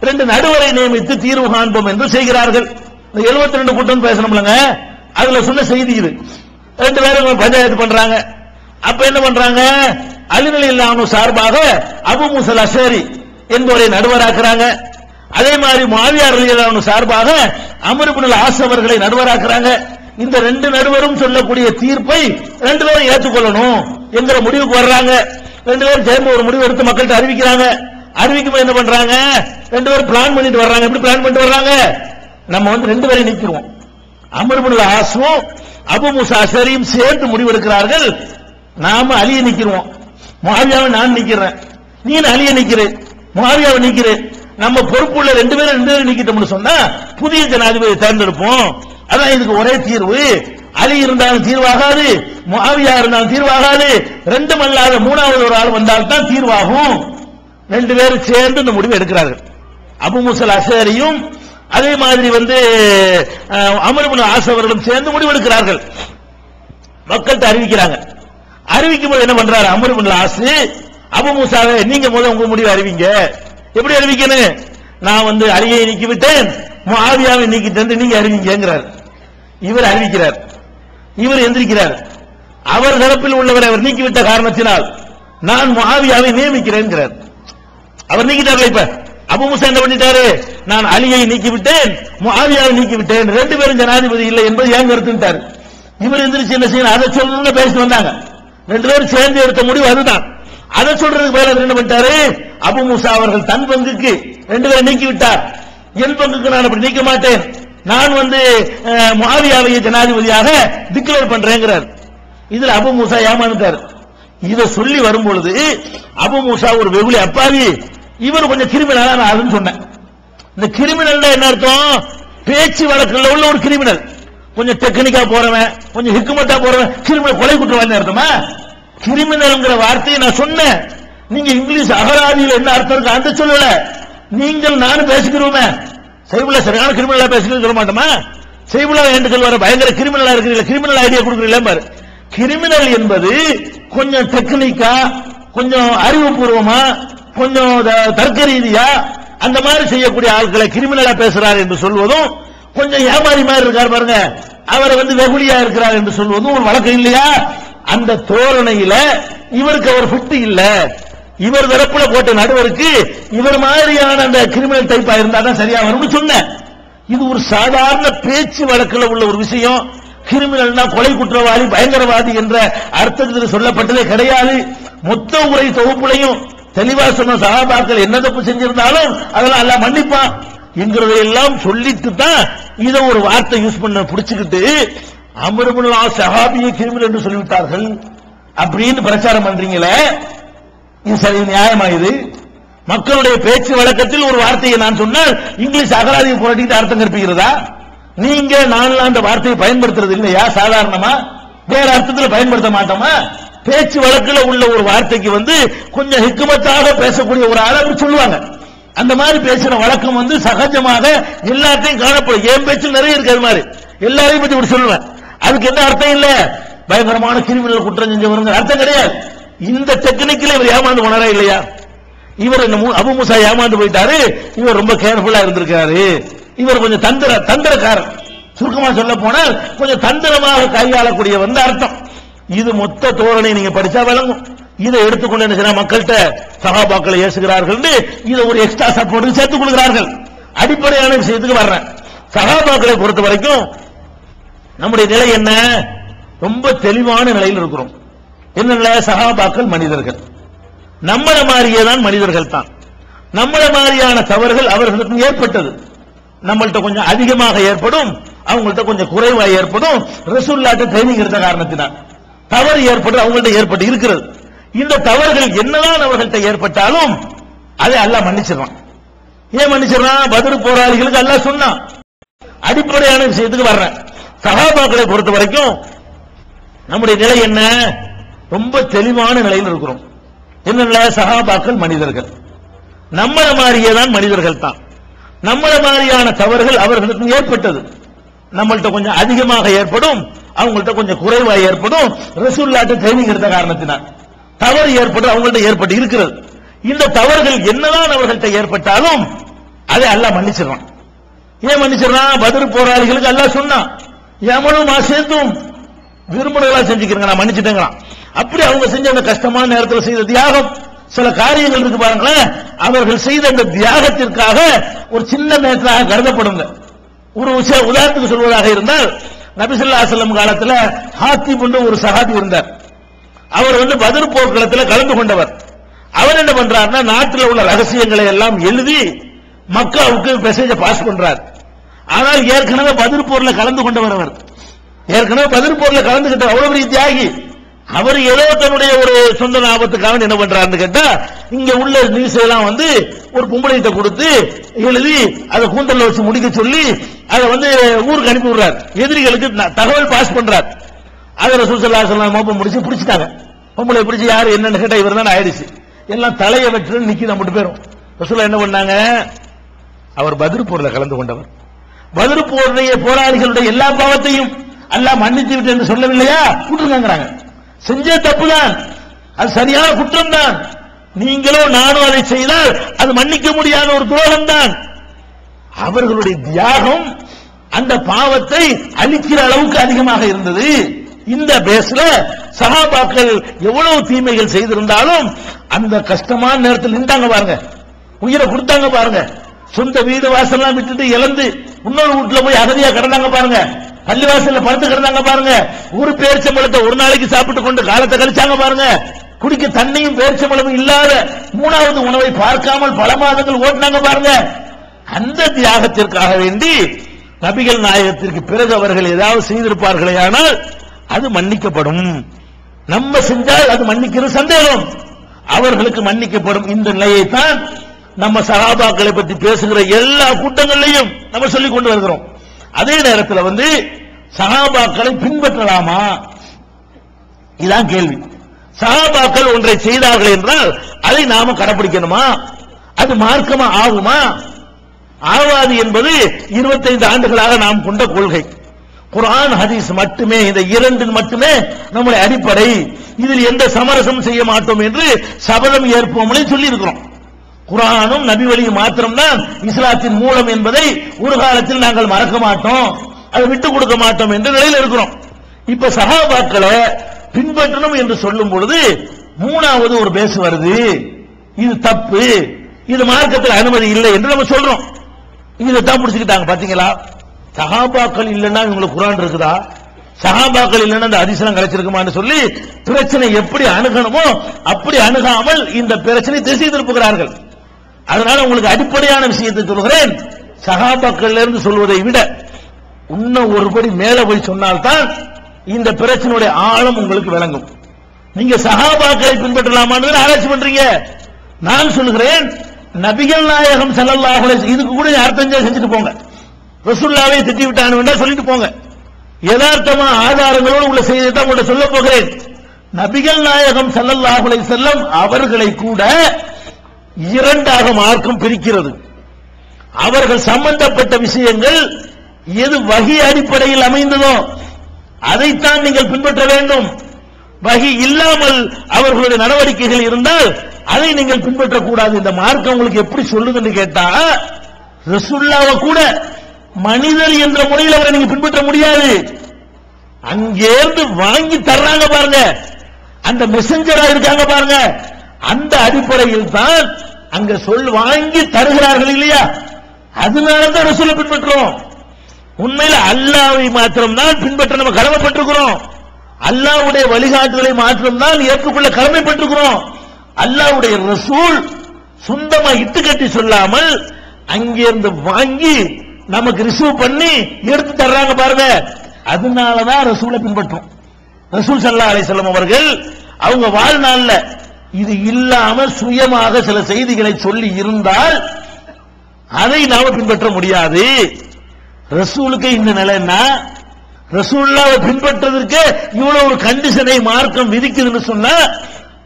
2 நடுவரை நியமித்து தீர்வு காண்போம் என்று செய்கிறார்கள். 72 கூட்டம் பேசணும்லங்க, அதுல சொன்ன செய்தி இது. 2 பேரும் பஞ்சாயத்து பண்றாங்க. அப்ப என்ன பண்றாங்க? அலி ரலியல்லாஹு அன்ஹு சார்பாக அபூ மூஸா அல்-அஷ்அரி என்பவரை நடுவராக்குறாங்க. அதே மாதிரி முஆவியா ரலியல்லாஹு அன்ஹு சார்பாக அம்ர் இப்னு ஆஸ் அவர்களை நடுவராக்குறாங்க. இந்த 2 நடுவரும் சொல்லக்கூடிய தீர்ப்பை 2 பேரும் ஏற்றுக்கொள்ளணும் என்கிற முடிவுக்கு வர்றாங்க. 2 பேரும் சேர்ந்து ஒரு முடிவு எடுத்து மக்கள்கிட்ட அறிவிக்கிறாங்க. அறிவிக்கும் என்ன பண்றாங்க? 2 பேரும் பிளான் பண்ணிட்டு வர்றாங்க. எப்படி பிளான் பண்ணிட்டு வர்றாங்க? நம்ம 2 பேரை நிக்கிறோம், அம்ர் இப்னு ஆஸும் அபூ மூஸா அஷ்அரியும் சேர்ந்து முடிவு எடுக்கிறார்கள். நாம அலியை நிக்கிறோம், முஆவியாவை நான் நிக்கிறேன், நீ அலியை நிக்கிற, முஆவியாவை நிக்கிற. நம்ம பொறுப்புள்ள 2 பேரும் நிக்கிட்டோம்னு சொன்னா புதிய ஜனாதிபதி தேர்ந்தெடுப்போம். அதான் இதுக்கு ஒரே தீர்வு. அலி இருந்தாலும் தீர்வாகாது, முஆவியா இருந்தாலும் தீர்வாகாது, 2ம் அல்லாத 3வது ஒரு ஆள் வந்தால்தான் தீர்வாகும். 2 பேரும் சேர்ந்து இந்த முடிவு எடுக்கிறார்கள். அபூ மூஸா அல்-அஷ்அரியும் அதே மாதிரி அம்ர் இப்னு ஆஸ் அவர்களும் சேர்ந்து முடிவு எடுக்கிறார்கள். மக்கள்கிட்ட அறிவிக்கிறாங்க. அறிவிக்கும் போது என்ன பண்றாரு? அம்ர் இப்னு ஆஸ் அபு மூசாவே நீங்க முதல்ல உங்க முடிவை அறிவிங்க. எப்படி அறிவிக்கணும்? நான் வந்து அலியை நீக்கி விட்டேன், முஆவியாவை நீக்கிட்டேன், நீங்க அறிவிங்கிறார். இவர் அறிவிக்கிறார், இவர் எந்திரிக்கிறார். அவர் தரப்பில் உள்ளவரை அவர் நீக்கிவிட்ட காரணத்தினால் நான் முஆவியாவை நியமிக்கிறேன். அவர் நீக்கிட்டார்கள். இப்ப அபு மூசா என்ன பண்ணிட்டாரு? நான் அலியை நீக்கிவிட்டேன், முஆவியாவை நீக்கிவிட்டேன், ரெண்டு பேரும் ஜனாதிபதி இல்லை என்பது ஏன் கருத்துட்டாரு. இவர் எந்திரிச்சு என்ன செய்யணும்? அதை சொல்லணும்னு பேசிட்டு வந்தாங்க. ரெண்டு பேரும் சேர்ந்து எடுத்த முடிவு அதுதான். அதை சொல்றதுக்கு பதிலா என்ன பண்ணிட்டாரு? அபு மூசா அவர்கள் தன் பங்குக்கு ரெண்டு பேரை நீக்கி விட்டார். என் பங்குக்கு நான் அப்படி நீக்க மாட்டேன், நான் வந்து முஆவியாவை ஜனாதிபதியாக டிக்ளேர் பண்றேங்கிறார். இதுல அபு மூசா ஏமாந்துட்டார். இத சொல்லி வரும்பொழுது அபு மூசா ஒரு வெகுளி அப்பாவி, இவர் கொஞ்சம் கிரிமினலா நான் அதுன்னு சொன்னேன். இந்த கிரிமினல் என்ன அர்த்தம்? பேச்சு வழக்குல உள்ள ஒரு கிரிமினல், கொஞ்சம் டெக்னிக்கா போறவன், கொஞ்சம் ஹிக்குமத்தா போறவன் கிரிமினல், கொலை குற்றவாளி அர்த்தமா? கிரிமினல்ங்கிற வார்த்தையை நான் சொன்னேன். நீங்க இங்கிலீஷ் அகராதியில் என்ன அர்த்தம் இருக்கு அந்த சொல்லல. நீங்கள் நானும் பேசிக்கிறோமே, செய்புள்ள சரியான கிரிமினலா பேசுறது சொல்ல மாட்டோமா? செய்புள்ள என்று சொல்லுவாரு, பயங்கர கிரிமினலா இருக்கிறீங்க, கிரிமினல் ஐடியா கொடுக்குறீங்களா பாரு. கிரிமினல் என்பது கொஞ்சம் டெக்னிக்கா, கொஞ்சம் அறிவுபூர்வமா, கொஞ்சம் தர்க்க ரீதியா அந்த மாதிரி செய்யக்கூடிய ஆட்களை கிரிமினலா பேசுறாரு என்று சொல்வதும், கொஞ்சம் ஏமாறி மாதிரி இருக்கார் பாருங்க, அவரை வந்து வெகுளியா இருக்கிறார் என்று சொல்வதும் ஒரு வழக்கம் இல்லையா? அந்த தோரணையில இவருக்கு அவர் ஃபிட் இல்ல. இவர் தரப்புல போட்ட நடுவருக்கு இவர் மாதிரியான அந்த கிரிமினல் டைப்பா இருந்தா தான் சரியா வரும்னு சொன்னேன். இது ஒரு சாதாரண பேச்சு வழக்கில் உள்ள ஒரு விஷயம். கிரிமினல்னா கொலை குற்றவாளி, பயங்கரவாதி என்ற அர்த்தத்தில் சொல்லப்பட்டதே கிடையாது. மொத்த உரை தொகுப்புலையும் தெளிவா சொன்ன சஹாபாக்கள் என்ன தப்பு செஞ்சிருந்தாலும் அதெல்லாம் அல்லாஹ் மன்னிப்பான் என்கிறதையெல்லாம் சொல்லிட்டு தான் இதை ஒரு வார்த்தை யூஸ் பண்ண பிடிச்சுக்கிட்டு அம்ர் இப்னு ஆஸ் சஹாபியை கிரிமினல் என்று சொல்லிவிட்டார்கள் அப்படின்னு பிரச்சாரம் பண்றீங்களே, இது சரி நியாயமா? இது மக்களுடைய பேச்சு வழக்கத்தில் ஒரு வார்த்தையை நான் சொன்னால் இங்கிலீஷ் அகராதியை புரட்டிட்டு அர்த்தம் கற்பிக்கிறதா? நீங்க நான்லாம் அந்த வார்த்தையை பயன்படுத்துறது இல்லையா? சாதாரணமா வேற அர்த்தத்தில் பயன்படுத்த மாட்டோமா? பேச்சு வழக்கில் உள்ள ஒரு வார்த்தைக்கு வந்து கொஞ்சம் ஹிக்குமத்தாக பேசக்கூடிய ஒரு ஆளு சொல்லுவாங்க. அந்த மாதிரி பேசுற வழக்கம் வந்து சகஜமாக எல்லாத்தையும் காணப்படும். என் பேச்சு நிறைய இருக்கு, அது மாதிரி எல்லாரையும் பத்தி இப்படி சொல்லுவேன். அதுக்கு என்ன அர்த்தம் இல்ல, பயங்கரமான கிரிமினல் குற்றம் செஞ்சவங்க அர்த்தம் கிடையாது. இந்த டெக்னிக்கில் இவர் ஏமாந்து போனாரா இல்லையா? இவர் அபு மூசா ஏமாந்து போயிட்டாரு. இவர் ரொம்ப கேர்ஃபுல்லா இருந்திருக்காரு. இவர் கொஞ்சம் தந்திரக்காரர். சுருக்கமா சொல்ல போனால் கொஞ்சம் தந்திரமாக கையாளக்கூடிய வந்து அர்த்தம். இது மொத்த தோரணை நீங்க படிச்சா விளங்கும். இதை எடுத்துக்கொண்டு என்ன செய்ய மக்கள்கிட்ட சஹாபாக்களை ஏசுகிறார்கள், இதை ஒரு எக்ஸ்ட்ரா சப்போர்ட் சேர்த்துக் கொள்கிறார்கள். அடிப்படையான விஷயத்துக்கு வர்றேன். சஹாபாக்களை பொறுத்த வரைக்கும் நம்முடைய நிலை என்ன? ரொம்ப தெளிவான நிலையில் இருக்கிறோம். என்ன? சஹாபாக்கள் மனிதர்கள், நம்மள மாதிரியே தான் மனிதர்கள் தான். நம்மள மாதிரியான தவறுகள் அவர்களுக்கு ஏற்பட்டது. நம்மள்ட்ட கொஞ்சம் அதிகமாக ஏற்படும், அவங்கள்ட்ட கொஞ்சம் குறைவா ஏற்படும். ரசூலுல்லாஹ்ட்ட ட்ரைனிங் எடுத்த காரணத்தினால் தவறு ஏற்பட்டு அவங்கள்ட்ட ஏற்பட்டு இருக்கிறது. இந்த தவறுகள் என்னதான் அவர்கள்ட்ட ஏற்பட்டாலும் அதை அல்லாஹ் மன்னிச்சிடறான். ஏன் மன்னிச்சிடறான்? பத்ர் போராளிகளுக்கு அல்லாஹ் சொன்னான். அடிப்படையான விஷயத்துக்கு வர்றேன். சஹாபாக்களை பொறுத்த வரைக்கும் நம்முடைய நிலை என்ன? ரொம்ப தெளிவான நிலையில் இருக்கிறோம். என்ன? சஹாபாக்கள் மனிதர்கள், நம்மள மாதிரியே தான் மனிதர்கள் தான். நம்மள மாதிரியான தவறுகள் அவர்களுக்கு ஏற்பட்டது. நம்மள்ட்ட கொஞ்சம் அதிகமாக ஏற்படும், அவங்கள்ட்ட கொஞ்சம் குறைவா ஏற்படும். ரசூலுல்லாஹ்ட்ட ட்ரைனிங் எடுத்த காரணத்தினால் தவறு ஏற்பட்டு அவங்கள்ட்ட ஏற்பட்டு இருக்கிறது. இந்த தவறுகள் என்னதான் அவர்கள்ட்ட ஏற்பட்டாலும் அதை அல்லாஹ் மன்னிச்சிடறான். ஏன் மன்னிச்சிடறான்? பத்ர் போராளிகளுக்கு அல்லாஹ் சொன்னான், எமனும் மாசேத்தும் விரும்புறதெல்லாம் செஞ்சுக்கிறேங்க, நான் மன்னிச்சுட்டேங்கிறான். அப்படி அவங்க செஞ்ச அந்த கஷ்டமான நேரத்தில் செய்த தியாகம், சில காரியங்கள் இருக்கு பாருங்களேன், அவர்கள் செய்த அந்த தியாகத்திற்காக ஒரு சின்ன நேரத்தாக கருதப்படுங்க. ஒரு விஷயம் உதாரணத்துக்கு சொல்வதாக இருந்தால், நபி ஸல்லல்லாஹு அலைஹி வஸல்லம் காலத்தில் ஹாத்திப் என்ற ஒரு சஹாபி இருந்தார். அவர் வந்து பத்ர் போர்க்களத்தில் கலந்து கொண்டவர். அவர் என்ன பண்றாருன்னா, நாட்டில் உள்ள ரகசியங்களை எல்லாம் எழுதி மக்காவுக்கு மெசேஜை பாஸ் பண்றார். ஆனால் ஏற்கனவே பத்ர் போர்ல கலந்து கொண்டவர். அவர் ஏற்கனவே பத்ர் போர்ல கலந்துகிட்டார். அவ்வளவு பெரிய தியாகி. அவர் ஏதோ தன்னுடைய ஒரு சொந்த லாபத்துக்காக என்ன பண்றாருன்னு கேட்டா, இங்க உள்ள நியூஸ் எல்லாம் வந்து ஒரு பொம்பளைகிட்ட கொடுத்து எழுதி அதை கூந்தல்ல வச்சு முடிக்க சொல்லி அதை வந்து ஊருக்கு அனுப்பி விடுறார். எதிரிகளுக்கு தகவல் பாஸ் பண்றார். அதை ரசூல் ஸல்லல்லாஹு அலைஹி வஸல்லம் மோப்பம் முடிச்சு பிடிச்சிட்டாங்க. பொம்பளை பிடிச்சி யாரு என்னன்னு கேட்டா இவர் தான் ஆயிடுச்சு. எல்லாம் தலையை வெட்டு நிக்கி நம்ம பேரும். ரசூல் என்ன பண்ணாங்க? அவர் பத்ர் போர்ல கலந்து கொண்டவர். பத்ர் போருடைய போராளிகளுடைய எல்லா பாவத்தையும் அல்லாஹ் மன்னித்து விட்டு என்று சொல்லவில்லையா? கூட்டுங்கிறாங்க. செஞ்ச தப்பு தான், அது சரியான குற்றம் தான். நீங்களோ நானும் அதை செய்தால் அது மன்னிக்க முடியாத ஒரு துரோகம் தான். அவர்களுடைய தியாகம் அந்த பாவத்தை அழிக்கிற அளவுக்கு அதிகமாக இருந்தது. இந்த பேஸ்ல சஹாபாக்கள் எவ்வளவு தீமைகள் செய்திருந்தாலும் அந்த கஷ்டமான நேரத்தில் நின்றாங்க பாருங்க, உயிரை கொடுத்தாங்க பாருங்க. சொந்த வீடு வாசல்லாம் விட்டுட்டு இழந்து இன்னொரு வீட்டுல போய் அகதியா கிடந்தாங்க பாருங்க, பள்ளிவாசல்ல படுத்து கிடந்தாங்க பாருங்க, ஒரு பேரிச்சம்பழத்தை ஒரு நாளைக்கு சாப்பிட்டு கொண்டு காலத்தை கழிச்சாங்க பாருங்க. குடிக்க தண்ணியும் பேரிச்சம்பழமும் இல்லாத மூணாவது உணவை பார்க்காமல் பல மாதங்கள் ஓட்டினாங்க பாருங்க. அந்த தியாகத்திற்காக வேண்டி நபிகள் நாயகத்திற்கு பிறகு அவர்கள் ஏதாவது செய்திருப்பார்களே ஆனால் அது மன்னிக்கப்படும். நம்ம செஞ்சால் அது மன்னிக்கிறது சந்தேகம், அவர்களுக்கு மன்னிக்கப்படும். இந்த நிலையைத்தான் நம்ம சஹாபாக்களை பற்றி பேசுகிற எல்லா கூட்டங்களையும் நம்ம சொல்லிக் கொண்டு வருகிறோம். அதே நேரத்தில் சஹாபாக்களை பின்பற்றலாமா, இதான் கேள்வி. சஹாபாக்கள் ஒன்றை செய்தார்கள் என்றால் அதை நாம கடைபிடிக்கணுமா, அது மார்க்கமா ஆகுமா? ஆவாது என்பது 25 ஆண்டுகளாக நாம் கொண்ட கொள்கை. குர்ஆன் ஹதீஸ் மட்டுமே, இந்த இரண்டில் மட்டுமே நம்முடைய அடிப்படை. இதில் எந்த சமரசம் செய்ய மாட்டோம் என்று சபதம் ஏற்போம் சொல்லி இருக்கிறோம். குர்ஆனும் நபி வழியும் மாத்திரம்தான் இஸ்லாத்தின் மூலம் என்பதை ஒரு காலத்தில் நாங்கள் மறக்க மாட்டோம், அதை விட்டுக் கொடுக்க மாட்டோம் என்ற நிலையில் இருக்கிறோம். இப்ப சஹாபாக்களை பின்பற்றணும் என்று சொல்லும் பொழுது மூணாவது ஒரு பேசு வருது, இது தப்பு, இது மார்க்கத்தில் அனுமதி இல்லை என்று நம்ம சொல்றோம். இதைத்தான் பிடிச்சுக்கிட்டாங்க. பாத்தீங்களா, சஹாபாக்கள் இல்லைன்னா இவங்களுக்கு குர்ஆன் இருக்குதா, சஹாபாக்கள் இல்லைன்னா அந்த ஹதீஸ்லாம் கிடைச்சிருக்குமான்னு சொல்லி பிரச்சனை எப்படி அணுகணுமோ அப்படி அணுகாமல் இந்த பிரச்சனை திசை திருப்புகிறார்கள். அதனால உங்களுக்கு அடிப்படையான விஷயத்தை சொல்கிறேன். சஹாபாக்கள் இருந்து சொல்வதை விட இன்னும் ஒருபடி மேல போய் சொன்னால்தான் இந்த பிரச்சனையுடைய ஆழம் உங்களுக்கு விளங்கும். நீங்க சஹாபாக்களை பின்பற்றலாமான்னு ஆராய்ச்சி பண்றீங்க. நான் சொல்கிறேன், நபிகள் நாயகம் ஸல்லல்லாஹு அலைஹி வஸல்லம் இதுக்கு கூட அர்த்தம் செஞ்சுட்டு போங்க. ரசூலுல்லாஹ்வை திட்டி விட்டானு வேண்டாம் சொல்லிட்டு போங்க. யதார்த்தமான ஆதாரங்களோடு உள்ள செய்தியை தான் உங்களை சொல்ல போகிறேன். நபிகள் நாயகம் ஸல்லல்லாஹு அலைஹி வஸல்லம் அவர்களை கூட இரண்டாக மார்க்கம் பிரிக்கிறது. அவர்கள் சம்பந்தப்பட்ட விஷயங்கள் எது வஹி அடிப்படையில் அமைந்ததோ அதைத்தான் நீங்கள் பின்பற்ற வேண்டும். வஹி இல்லாமல் அவர்களுடைய நடவடிக்கைகள் இருந்தால் அதை நீங்கள் பின்பற்றக்கூடாது. இந்த மார்க்கம் உங்களுக்கு எப்படி சொல்லுதுன்னு கேட்டா, ரசூலுல்லாஹ்வை கூட மனிதர் என்ற முறையில் அவரை நீங்க பின்பற்ற முடியாது. அங்கேருந்து வாங்கி தர்றாங்க பாருங்க, அந்த மெசஞ்சரா இருக்காங்க பாருங்க, அந்த அடிப்படையில் தான் அங்க வாங்கி தருகிறார்கள் இல்லையா, அதனாலதான் ரசூலை பின்பற்றுறோம். உண்மையில அல்லாஹ்வை மாத்திரம் தான் பின்பற்ற நம்ம கடமைப்பட்டிருக்கிறோம். அல்லாஹ்வுடைய வழிகாட்டுதலை மாத்திரம் தான் ஏற்றுக்கொள்ள கடமைப்பட்டிருக்கிறோம். அல்லாஹ்வுடைய ரசூல் சொந்தமா இட்டுக்கட்டி சொல்லாமல் அங்கிருந்து வாங்கி நமக்கு ரிசீவ் பண்ணி எடுத்து தர்றாங்க பாருங்க, அதனாலதான் ரசூலை பின்பற்றும். ரசூல் ஸல்லல்லாஹு அலைஹி வஸல்லம் அவர்கள் அவங்க வாழ்நாள்ல இது இல்லாம சுயமாக சில செய்திகளை சொல்லி இருந்தால் அதை நாம பின்பற்ற முடியாது. ரசூலுக்கு இந்த நிலைன்னா ரசூலுல்லாஹ்வை பின்பற்றதற்கு இவ்வளவு ஒரு கண்டிஷனை மார்க்கம் விதிக்குதுன்னு சொன்னா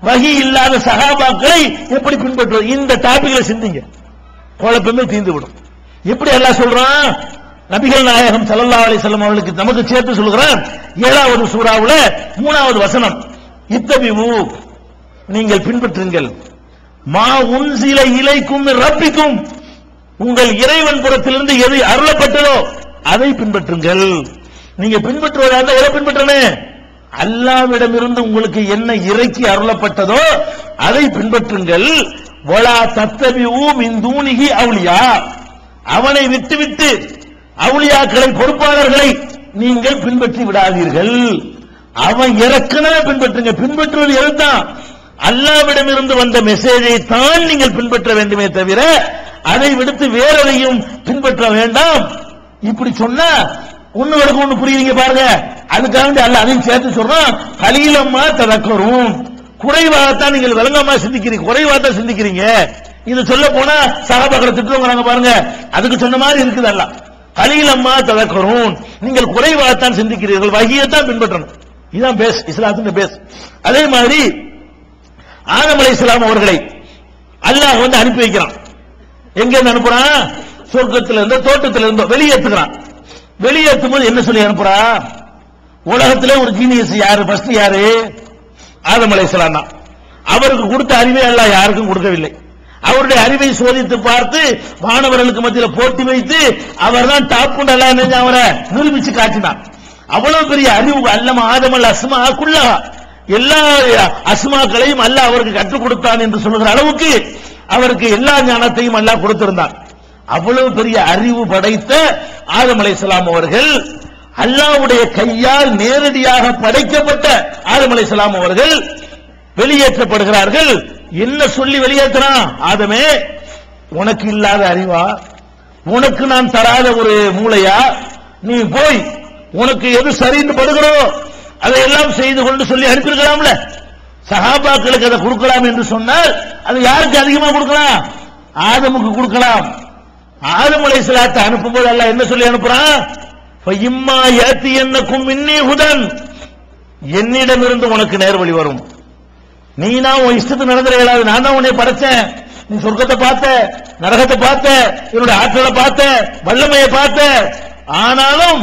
வஹி இல்லாத சஹாபாக்களை எப்படி பின்பற்றுவது? இந்த டாபிக்ல சிந்திங்க, குழப்பமே தீர்ந்து விடும். எப்படி அல்லாஹ் சொல்றான்? நபிகள் நாயகம் ஸல்லல்லாஹு அலைஹி வஸல்லம் அவர்களுக்கு நமக்கு சேர்த்து சொல்கிறான். 7வது சூராவுல 3வது வசனம், இத்தபிஉ நீங்கள் பின்பற்றுங்கள், மா உன்சில இலைக்கும் ரப்பிக்கும் உங்கள் இறைவன் புறத்திலிருந்து எது அருளப்பட்டதோ அதை பின்பற்றுங்கள். நீங்க பின்பற்றுவதா இருந்தா எதை பின்பற்றணும்? அல்லாஹ்விடமிருந்து உங்களுக்கு என்ன இறைக்கு அருளப்பட்டதோ அதை பின்பற்றுங்கள். வலா தத்தபிஉ மின் தூனிஹி அவுலியா, அவனை விட்டுவிட்டு அவுலியாக்களை பொறுப்பாளர்களை நீங்கள் பின்பற்றி விடாதீர்கள். அவன் இறக்குனதை பின்பற்றுங்க. பின்பற்றுவது எதுதான்? அல்லாஹ்விடமிருந்து வந்த மெசேஜை தான் நீங்கள் பின்பற்ற வேண்டுமே தவிர அதை விடுத்து வேற எதையும் பின்பற்ற வேண்டாம். இப்படி சொன்னா ஒண்ணு புரியுறீங்க பாருங்க. அதுக்காக அல்லாஹ் அதையும் சேர்த்து சொல்றான், கலீலம்மா ததக்கரும், குறைவாகத்தான் நீங்கள் விளங்காம சிந்திக்கிறீங்க, குறைவாகத்தான் சிந்திக்கிறீங்க. இது சொல்ல போனா சஹாபாக்களை திட்டுவாங்க பாருங்க, அதுக்கு சொன்ன மாதிரி இருக்குது. அல்லாஹ் கலீலம்மா ததக்கரும், நீங்கள் குறைவாகத்தான் சிந்திக்கிறீர்கள், வஹியத்தான் பின்பற்றணும். இதுதான் பேஸ், இஸ்லாத்தின் பேஸ். அதே மாதிரி ஆதம் அலைஹிஸ்ஸலாம் அவர்களை அல்லாஹ் அனுப்பி வைக்கிறான். எங்க இருந்து அனுப்புறான்? சொர்க்கத்தில் இருந்த தோட்டத்தில் இருந்தோ வெளியேற்றுகிறான். வெளியேற்றும் போது என்ன சொல்லி அனுப்புறான்? உலகத்திலே ஒரு ஜீனியஸ் யாரு? ஃபர்ஸ்ட் யாரு? ஆதம் அலைஹிஸ்ஸலாம் தான். அவருக்கு கொடுத்த அறிவை அல்லாஹ் யாருக்கும் கொடுக்கவில்லை. அவருடைய அறிவை சோதித்து பார்த்து மாணவர்களுக்கு மத்தியில் போட்டி வைத்து அவர் தான் டாப் அல்லாஹ் அவரை நிரூபிச்சு காட்டினார். அவ்வளவு பெரிய அறிவு அல்லம ஆதமல் அஸ்மா குல்லஹா, எல்லா அஸ்மாக்களையும் அல்லாஹ் அவருக்கு கற்றுக் கொடுத்தான் என்று சொல்லுகிற அளவுக்கு அவருக்கு எல்லா ஞானத்தையும் அல்லாஹ் கொடுத்திருந்தான். அவ்வளவு பெரிய அறிவு படைத்த ஆதம் அலைஹிஸ்ஸலாம் அவர்கள், அல்லாஹ்வுடைய கையால் நேரடியாக படைக்கப்பட்ட ஆதம் அலைஹிஸ்ஸலாம் அவர்கள் வெளியேற்றப்படுகிறார்கள். என்ன சொல்லி வெளியேற்றான்? ஆதமே, உனக்கு இல்லாத அறிவா, உனக்கு நான் தராத ஒரு மூளையா, நீ போய் உனக்கு எது சரின்னு படுகிறோ அதையெல்லாம் செய்து கொண்டு சொல்லி அனுப்பியிருக்கலாம்ல. சஹாபாக்களுக்கு அதை கொடுக்கலாம் என்று சொன்னால் அது யாருக்கு அதிகமா கொடுக்கலாம்? ஆதமுக்கு கொடுக்கலாம். ஆதம் அலைஹிஸ்ஸலாத்தை அனுப்பும்போது அல்லாஹ் என்ன சொல்லி அனுப்புறான்? ஃபஇம்மா யாத்தியன்னகும் மின்னி ஹுதன், என்னிடமிருந்து உனக்கு நேர்வழி வரும். நீ நான் உன் இஷ்டத்துக்கு நடந்துட இயலாது. நான் தான் உன்னை படைச்சேன். நீ சொர்க்கத்தை பார்த்த, நரகத்தை பார்த்த, என்னுடைய ஆற்றலை பார்த்த, வல்லமையை பார்த்த. ஆனாலும்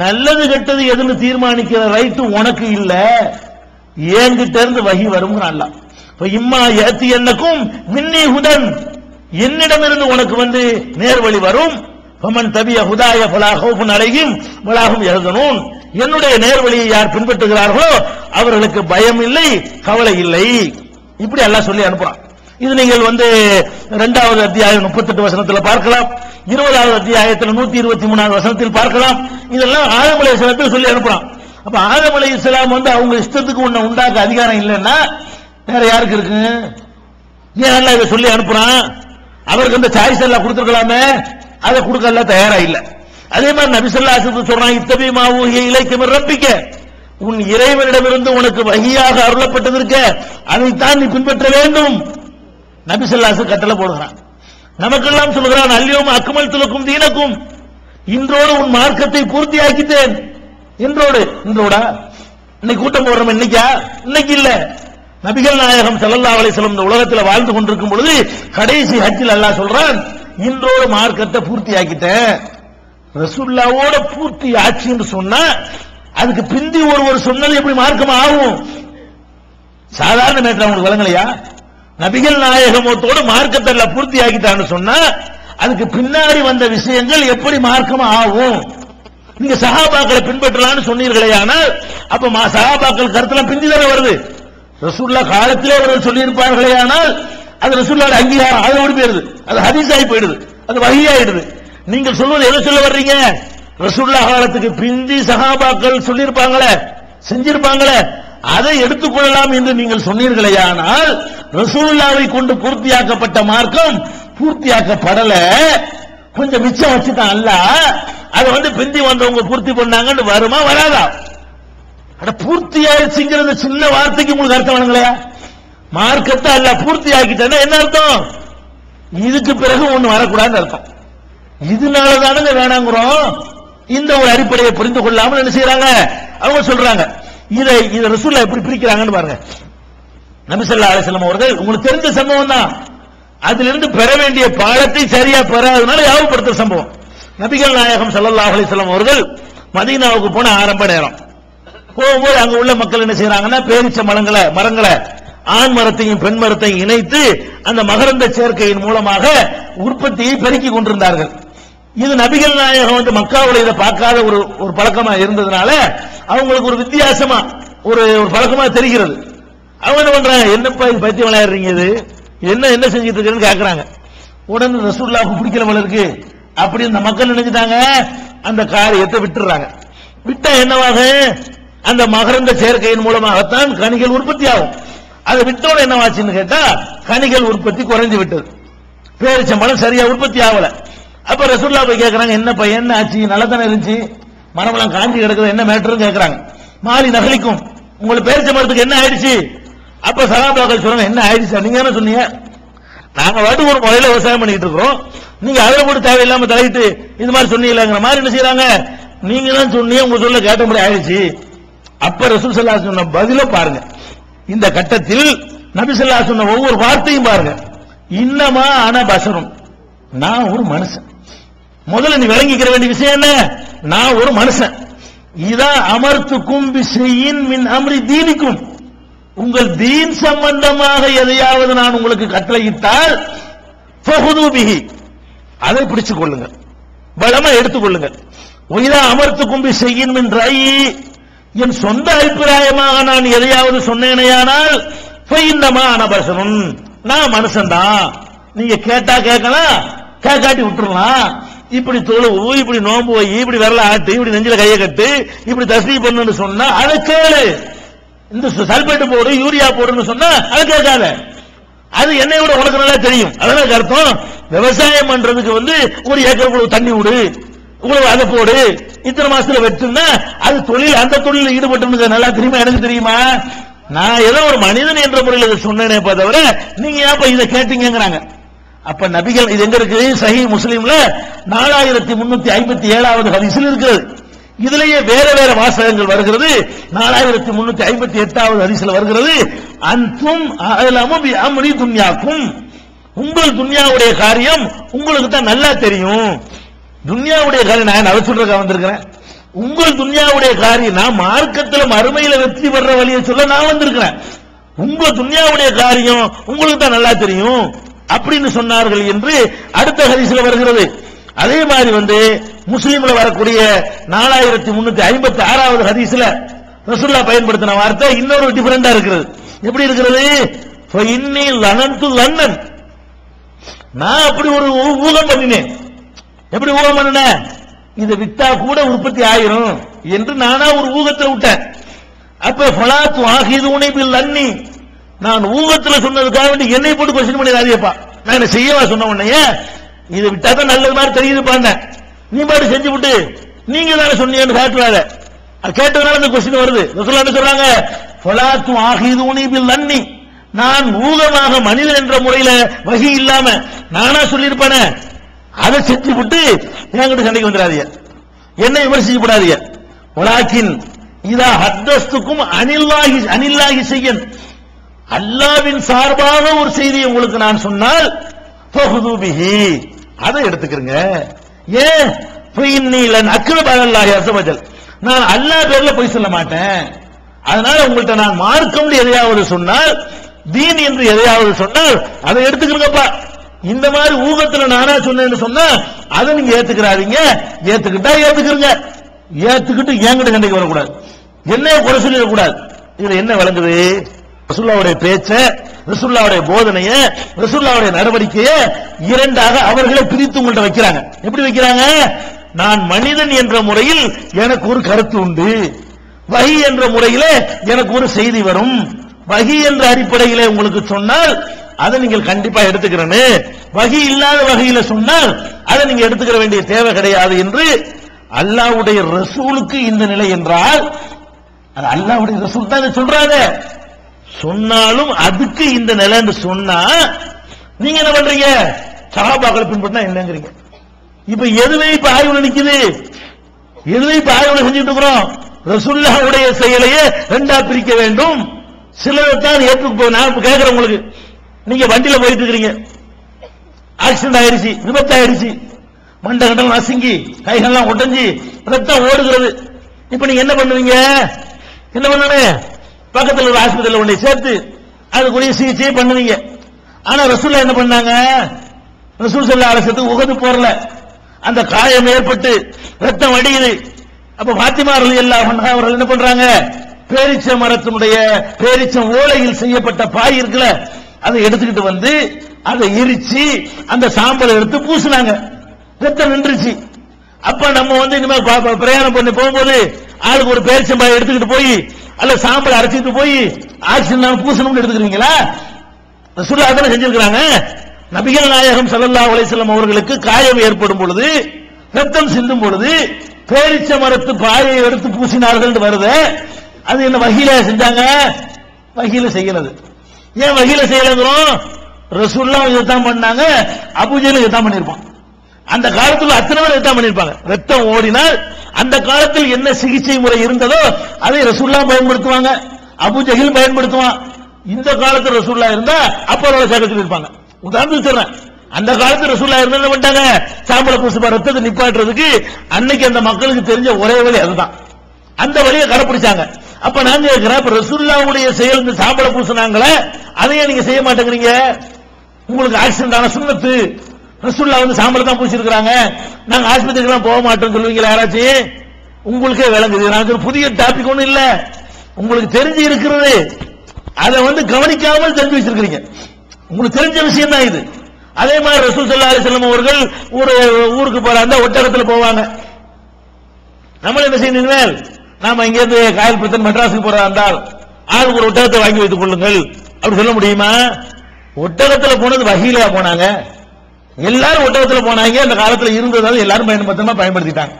நல்லது கெட்டது எதுன்னு தீர்மானிக்கிற ரைட்டு உனக்கு இல்ல, என்கிட்ட இருந்து வஹி வரும். அல்லாஹ் இம்மா யாத்தியன்னகும் மின்னி ஹுதன், என்னிடமிருந்து உனக்கு நேர்வழி வரும். ஃபமன் தபிய ஹுதாய ஃபலா ஹௌஃபுன் அலைஹிம் வலா ஹும் யஹ்சனூன், என்னுடைய நேர்வழியை யார் பின்பற்றுகிறார்களோ அவர்களுக்கு பயம் இல்லை, கவலை இல்லை. இப்படி அல்லாஹ் சொல்லி அனுப்புறான். இது நீங்கள் 2வது அத்தியாயம் 38 வசனத்தில் பார்க்கலாம், 20வது அத்தியாயத்தில் 123வது வசனத்தில் பார்க்கலாம். இதெல்லாம் ஆதம் அலைஹிஸ்ஸலாத்துக்கு சொல்லி அனுப்புறான். அப்ப ஆதம் அலைஹிஸ்ஸலாம் அவங்க இஷ்டத்துக்கு உன்னை உண்டாக்க அதிகாரம் இல்லைன்னா வேற யாருக்கு இருக்கு? ஏன் அல்லாஹ் இதை சொல்லி அனுப்புறான்? அவருக்கு அந்த சாய்ஸ் எல்லாம் கொடுத்துருக்கலாமே, அதை கொடுக்க எல்லாம் தயாரா இல்ல. அதே மாதிரி நபி ஸல்லல்லாஹு அலைஹி வஸல்லம் சொல்றான், இத்தபி மா ஊஹிய இலைக மின் ரப்பிக, உன் இறைவனிடமிருந்து உனக்கு வஹியாக அருளப்பட்டதற்கு அதைத்தான் நீ பின்பற்ற வேண்டும். நபி ஸல்லல்லாஹு அலைஹி வஸல்லம் கட்டளை போடுகிறான். நமக்கெல்லாம் சொல்கிறான், அல்யௌம அக்மல்து லக்கும் தீனக்கும், இன்றோடு உன் மார்க்கத்தை பூர்த்தியாக்கிட்டேன். இன்றோடா இன்னைக்கு கூட்டம் போடுறோம், இன்னைக்கா? இன்னைக்கு இல்ல. நபிகள் நாயகம் ஸல்லல்லாஹு அலைஹி வஸல்லம் இந்த உலகத்தில் வாழ்ந்து கொண்டிருக்கும் பொழுது கடைசி ஹஜ்ஜில் அல்லாஹ் சொல்றான், இன்றோடு மார்க்கத்தை பூர்த்தியாக்கிட்டேன். ரசூலுல்லாஹ்வோட பூர்த்தி ஆட்சி என்று சொன்னா அதுக்கு பிந்தி ஒரு சொன்னது எப்படி மார்க்கம் ஆகும்? சாதாரண மேட்டர் உங்களுக்கு விளங்கலையா? நபிகள் நாயகமோடு மார்க்கத்தை எல்லாம் பூர்த்தி ஆக்கிட்டான்னு சொன்னா அதுக்கு பின்னாடி வந்த விஷயங்கள் எப்படி மார்க்கம் ஆகும்? நீங்க சஹாபாக்களை பின்பற்றலாம்னு சொன்னீர்களே, ஆனால் அப்ப சஹாபாக்கள் கருத்துல பிந்தி தானே வருது. ரசூலுல்லாஹ் காலத்திலே அவர்கள் சொல்லி இருப்பார்களே, ஆனால் அது ரசூலுல்லாஹ் அங்கீகாரம் அது ஓடி போயிருது, அது ஹதீஸ் ஆகி போயிடுது, அது வஹி ஆயிடுது. நீங்கள் சொல்வது எதை சொல்ல வர்றீங்க? ரசூலுல்லாஹ் காலத்துக்கு பிந்தி சஹாபாக்கள் சொல்லியிருப்பாங்களே, செஞ்சிருப்பாங்களே, அதை எடுத்துக்கொள்ளலாம் என்று நீங்கள் சொன்னீர்களே, ஆனால் ரசூலுல்லாஹ்வை கொண்டு பூர்த்தியாக்கப்பட்ட மார்க்கம் பூர்த்தியாக்கப்படல, கொஞ்சம் மிச்சம் வச்சுட்டான் அல்லாஹ். அதை பிந்தி வந்தவங்க பூர்த்தி பண்ணாங்கன்னு வருமா வராதா? பூர்த்தி ஆயிடுச்சுங்கிறது சின்ன வார்த்தைக்கு உங்களுக்கு அர்த்தம் வழங்கலையா? மார்க்கத்தை அல்லாஹ் பூர்த்தி ஆக்கிட்டா என்ன அர்த்தம்? இதுக்கு பிறகு ஒண்ணு வரக்கூடாதுன்னு அர்த்தம். இதனாலதானுங்க வேணாங்கிறோம். இந்த ஒரு அடிப்படையை புரிந்து கொள்ளாமல் என்ன செய்யறாங்க? அவங்க சொல்றாங்க, இதை ரசூலுல்லாஹ் எப்படி பிரிக்கிறாங்கன்னு பாருங்க. நபி ஸல்லல்லாஹு அலைஹி வஸல்லம் அவர்கள் உங்களுக்கு தெரிந்த சம்பவம் தான், அதிலிருந்து பெற வேண்டிய பாடத்தை சரியா பெறாதனால யாவப்படுத்துற சம்பவம். நபிகள் நாயகம் ஸல்லல்லாஹு அலைஹி வஸல்லம் அவர்கள் மதீனாவுக்கு போன ஆரம்ப நேரம் போகும்போது அங்க உள்ள மக்கள் என்ன செய்யறாங்கன்னா, பேரிச்ச மரங்களை ஆண் மரத்தையும் பெண் மரத்தையும் இணைத்து அந்த மகரந்த சேர்க்கையின் மூலமாக உற்பத்தியை பெருக்கிக் கொண்டிருந்தார்கள். இது நபிகள் நாயகம் மக்காவுல இதை பார்க்காத ஒரு பழக்கமா இருந்ததுனால அவங்களுக்கு ஒரு வித்தியாசமா ஒரு பழக்கமா தெரிகிறது. அவங்க என்ன பண்றாங்க, என்னப்பா இது பைத்தியம் விளையாடுறீங்க, இது என்ன செஞ்சிட்டு இருக்குன்னு கேட்கறாங்க. உடனே ரசூலுல்லாஹ்வுக்கு பிடிக்கல போல இருக்கு அப்படி இந்த மக்கள் நினைச்சிட்டாங்க, அந்த காரியத்தை விட்டுறாங்க. விட்டா என்னவாக, அந்த மகரந்த சேர்க்கையின் மூலமாகத்தான் கனிகள் உற்பத்தி ஆகும். அதை விட்டோட என்னவாச்சுன்னு கேட்டா கனிகள் உற்பத்தி குறைஞ்சு விட்டது, பேரிச்சம்பழம் சரியா உற்பத்தி ஆகல. அப்ப ரசூலுல்லாஹ் போய் கேட்கறாங்க, என்னப்பா என்ன ஆச்சு, நல்லதானே இருந்துச்சு, மரமெல்லாம் காஞ்சி கிடக்குது, என்ன மேட்டர்னு கேட்கறாங்க. மாலி நகலிக்கும், உங்களுக்கு பேரிச்சம்பழத்துக்கு என்ன ஆயிடுச்சு? அப்ப சஹாபாக்கள் சொல்றாங்க, என்ன ஆயிடுச்சு, நீங்க என்ன சொன்னீங்க? நாங்க வாட்டு ஒரு முறையில விவசாயம் பண்ணிட்டு இருக்கிறோம், நீங்க அதில் கூட தேவையில்லாம தலையிட்டு இது மாதிரி சொன்னீங்களாங்கிற மாதிரி என்ன செய்யறாங்க, நீங்க தான் சொன்னீங்க, உங்க சொல்ல கேட்டபடி ஆயிடுச்சு. அப்ப ரசூல் ஸல்லல்லாஹு அலைஹி வஸல்லம் பதில பாருங்க. இந்த கட்டத்தில் நபி ஸல்லல்லாஹு அலைஹி வஸல்லம் ஒவ்வொரு வார்த்தையும் பாருங்க. இன்னமா அன பஷரும், நான் ஒரு மனுஷன். முதல்ல நீ விளங்கிக்கிற வேண்டிய விஷயம் என்ன, நான் ஒரு மனுஷன். இதா அமர்த்துக்கும் பிஷையின் மின் அம்ரி தீனிக்கும், உங்கள் தீன் சம்பந்தமாக எதையாவது நான் உங்களுக்கு கட்டளையிட்டால் ஃபஹுது பிஹி, அதை பிடிச்சுக் கொள்ளுங்கள், பலமா எடுத்துக்கொள்ளுங்கள். ஒய்தா அமர்த்துக்கும் செய்யும் என்ற என் சொந்த அபிப்பிராயமாக நான் எதையாவது சொன்னேனையானால் ஃபைன்னமா அனபசனுன், நான் மனுஷன்தான். நீங்க கேட்டா கேட்கலாம், கேட்காட்டி விட்டுறலாம். இப்படி தொழுவு, இப்படி நோம்பு வை, இப்படி விரல ஆட்டு, இப்படி நெஞ்சில கையை கட்டு, இப்படி தஸ்பீஹ் பண்ணுன்னு சொன்னா அதை கேளு. இந்த சல்பேட் போடு, யூரியா போடுன்னு சொன்னா அதை கேட்காத. அது என்னை விட உனக்கு நல்லா தெரியும். அதனால அர்த்தம் விவசாயம் பண்றதுக்கு ஒரு ஏக்கர் இவ்வளவு தண்ணி விடு, இவ்வளவு அதை போடு, இத்தனை மாசத்துல வெட்டுன்னா அது தொழில், அந்த தொழில் ஈடுபட்டு நல்லா தெரியுமா? எனக்கு தெரியுமா? நான் ஏதோ ஒரு மனிதன் என்ற முறையில் சொன்னேனே தவிர நீங்க ஏன் இதை கேட்டீங்கிறாங்க. அப்ப நபிகள், இது எங்க இருக்கு? சஹீஹ் முஸ்லிம்ல 4357வது ஹதீஸில் இருக்கிறது. இதுலயே வேற வேற வாசகங்கள் வருகிறது. 4358வது ஹதீஸ்ல வருகிறது, அன்தும் அலமு பி அம்ரி துன்யாக்கும், உங்கள் துன்யாவுடைய காரியம் உங்களுக்கு தான் நல்லா தெரியும். துன்யாவுடைய காரியம் நான் அதை சொல்றதுக்காக வந்திருக்கிறேன். உங்கள் துன்யாவுடைய காரியம், நான் மார்க்கத்தில் மறுமையில வெற்றி பெற வழியை சொல்ல நான் வந்திருக்கிறேன். உங்க துன்யாவுடைய காரியம் உங்களுக்கு தான் நல்லா தெரியும் அப்படின்னு சொன்னார்கள் என்று அடுத்த ஹதீஸ்ல வருகிறது. அதே மாதிரி முஸ்லிம்ல வரக்கூடிய 4356வது ஹதீஸ்ல ரசூலுல்லாஹ் பயன்படுத்தின வார்த்தை இன்னொரு டிஃபரெண்டா இருக்கிறது. எப்படி இருக்கிறது? இன்னி லனன்து லன்னன், நான் அப்படி ஒரு ஊகம் பண்ணினேன். எப்படி ஊகம் பண்ணினேன்? இதை வித்தா கூட உற்பத்தி ஆயிரும் என்று நானா ஒரு ஊகத்தை விட்டேன். அப்ப ஃபலாத்து ஆகிதுனி பில் லன்னி, நான் ஊகத்துல சொன்னதுக்காக வேண்டி என்னை போட்டு கொஸ்டின் பண்ணிடாதீப்பா. நான் என்ன செய்யவா சொன்ன உடனே இதை விட்டா தான் நல்லது மாதிரி தெரியுதுப்பாங்க. நீ பாட்டு செஞ்சு விட்டு நீங்க தானே சொன்னீங்கன்னு காட்டுறாரு. கேட்டதுனால இந்த கொஸ்டின் வருது. ரசூலுல்லாஹ் என்ன சொல்றாங்க? ஃபலாத்து ஆகிதுனி பில் லன்னி, நான் ஊகமாக மனிதன் என்ற முறையில வஹி இல்லாம நானா சொல்லியிருப்பானே அதை செஞ்சு விட்டு என்கிட்ட சண்டைக்கு வந்துடாதீங்க, என்னை விமர்சிக்கப்படாதீங்க. வலாக்கின் இதா ஹத்தஸ்துக்கும் அனில்லாஹி செய்யன், அல்லாஹ்வின் சார்பாக ஒரு செய்தியை உங்களுக்கு நான் சொன்னால் ஃபஹுது பிஹி, அதை எடுத்துக்கிறங்க. ஏன்? ஃபஇன்னி லன் அக்ரப அலல்லாஹி அஸ்ஸவஜல், நான் அல்லாஹ் பேர்ல போய் சொல்ல மாட்டேன். அதனால உங்கள்ட்ட நான் மார்க்கம் எதையாவது சொன்னால், தீன் என்று எதையாவது சொன்னால் அதை எடுத்துக்கிறங்கப்பா. இந்த மாதிரி ஊகத்துல நானா சொன்னேன்னு சொன்னா அதை நீங்க ஏத்துக்கிறாதீங்க. ஏத்துக்கிட்டா ஏத்துக்கிறங்க, ஏத்துக்கிட்டு என்கிட்ட சண்டைக்கு வரக்கூடாது, என்ன குறை சொல்லிடக்கூடாது. இதுல என்ன விளங்குது? ரசூலுல்லாஹ்வுடைய பேச்ச, ரசூலுல்லாஹ்வுடைய போதனைய, ரசூலுல்லாஹ்வுடைய நடவடிக்கையை இரண்டாக அவர்களை பிரித்து உங்கள்ட்ட வைக்கிறாங்க. எப்படி வைக்கிறாங்க? நான் மனிதன் என்ற முறையில் எனக்கு ஒரு கருத்து உண்டு, வஹி என்ற முறையில எனக்கு ஒரு செய்தி வரும். வஹி என்ற அடிப்படையில உங்களுக்கு சொன்னால் அதை நீங்கள் கண்டிப்பா எடுத்துக்கிறேன்னு, வஹி இல்லாத வகையில சொன்னால் அதை நீங்க எடுத்துக்கிற வேண்டிய தேவை கிடையாது என்று அல்லாஹ்வுடைய ரசூலுக்கு இந்த நிலை என்றால், அது அல்லாஹ்வுடைய ரசூல் தான் சொல்றாங்க. சொன்னாலும் அதுக்கு இந்த நிலை என்று சொன்னா நீங்க என்ன பண்றீங்க? சஹாபாக்களை பின்பற்றினா என்னங்கிறீங்க. இப்ப எதுவே இப்ப ஆய்வுல நிக்குது, எதுவே இப்ப ஆய்வுல செஞ்சுட்டு இருக்கிறோம். ரசூலுல்லாஹ்வுடைய செயலையே ரெண்டா பிரிக்க வேண்டும். சிலதான் ஏற்றுக்கு. நான் கேட்கிறேன் உங்களுக்கு, நீங்க வண்டியில போயிட்டு இருக்கிறீங்க, ஆக்சிடென்ட் ஆயிருச்சு, விபத்து ஆயிருச்சு, மண்டை கண்டல் நசுங்கி கைகள்லாம் உடைஞ்சி ரத்தம் ஓடுகிறது. இப்ப நீங்க என்ன பண்ணுவீங்க? என்ன பண்ணணும்? பக்கத்தில் ஒரு ஆஸ்பத்திரியில் கொண்டு சேர்த்து அதுக்குரிய சிகிச்சையை பண்ணுவீங்க. ஆனா ரசூலுல்லாஹ் என்ன பண்ணாங்க? ரசூல் ஸல்லல்லாஹு அலைஹி வஸல்லம் உஹது போர்ல அந்த காயம் ஏற்பட்டு ரத்தம் வடியுது. அப்ப ஃபாத்திமா ரலியல்லாஹு அன்ஹா அவர்கள் என்ன பண்றாங்க? பேரிச்ச மரத்தினுடைய பேரிச்சம் ஓலையில் செய்யப்பட்ட பாய் இருக்குல்ல, அதை எடுத்துக்கிட்டு அதை எரிச்சு அந்த சாம்பலை எடுத்து பூசினாங்க. ரத்தம் நின்றுச்சு. அப்ப நம்ம இனிமே பிரயாணம் பண்ணி போகும்போது ஆளுக்கு ஒரு பேரிச்சம்பாய் எடுத்துக்கிட்டு போய் அல்ல சாம்பலை அரைச்சிட்டு போய் ஆக்சிஜன் பூசணும்னு எடுத்துக்கிறீங்களா? ரசூலுல்லாஹ் அத செஞ்சிருக்காங்க. நபிகள் நாயகம் ஸல்லல்லாஹு அலைஹி வஸல்லம் அவர்களுக்கு காயம் ஏற்படும் பொழுது, ரத்தம் சிந்தும் பொழுது பேரிச்ச மரத்து பாயை எடுத்து பூசினார்கள் வருது. அது என்ன வஹீல செஞ்சாங்க? வஹீல செய்யறது. ஏன் வஹீல செய்யலங்கிறோம்? ரசூலுல்லாஹ் இதைத்தான் பண்ணாங்க, அபூஜஹல் இதைத்தான் பண்ணிருப்பான். அந்த காலத்துல அத்தனை பேர் இதைத்தான் பண்ணிருப்பாங்க. ரத்தம் ஓடினால் அந்த காலத்தில் என்ன சிகிச்சை முறை இருந்ததோ அதை ரசூலுல்லாஹ் பயன்படுத்துவாங்க, அபூஜஹல் பயன்படுத்துவான். இந்த காலத்துல ரசூலுல்லாஹ் இருந்தா அப்போ சேர்க்க இருப்பாங்க. உதாரணத்துக்கு சொல்றேன், அந்த காலத்துல ரசூலுல்லாஹ் இருந்தா பண்ணிட்டாங்க, சாம்பலை பூசுபா ரத்தத்தை நிப்பாட்டுறதுக்கு அன்னைக்கு அந்த மக்களுக்கு தெரிஞ்ச ஒரே வழி அதுதான். அந்த வழியை கடைபிடிச்சாங்க. அப்ப நான் கேட்கிறேன், இப்ப ரசூலுல்லாஹ்வுடைய செயல் இந்த சாம்பல பூசினாங்களே, அதையே நீங்க செய்ய மாட்டேங்கிறீங்க. உங்களுக்கு ஆக்சிடென்ட் ஆன சுன்னத்து, ரசூலுல்லாஹ் வந்து சாம்பல தான் பூசிருக்காங்க, நாங்க ஆஸ்பத்திரிக்கு போக மாட்டோம் சொல்லுவீங்களா யாராச்சும்? உங்களுக்கே விளங்குது. நான் ஒரு புதிய டாபிக் ஒண்ணும் இல்ல, உங்களுக்கு தெரிஞ்சு இருக்கிறது, அதை வந்து கவனிக்காமல் தெரிஞ்சு வச்சிருக்கீங்க. உங்களுக்கு தெரிஞ்ச விஷயம் தான் இது. அதே மாதிரி ரசூல் ஸல்லல்லாஹு அலைஹி வஸல்லம் அவர்கள் ஒரு ஊருக்கு போறாங்க, ஒட்டகத்துல போவாங்க. நம்ம என்ன செய்யணும், நாம இங்க இருந்து காயல்புத்தன் மெட்ராஸுக்கு போறதா இருந்தால் ஆளுக்கு ஒரு ஒட்டகத்தை வாங்கி வைத்துக் கொள்ளுங்கள் அப்படி சொல்ல முடியுமா? ஒட்டகத்துல போனது வஹீலா போனாங்க, எல்லாரும் ஒட்டகத்துல போனாங்க. அந்த காலத்துல இருந்ததால எல்லாரும் பயன்படுத்திட்டாங்க.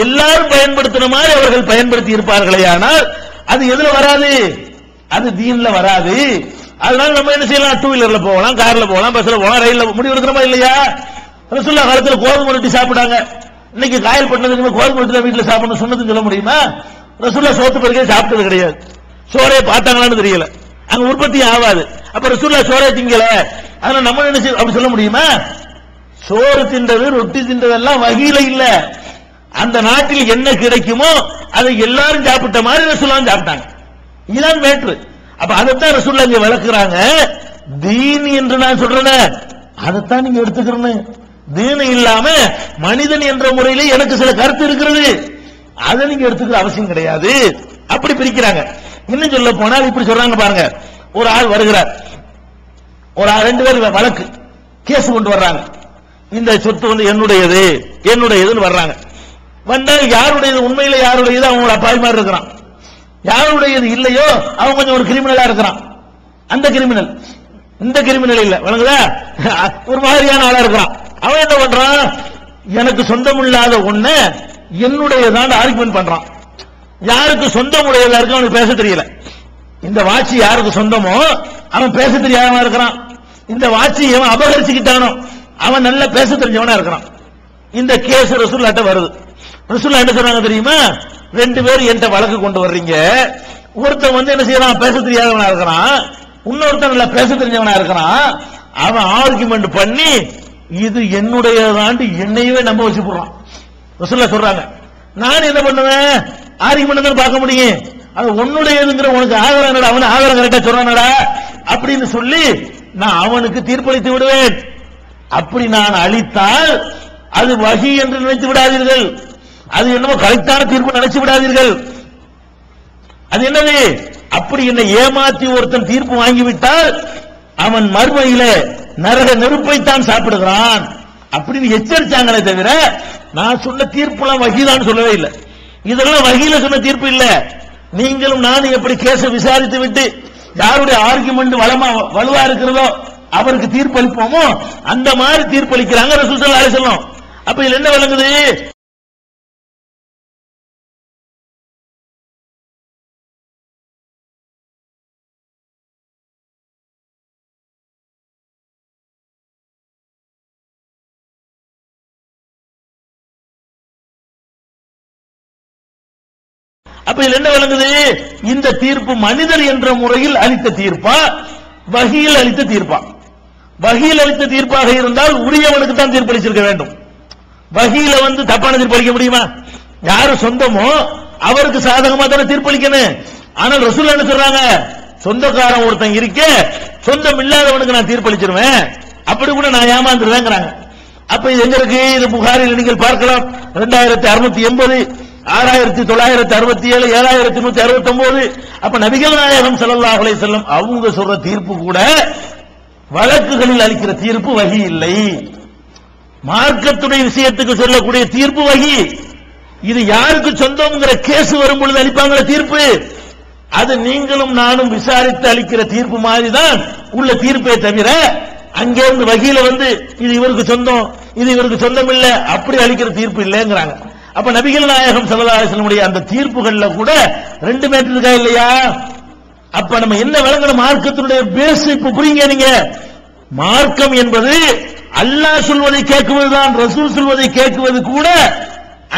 எல்லாரும் பயன்படுத்தின மாதிரி அவர்கள் பயன்படுத்தி இருப்பார்களே, ஆனால் அது எதுல வராது, அது தீன்ல வராது. அதனால நம்ம என்ன செய்யலாம், டூ வீலர்ல போகலாம், கார்ல போகலாம், பஸ்ல போகலாம், ரயில்ல முடிவு எடுக்கிறோமா இல்லையா? ரசூலுல்லாஹ் காலத்துல கோதுமை ரொட்டி சாப்பிட்டாங்க. இன்னைக்கு காயல் பண்ணதுக்கு கோதுமை ரொட்டி தான் வீட்டுல சாப்பிடணும் சொன்னதுன்னு சொல்ல முடியுமா? ரசூலுல்லாஹ் சோத்து பிறகு சாப்பிட்டது கிடையாது. சோறே பார்த்தாங்களான்னு தெரியல, அங்க உற்பத்தி ஆகாது. அப்ப ரசூலுல்லாஹ் சோறே திங்கல, அதனால நம்ம என்ன செய்ய அப்படி சொல்ல முடியுமா? சோறு தின்றது ரொட்டி தின்றதெல்லாம் வகையில இல்ல. அந்த நாட்டில் என்ன கிடைக்குமோ அதை எல்லாரும் சாப்பிட்ட மாதிரி ரசூலுல்லாஹ் சாப்பிட்டாங்க. இதுதான் மேட்ரு. அப்ப அதைத்தான் ரசூலுல்லாஹ் இங்க விளக்குறாங்க. தீன் என்று நான் சொல்றேன், அதைத்தான் நீங்க எடுத்துக்கிறேன்னு. தீன் இல்லாம மனிதன் என்ற முறையிலே எனக்கு சில கருத்து இருக்கிறது, அதை நீங்க எடுத்துக்கிற அவசியம் கிடையாது. அப்படி பிரிக்கிறாங்க. இன்னும் சொல்ல போனால் இப்படி சொல்றாங்க பாருங்க. ஒரு ஆள் வருகிறார், ஒரு ஆள், ரெண்டு பேர் வழக்கு கேஸ் கொண்டு வர்றாங்க. இந்த சொத்து வந்து என்னுடையது என்னுடையதுன்னு வர்றாங்க. வந்தால் யாருடையது, உண்மையில யாருடையது அவங்க அப்பாவி மாதிரி இருக்கிறான், யாருடையது இல்லையோ அவன் கொஞ்சம் ஒரு கிரிமினலா இருக்கிறான். அந்த கிரிமினல் இந்த கிரிமினல் இல்ல, வழங்குதா, ஒரு மாதிரியான ஆளா இருக்கிறான். அவன் என்ன பண்றான், எனக்கு சொந்தம் இல்லாத ஒண்ணு என்னுடையதான் ஆர்குமெண்ட் பண்றான். யாருக்கு சொந்தம் உடையதா இருக்கு அவனுக்கு பேச தெரியல. இந்த வாட்சி யாருக்கு சொந்தமோ அவன் பேச தெரியாதவன் இருக்கிறான். இந்த வாட்சி அவன் அபகரிச்சுக்கிட்டானோ அவன் நல்ல பேச தெரிஞ்சவனா இருக்கிறான். இந்த கேஸ் ரசூலுல்லாஹ்ட்ட வருது. ரசூலுல்லாஹ் என்ன சொல்றாங்க தெரியுமா? ரெண்டு பேரும் என்கிட்ட வழக்கு கொண்டு வர்றீங்க. ஒருத்தன் வந்து என்ன செய்யறான், பேச தெரியாதவனா இருக்கிறான், இன்னொருத்தன் நல்லா பேச தெரிஞ்சவனா இருக்கிறான். அவன் ஆர்குமெண்ட் பண்ணி இது என்னுடையதாண்டு என்னையவே நம்ப வச்சு போடுறான். ரசூலுல்லாஹ் சொல்றாங்க, நான் என்ன பண்ணுவேன், ஆர்குமெண்ட் தான் பார்க்க முடியும், அது உன்னுடையதுங்கிற உனக்கு ஆதாரம், அவன் ஆதாரம் கரெக்டா சொல்றானடா அப்படின்னு சொல்லி நான் அவனுக்கு தீர்ப்பளித்து விடுவேன். அப்படி நான் அளித்தால் அது வஹி என்று நினைத்து விடாதீர்கள், அது என்னமோ கரெக்டான தீர்ப்பு நினைச்சு விடாதீர்கள். அது என்னது, அப்படி என்னை ஏமாற்றி ஒருத்தன் தீர்ப்பு வாங்கிவிட்டால் அவன் மறுமையில நரக நெருப்பைத்தான் சாப்பிடுகிறான் அப்படின்னு எச்சரிச்சாங்களே தவிர நான் சொன்ன தீர்ப்புலாம் வஹீதான் சொல்லவே இல்லை. இதெல்லாம் வஹீல சொன்ன தீர்ப்பு இல்ல. நீங்களும் நானும் எப்படி கேஸை விசாரித்து விட்டு யாருடைய ஆர்குமெண்ட் வலுவா இருக்கிறதோ அவருக்கு தீர்ப்பளிப்போமோ அந்த மாதிரி தீர்ப்பளிக்கிறாங்க ரசூல் ஸல்லல்லாஹு அலைஹி வஸல்லம். அப்ப இதுல என்ன விளங்குது, அப்ப இதுல என்ன விளங்குது, இந்த தீர்ப்பு மனிதர் என்ற முறையில் அளித்த தீர்ப்பா வஹீல் அளித்த தீர்ப்பா? வஹீல் அளித்த தீர்ப்பாக இருந்தால் உரியவனுக்கு தான் தீர்ப்பளிச்சிருக்க வேண்டும். வஹீல வந்து தப்பான தீர்ப்பளிக்க முடியுமா? யாரு சொந்தமோ அவருக்கு சாதகமா தானே தீர்ப்பளிக்கணும். ஆனால் ரசூலுல்லாஹ் என்ன சொல்றாங்க, சொந்தக்காரன் ஒருத்தன் இருக்க சொந்தம் இல்லாதவனுக்கு நான் தீர்ப்பளிச்சிருவேன், அப்படி கூட நான் ஏமாந்துருவேங்கிறாங்க. அப்ப இது எங்க இருக்கு, இது புகாரில் நீங்கள் பார்க்கலாம். 2680, 6967, 7169. அப்ப நபிகள் நாயகம் ஸல்லல்லாஹு அலைஹி வஸல்லம் அவங்க சொல்ற தீர்ப்பு கூட வழக்குகளில் அளிக்கிற தீர்ப்பு வஹி இல்லை. மார்க்கத்துடைய விஷயத்துக்கு சொல்லக்கூடிய தீர்ப்பு வஹி. இது யாருக்கு சொந்தம்ங்கிற கேஸ் வரும் பொழுது அளிப்பாங்கிற தீர்ப்பு, அது நீங்களும் நானும் விசாரித்து அளிக்கிற தீர்ப்பு மாதிரி தான் உள்ள தீர்ப்பே தவிர அங்கே இருந்து வஹீல வந்து இது இவருக்கு சொந்தம் இது இவருக்கு சொந்தம் இல்ல அப்படி அளிக்கிற தீர்ப்பு இல்லைங்கிறாங்க. அப்ப நபிகள் நாயகம் ஸல்லல்லாஹு அலைஹி வஸல்லம் அந்த தீர்ப்புகள்ல கூட ரெண்டு மேட்டர் இருக்கா இல்லையா? அப்ப நம்ம என்ன விளங்கணும், மார்க்கத்தினுடைய பேஸ் இப்ப புரியுங்க நீங்க. மார்க்கம் என்பது அல்லாஹ் சொல்வதை கேட்குவதுதான், ரசூல் சொல்வதை கேட்குவது கூட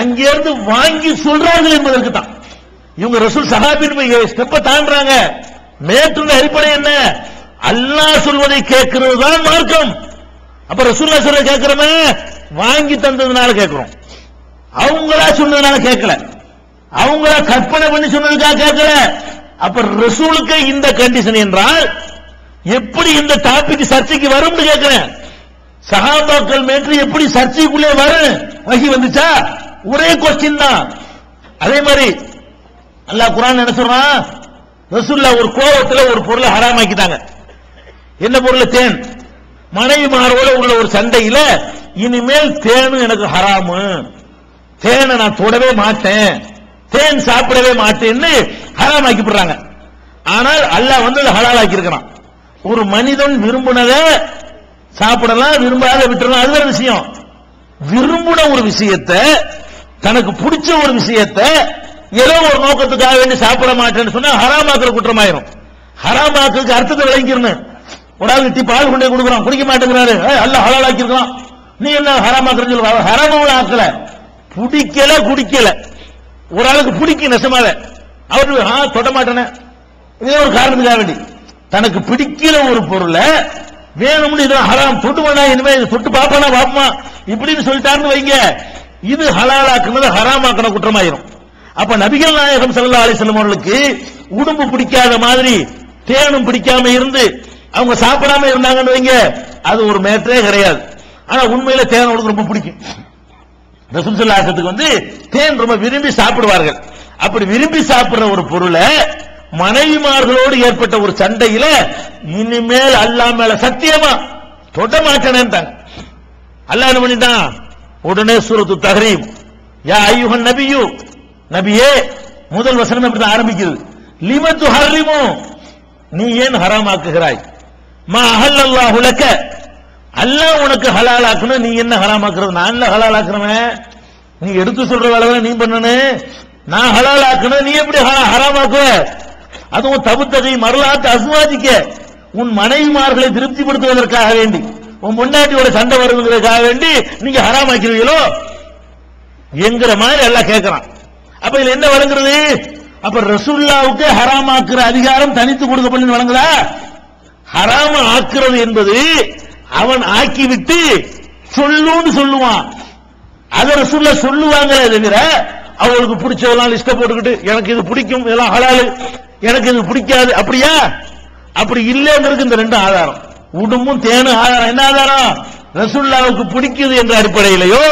அங்கிருந்து வாங்கி சொல்றார்கள் என்பதற்கு தான். இவங்க ரசூல் சஹாபியின் ஸ்டெப்பை தாண்டாங்க. மேற்று அடிப்படை என்ன, அல்லாஹ் சொல்வதை கேட்கிறது தான் மார்க்கம். அப்ப ரசூலுல்லாஹ் சொல்றதை கேட்கிறோமே, வாங்கி தந்ததுனால கேட்கிறோம், அவங்களா சொன்னதுனால கேட்கல. அவங்க கற்பனை பண்ணி சொன்னதுக்காக கேட்கல. அப்ப ரசூலுக்கு இந்த கண்டிஷன் என்றால் எப்படி இந்த டாபிக் சர்ச்சைக்கு வரும்னு கேட்கிறேன். சஹாபாக்கள் மேற்று எப்படி சர்ச்சைக்குள்ளே வரும்? வஹி வந்துச்சா? ஒரே கொஸ்டின் தான். அதே மாதிரி அல்லாஹ் குர்ஆன் என்ன சொல்றான்? ரசூலுல்லாஹ் ஒரு கோவத்துல ஒரு பொருளை ஹராமாக்கிட்டாங்க. என்ன பொருள்? தேன். மனைவிமாரோட உள்ள ஒரு சண்டையில இனிமேல் தேன் எனக்கு ஹராமு, தேனை நான் தொடவே மாட்டேன், தேன் சாப்பிடவே மாட்டேன்னு ஹராமாக்கி போடுறாங்க. ஆனால் அல்லாஹ் வந்து ஹலால் ஆக்கி இருக்கிறான். ஒரு மனிதன் விரும்பினதை சாப்பிடலாம், விரும்பாத விட்டுறலாம், அது வேற விஷயம். விரும்பின ஒரு விஷயத்தை, தனக்கு பிடிச்ச ஒரு விஷயத்தை ஏதோ ஒரு நோக்கத்துக்காக வேண்டி சாப்பிட மாட்டேன்னு சொன்னா ஹராமாக்குற குற்றமாயிரும். ஹராமாக்குறதுக்கு அர்த்தத்தை விளங்கிக்கணும். ஒரு ஆள் டீ பால் கொண்டே கொடுக்குறான், குடிக்க மாட்டேங்கிறாரு, அல்லாஹ் ஹலால் ஆக்கி இருக்கான், நீ என்ன ஹராமாக்குறன்னு சொல்லுவா? ஹராமாவோட ஆக்கல, பிடிக்கல குடிக்கல. ஒரு ஆளுக்கு பிடிக்கும் நெசமாவே, அவரு தொட மாட்டேன இதே ஒரு காரணத்துக்காக வேண்டி தனக்கு பிடிக்கிற ஒரு பொருளை வேணும்னு இது ஹராம் தொட்டுவானா, இனிமே தொட்டு பாப்பானா பாப்பமா இப்படின்னு சொல்லிட்டாருன்னு வைங்க, இது ஹலாலாக்குனது ஹராமாக்குன குற்றமாயிரும். அப்ப நபிகள் நாயகம் ஸல்லல்லாஹு அலைஹி வஸல்லம் அவர்களுக்கு உடம்பு பிடிக்காத மாதிரி தேனும் பிடிக்காம இருந்து அவங்க சாப்பிடாம இருந்தாங்கன்னு வைங்க, அது ஒரு மேட்டரே கிடையாது. ஆனா உண்மையில தேன் அவங்களுக்கு ரொம்ப பிடிக்கும். ரசூல் ஸல்லல்லாஹு அலைஹி வஸல்லம் வந்து தேன் ரொம்ப விரும்பி சாப்பிடுவார்கள். அப்படி விரும்பி சாப்பிடுற ஒரு பொருளை மனைவிமார்களோடு ஏற்பட்ட ஒரு சண்டையில இனிமேல் அல்லாஹ் மேல சத்தியமா தொட மாட்டேன்னுட்டாங்க. அல்லாஹ் என்ன பண்ணிட்டான்? உடனே சூரத்து தஹ்ரீம், யா அய்யுஹன் நபியு, நபியே, முதல் வசனம் அப்படி ஆரம்பிக்குது. லிம துஹர்ரிமு, நீ ஏன் ஹராமாக்குகிறாய்? மா அஹல்லல்லாஹு லக, அல்லாஹ் உனக்கு ஹலால் ஆக்கணும், நீ என்ன ஹராமாக்குறது? நான் என்ன ஹலால் ஆக்குறவன்? நீ எடுத்து சொல்ற வேலை நீ பண்ணனு, நான் ஹலால் ஆக்கணும், நீ எப்படி ஹராமாக்குவ? அதுவும் தபுத்தகை மரலாத்து அஸ்வாஜிக்க, உன் மனைவிமார்களை திருப்திப்படுத்துவதற்காக வேண்டி, உன் முன்னாடியோட சண்டை வருவதற்காக வேண்டி நீங்க ஹராமாக்கிறீங்களோ என்கிற மாதிரி எல்லாம் கேட்கிறான். அப்ப இதுல என்ன வழங்குறது? அப்ப ரசூலுல்லாஹ்வுக்கு ஹராமாக்குற அதிகாரம் தனித்து கொடுக்கப்பட்டு வழங்குதா? ஹராம ஆக்குறது என்பது அவன் ஆக்கிவிட்டு சொல்லுன்னு சொல்லுவான். அத ரசூலுல்லாஹ் சொல்லுவாங்களே தவிர அவங்களுக்கு பிடிச்சதெல்லாம் லிஸ்ட போட்டுக்கிட்டு எனக்கு இது பிடிக்கும், இதெல்லாம் ஹலால், எனக்கு இது பிடிக்காது, அப்படியா? அப்படி இல்லைங்கிறதுக்கு இந்த ரெண்டு ஆதாரம், உடம்பும் தேனும் ஆதாரம். என்ன ஆதாரம்? ரசூலுல்லாஹ்வுக்கு பிடிக்குது என்ற அடிப்படையிலேயோ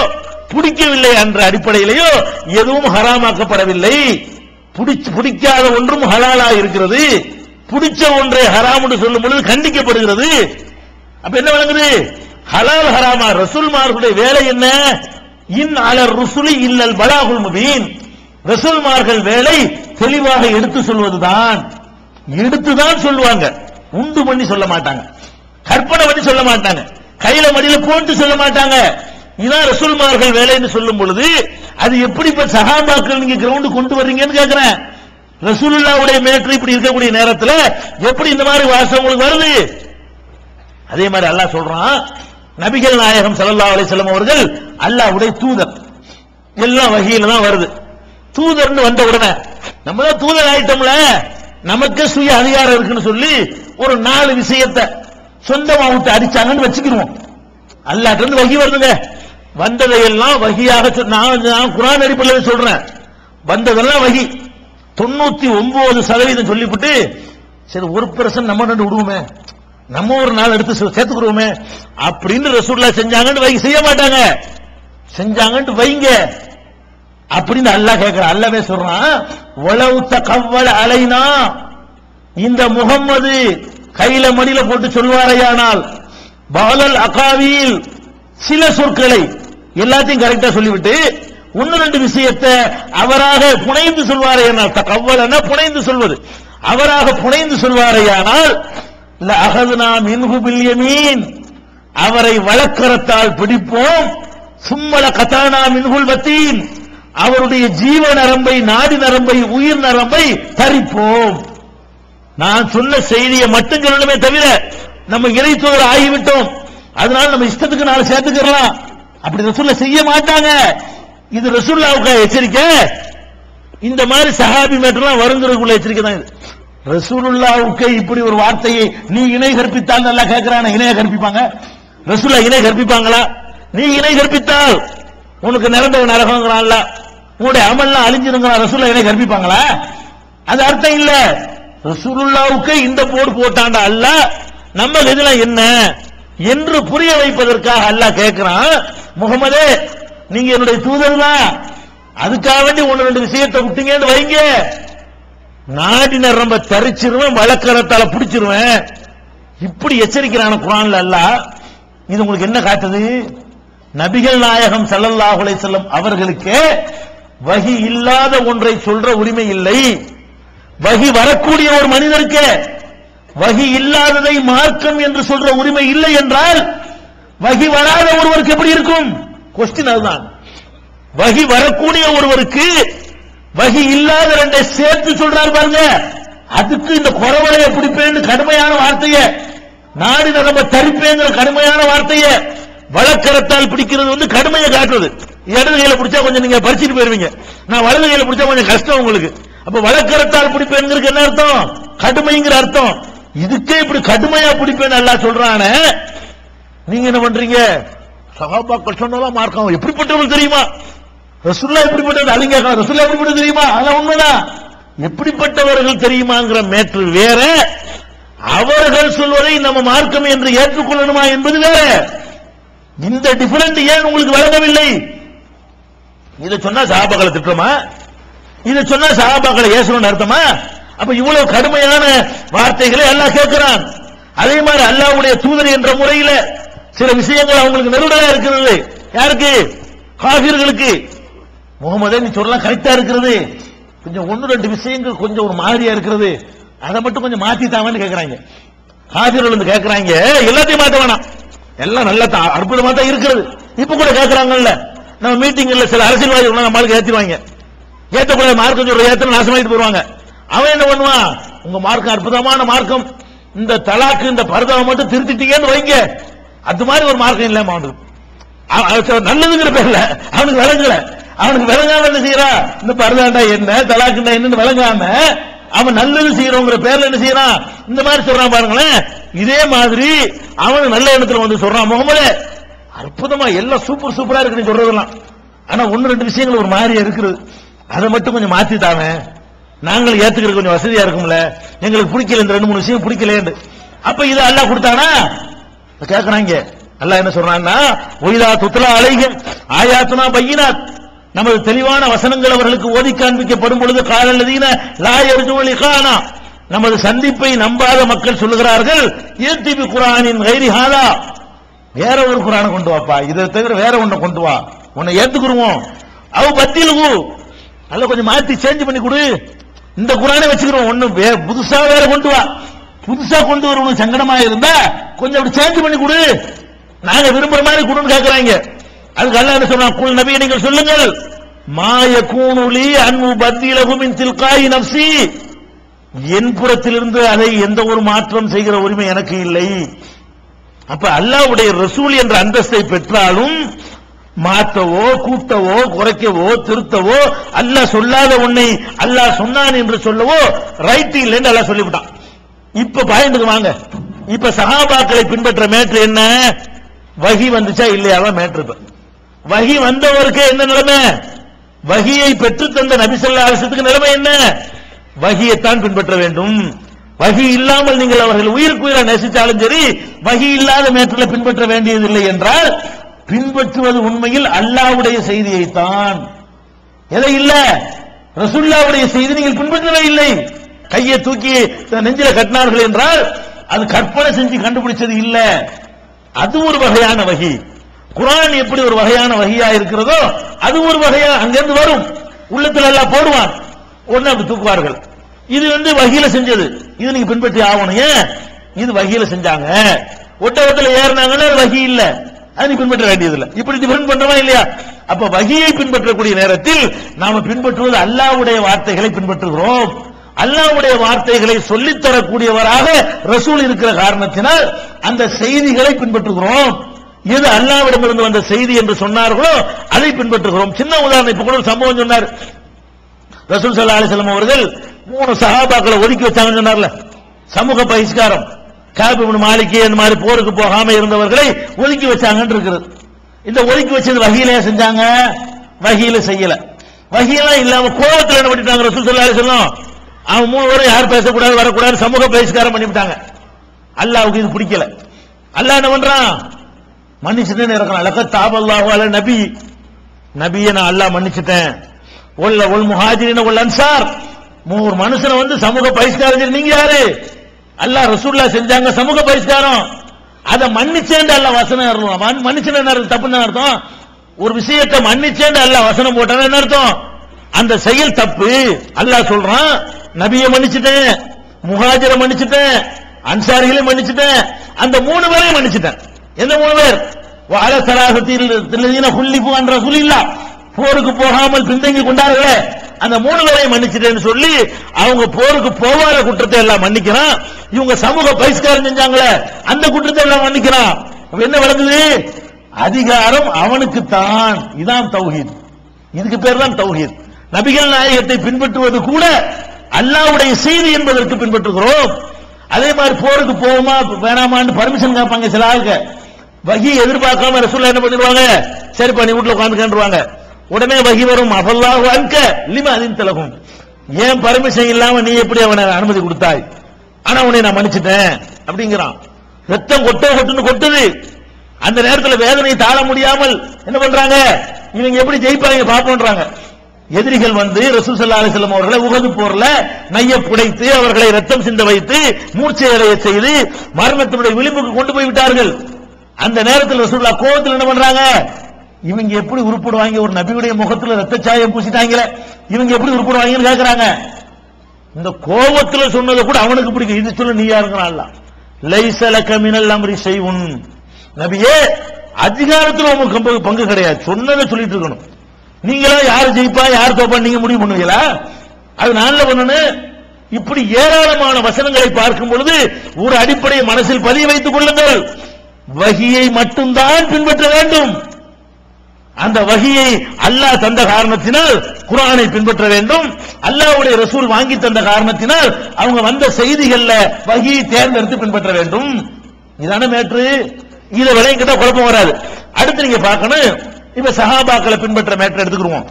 பிடிக்கவில்லை என்ற அடிப்படையிலேயோ எதுவும் ஹராமாக்கப்படவில்லை. பிடிக்காத ஒன்றும் ஹலாலா இருக்கிறது, பிடிச்ச ஒன்றை ஹராம் என்று சொல்லும் பொழுது கண்டிக்கப்படுகிறது. அப்ப என்ன வழங்குது? ஹலால் ஹராமா? ரசூல்மார்களுடைய வேலை என்ன? இன் அலர் ருசுலி இல்லல் பலாகுல் முபீன், ரசூல்மார்கள் வேலை தெளிவாக எடுத்து சொல்வதுதான். எடுத்துதான் சொல்லுவாங்க, உண்டு பண்ணி சொல்ல மாட்டாங்க, கற்பனை பண்ணி சொல்ல மாட்டாங்க, கையில மடியில போட்டு சொல்ல மாட்டாங்க. இதான் ரசூல்மார்கள் வேலைன்னு சொல்லும் பொழுது அது எப்படி இப்ப சஹாபாக்கள் நீங்க கிரவுண்ட் கொண்டு வர்றீங்கன்னு கேட்கிறேன். ரசூலுல்லாஹ்வுடைய மேட்டர் இப்படி இருக்கக்கூடிய நேரத்தில் எப்படி இந்த மாதிரி வாசம் உங்களுக்கு வருது? அதே மாதிரி அல்லாஹ் சொல்றான், நபிகள் நாயகம் ஸல்லல்லாஹு அலைஹி வஸல்லம் அவர்கள் அல்லாஹ்வுடைய தூதர், எல்லாம் வஹீல தான் வருது. தூதர்னு வந்த உடனே நம்ம தான் தூதர் ஆயிட்டோம்ல, நமக்கு சுய அதிகாரம் இருக்குன்னு சொல்லி ஒரு 4 விஷயத்தை சொந்தமா விட்டு அடிச்சாங்கன்னு வச்சுக்கிடுவோம். அல்லாஹ்ட்ட இருந்து வஹி வருதுங்க, வந்ததையெல்லாம் வஹியாக நான் குர்ஆன் அடிப்படையில் சொல்றேன், வந்ததெல்லாம் வஹி 99% சொல்லிவிட்டு சரி 1% நம்ம ரெண்டு விடுவோமே, நம்ம ஒரு நாள் எடுத்து சேர்த்துக்கிறோமே அப்படின்னு ரசூலுல்லாஹ் செஞ்சாங்கன்னு வைங்க, செய்ய மாட்டாங்க, செஞ்சாங்கன்னு வைங்க அப்படின்னு அல்லாஹ் கேட்கிறான். அல்லாஹ்வே சொல்றான், வலவு தகவ்வல அலைனா, இந்த முகம்மது கையில மடியில போட்டு சொல்வாரையானால் பாலல் அகாவில், சில சொற்களை எல்லாத்தையும் கரெக்டா சொல்லிவிட்டு 1-2 விஷயத்தை அவராக புனைந்து சொல்வாரையானால், தகவ்வலனா புனைந்து சொல்வது, அவராக புனைந்து சொல்வாரையானால் லஅஹதுனா மின்ஹு பில் யமீன், அவரை வலக்கரத்தால் பிடிப்போம், சும்மல கதானா மின்ஹுல் வத்தீன், அவருடைய ஜீவ நரம்பை, நாடி நரம்பை, உயிர் நரம்பை தரிப்போம். நான் சொன்ன செய்தியை மட்டும் சொல்லணுமே தவிர நம்ம இறைத்தூதர் ஆகிவிட்டோம், அதனால நம்ம இஷ்டத்துக்கு நாளை சேர்த்துக்கலாம், அப்படி ரசூலுல்லாஹ் செய்ய மாட்டாங்க. இது ரசூலுல்லாஹ்வுக்கு எச்சரிக்கை. இந்த மாதிரி சஹாபி மேட்டர்லாம் வருங்கிறதுக்குள்ள எச்சரிக்கை தான் இது. ரசூலுல்லாஹ்வுக்கு இப்படி ஒரு வார்த்தையை நீ இணை கற்பித்தால் நல்லா கேட்கிறான, இணைய கற்பிப்பாங்க? ரசூலுல்லாஹ் இணை கற்பிப்பாங்களா? நீ இணை கற்பித்தால் உனக்கு நிரந்தர நரகங்கிறான்ல, உங்களுடைய அமல்லாம் அழிஞ்சிருங்க, ரசூலுல்லாஹ் என்ன கற்பிப்பாங்களா? அது அர்த்தம் இல்ல. ரசூலுல்லாஹ்வுக்கு இந்த போடு போட்டாண்ட அல்லாஹ் நம்ம இதெல்லாம் என்ன என்று புரிய வைப்பதற்காக அல்லாஹ் கேட்கிறான், முகமதே நீங்க என்னுடைய தூதர் தான், அதுக்காக வேண்டி ஒன்னு ரெண்டு விஷயத்தை விட்டீங்கன்னு வைங்க, நாடினர் ரொம்ப தரிச்சிருவேன், வழக்கரத்தால பிடிச்சிருவேன். இப்படி எச்சரிக்கிறான குர்ஆன்ல அல்லாஹ். இது உங்களுக்கு என்ன காட்டுது? நபிகள் நாயகம் ஸல்லல்லாஹு அலைஹி வஸல்லம் அவர்களுக்கு வஹி இல்லாத ஒன்றை சொல்ற உரிமை இல்லை. வஹி வரக்கூடிய ஒரு மனிதருக்கு வஹி இல்லாததை மார்க்கம் என்று சொல்ற உரிமை இல்லை என்றால் வஹி வராத ஒருவருக்கு எப்படி இருக்கும்? கொஸ்டின் அதுதான். வஹி வரக்கூடிய ஒருவருக்கு வஹி இல்லாத ரெண்டை சேர்த்து சொல்றாரு பாருங்க, அதுக்கு இந்த குறவளைய பிடிப்பேன்னு கடுமையான வார்த்தையை, நாடு நரம்ப தரிப்பேங்கிற கடுமையான வார்த்தையை, வழக்கரத்தால் பிடிக்கிறது கடுமையை காட்டுறது. இடது கையில பிடிச்சா கொஞ்சம் நீங்க பறிச்சுட்டு போயிருவீங்க, நான் வலது கையில பிடிச்சா கொஞ்சம் கஷ்டம் உங்களுக்கு. அப்ப வழக்கரத்தால் பிடிப்பேங்கிறது என்ன அர்த்தம்? கடுமைங்கிற அர்த்தம். இதுக்கே இப்படி கடுமையா பிடிப்பேன்னு அல்லாஹ் சொல்றானே, நீங்க என்ன பண்றீங்க? சஹாபாக்கள் சொன்னதான் மார்க்கம். எப்படிப்பட்டவர்கள் தெரியுமா? ரசூலுல்லாஹ் எப்படிப்பட்டது? அலிங்க ரசூலுல்லாஹ் எப்படிப்பட்டது தெரியுமா? அதெல்லாம் உண்மைதான். எப்படிப்பட்டவர்கள் தெரியுமாங்கிற மேற்று வேற, அவர்கள் சொல்வதை நம்ம மார்க்கம் என்று ஏற்றுக்கொள்ளணுமா என்பது வேற. இந்த டிஃபரண்ட் ஏன் உங்களுக்கு வழங்கவில்லை? இதை சொன்னா சஹாபாக்களை திட்டமா? இதை சொன்னா சஹாபாக்களை ஏசணும்னு அர்த்தமா? அப்ப இவ்வளவு கடுமையான வார்த்தைகளை அல்லாஹ் கேட்கிறான். அதே மாதிரி அல்லாஹ்வுடைய தூதர் என்ற முறையில் சில விஷயங்கள் அவங்களுக்கு நெருடலா இருக்கிறது. யாருக்கு? காஃபிர்களுக்கு. முகமதே நீ சொல்லலாம் கரெக்டா இருக்கிறது, கொஞ்சம் ஒன்னு ரெண்டு விஷயங்கள் கொஞ்சம் ஒரு மாதிரியா இருக்கிறது, அதை மட்டும் கொஞ்சம் மாத்தித்தாங்கன்னு கேட்கிறாங்க. காஃபிர்கள் கேட்கிறாங்க, எல்லாத்தையும் மாத்த வேணாம், எல்லாம் நல்ல அற்புதமா தான் இருக்கிறது. இப்ப கூட கேட்கிறாங்கல்ல, நம்ம மீட்டிங்ல சில அரசியல்வாதிகள் நம்மளுக்கு ஏத்திடுவாங்க, ஏத்தக்கூடாது மார்க்கம் சொல்ற ஏத்த நாசமாயிட்டு போடுவாங்க. அவன் என்ன பண்ணுவான்? உங்க மார்க்கம் அற்புதமான மார்க்கம், இந்த தலாக்கு இந்த பரதாவை மட்டும் திருத்திட்டீங்கன்னு வைங்க, அது மாதிரி ஒரு மார்க்கம் இல்லாம நல்லதுங்கிற பேர்ல அவனுக்கு விளங்கல. அவனுக்கு விளங்காம என்ன செய்யறான்? இந்த பரதாண்டா என்ன, தலாக்குண்டா என்னன்னு விளங்காம அவன் நல்லது செய்யறோங்கிற பேர்ல என்ன செய்யறான்? இந்த மாதிரி சொல்றான் பாருங்களேன். இதே மாதிரி அவன் நல்ல எண்ணத்துல வந்து சொல்றான், முகமதே அற்புதமா எல்லாம் சூப்பர் சூப்பரா இருக்குன்னு சொல்றதெல்லாம், ஆனா ஒன்னு ரெண்டு விஷயங்கள் ஒரு மாதிரியா இருக்குது, அதை மட்டும் கொஞ்சம் மாத்திட்டாங்க, நாங்கள் ஏத்துக்கிறது கொஞ்சம் வசதியா இருக்கும்ல, எங்களுக்கு பிடிக்கல, இந்த ரெண்டு மூணு விஷயம் பிடிக்கல. அப்ப இதை அல்லாஹ் கொடுத்தானா? கேட்கறாங்க. அல்லாஹ் என்ன சொல்றான்னா, ஒய்தா துத்லா அலைஹிம் ஆயாத்துனா பையினாத், நமது தெளிவான வசனங்கள் அவர்களுக்கு ஓதி காண்பிக்கப்படும் பொழுது காலல்லதீன லா யர்ஜூன லிகானா, நமது சந்திப்பை நம்பாத மக்கள் சொல்லுகிறார்கள், யத்தி பி குர்ஆனின் கைரி ஹாதா, வேற ஒரு குர்ஆனை கொண்டு வாப்பா, இதை தவிர வேற ஒன்றை கொண்டு வா, உன்னை ஏத்துக்குருவோம். அவ பத்திலுகு, அல்ல கொஞ்சம் மாத்தி சேஞ்ச் பண்ணி கொடு, இந்த குர்ஆனை வச்சுக்கிறோம், ஒண்ணு புதுசா வேற கொண்டு வா, புதுசா கொண்டு வரணும் சங்கடமா இருந்தா கொஞ்சம் அப்படி சேஞ்ச் பண்ணி கொடு, நாங்க விரும்புற மாதிரி கொடுன்னு கேட்கிறாங்க. அதுக்கு அல்லாஹ் என்ன சொல்றான்? குல் நபியே நீங்கள் சொல்லுங்கள், மா யகூனு லீ அன் உபத்திலஹு மின் தில்காயி நஃப்ஸி, என் புறத்திலிருந்து அதை எந்த ஒரு மாற்றம் செய்கிற உரிமை எனக்கு இல்லை. அப்ப அல்லாஹ்வுடைய ரசூல் என்ற அந்தஸ்தை பெற்றாலும் மாற்றவோ கூட்டவோ குறைக்கவோ திருத்தவோ அல்லாஹ் சொல்லாத ஒன்னை அல்லாஹ் சொன்னான் என்று சொல்லவோ ரைட் இல்லைன்னு அல்லாஹ் சொல்லிவிட்டான். இப்ப பாயிண்ட்க்கு வாங்க. இப்ப சஹாபாக்களை பின்பற்ற மேட்ரு என்ன? வஹி வந்துச்சா இல்லையாவா மேட்ரு. இப்ப வஹி வந்தவருக்கு என்ன நிலைமை? வஹியை பெற்று தந்த நபி ஸல்லல்லாஹு அலைஹி வஸல்லத்துக்கு நிலைமை என்ன? வஹியைத்தான் பின்பற்ற வேண்டும். வஹி இல்லாமல் நீங்கள் அவர்கள் உயிருக்கு உயிரை நேசித்தாலும் சரி, வஹி இல்லாத மேட்ருல பின்பற்ற வேண்டியதில்லை என்றால் பின்பற்றுவது உண்மையில் அல்லாஹ்வுடைய செய்தியைத்தான். எதை இல்ல? ரசூலுல்லாஹ்வுடைய செய்தி நீங்கள் பின்பற்றவே இல்லை. கையை தூக்கி நெஞ்சில கட்டினார்கள் என்றால் அது கற்பனை செஞ்சு கண்டுபிடிச்சது இல்ல, அது ஒரு வகையான வஹி. குர்ஆன் எப்படி ஒரு வகையான வஹியா இருக்கிறதோ அது ஒரு வகையா அங்கிருந்து வரும், உள்ளத்துல எல்லாம் போடுவான், ஒண்ணு அப்படி தூக்குவார்கள். இது வஹியில செஞ்சது, இது நீங்க பின்பற்றி ஆகணும். ஏன்? இது வஹியில செஞ்சாங்க, ஒட்டல ஏறினாங்கன்னா வஹி இல்ல, அது நீ பின்பற்ற வேண்டியதில்லை. இப்படி டிஃபரெண்ட் பண்றவா இல்லையா? அப்ப வஹியை பின்பற்றக்கூடிய நேரத்தில் நாம பின்பற்றுவது அல்லாஹ்வுடைய வார்த்தைகளை பின்பற்றுகிறோம். அல்லாஹ்வுடைய வார்த்தைகளை சொல்லித் தரக்கூடியவராக ரசூல் இருக்கிற காரணத்தினால் அந்த செய்திகளை பின்பற்றுகிறோம். எது அல்லாஹ்விடமிருந்து வந்த செய்தி என்று சொன்னார்களோ அதை பின்பற்றுகிறோம். சின்ன உதாரணம், இப்ப கூட ஒரு சம்பவம் சொன்னார். ரசூல் ஸல்லல்லாஹு அலைஹி வஸல்லம் அவர்கள் 3 சஹாபாக்களை ஒதுக்கி வச்சாங்கன்னு சொன்னார்ல, சமூக பகிஷ்காரம். காப் இப்னு மாலிக் இந்த மாதிரி போருக்கு போகாம இருந்தவர்களை ஒதுக்கி வச்சாங்கன்னு இருக்குது. இந்த ஒதுக்கி வச்சது வஹியிலே செஞ்சாங்க? வஹியில செய்யல. வஹியெல்லாம் இல்லாம கோபத்துல என்ன பண்ணிட்டாங்க ரசூல் ஸல்லல்லாஹு அலைஹி வஸல்லம்? அவன் 3 பேரும் யார் பேசக்கூடாது வரக்கூடாது சமூக பகிஷ்காரம் பண்ணிவிட்டாங்க. அல்லாஹ்வுக்கு இது பிடிக்கல. அல்லாஹ் என்ன பண்றான்? மன்னிச்சுட்டேன்னு இருக்கிறான். லகத் தாபல்லாஹு அலா நபி, நபியை நான் அல்லாஹ் மன்னிச்சுட்டேன். ஒல் முஹாஜிரின் ஒல் அன்சார், 3 மனுஷனை வந்து சமூக பகிஷ்காரம். நீங்க யாரு? அல்லாஹ் ரசூலுல்லாஹ் செஞ்சாங்க சமூக பகிஷ்காரம், அதை மன்னிச்சேன்னு அல்லாஹ் வசனம் ஏறலாம். மன்னிச்சேன்னு என்ன தப்புன்னு அர்த்தம்? ஒரு விஷயத்தை மன்னிச்சேன்னு அல்லாஹ் வசனம் போட்டான்னு என்ன அர்த்தம்? அந்த செயல் தப்பு. அல்லாஹ் சொல்றான் நபியை மன்னிச்சுட்டேன், முஹாஜிரை மன்னிச்சுட்டேன், அன்சாரிகளை மன்னிச்சுட்டேன், அந்த 3 பேரையும் மன்னிச்சுட்டேன். எந்த 3 பேர்? வஅல ஸலாஹத்தில்லதீன குல்லிஃபு அன் ரசூலில்லாஹ், போருக்கு போகாமல் பின்தங்கி கொண்டார்களே அந்த 3 பேரையும் மன்னிச்சுட்டேன்னு சொல்லி அவங்க போருக்கு போவாத குற்றத்தை எல்லாம் மன்னிக்கிறான். இவங்க சமூக பகிஷ்காரம் செஞ்சாங்களே அந்த குற்றத்தை எல்லாம் மன்னிக்கிறான். என்ன விளங்குது? அதிகாரம் அவனுக்கு தான். இதான் தௌஹீத். இதுக்கு பேர் தான் தௌஹீத். நபிகள் நாயகத்தை பின்பற்றுவது கூட அல்லாஹ்வுடைய செய்தி என்பதற்கு பின்பற்றுகிறோம். அதே மாதிரி போருக்கு போவோமா வேணாமான்னு பர்மிஷன் கேட்பாங்க சில ஆளுங்க. வஹி எதிர்பார்க்காம ரசூலுல்லாஹ் என்ன பண்ணிடுவாங்க? சரி பண்ணி வீட்டுல உட்கார்ந்துக்கன்றுவாங்க. உடனே வஹி வரும், அஃபல்லாஹு அன்க லிமா அதின்த லஹும், ஏன் பர்மிஷன் இல்லாம நீ எப்படி அவனை அனுமதி கொடுத்தாய்? ஆனா உன்னை நான் மன்னிச்சிட்டேன் அப்படிங்கிறான். ரத்தம் கொட்டுன்னு கொட்டுது. அந்த நேரத்தில் வேதனை தாழ முடியாமல் என்ன பண்றாங்க? இவங்க எப்படி ஜெயிப்பாங்க பாப்போன்றாங்க. எதிரிகள் வந்து ரசூல் ஸல்லல்லாஹு அலைஹி வஸல்லம் அவர்களை உஹது போர்ல நைய புடைத்து அவர்களை ரத்தம் சிந்த வைத்து மூர்ச்சையடைய செய்து மரணத்தினுடைய விளிம்புக்கு கொண்டு போய் விட்டார்கள். அந்த நேரத்தில் ரசூலுல்லாஹ் கோபத்தில் என்ன பண்றாங்க? இவங்க எப்படி உருப்படுவாங்க? ஒரு நபியுடைய முகத்துல ரத்த சாயம் பூசிட்டாங்களே, இவங்க எப்படி உருப்படுவாங்கன்னு கேட்கிறாங்க. இந்த கோபத்துல சொன்னதை கூட அவனுக்கு பிடிக்கும். இது சொல்ல நீ யாருங்கிறான் அல்லாஹ். லைஸ லக மினல் அம்ரி ஷைஉன், நபியே அதிகாரத்தில் உங்களுக்கு பங்கு கிடையாது, சொன்னதை சொல்லிட்டு இருக்கணும். நீங்களா யார் ஜெயிப்பா யார் தோப்பா நீங்க முடிவு பண்ணுவீங்களா? அது நான் பண்ணணும். இப்படி ஏராளமான வசனங்களை பார்க்கும் பொழுது ஒரு அடிப்படையை மனசில் பதிய வைத்துக் கொள்ளுங்கள். வஹியை மட்டும்தான் பின்பற்ற வேண்டும். அந்த வஹியை அல்லாஹ் தந்த காரணத்தினால் குர்ஆனை பின்பற்ற வேண்டும். அல்லாஹ்வுடைய ரசூல் வாங்கி தந்த காரணத்தினால் அவங்க வந்த செய்திகள்ல வஹியை தேர்ந்தெடுத்து பின்பற்ற வேண்டும். இதான மேட்ரு. இத விளையங்கிட்ட குழப்பம் வராது. அடுத்து நீங்க பார்க்கணும், இப்ப சஹாபாக்களை பின்பற்ற மேட்டர் எடுத்துக்கிறோம்.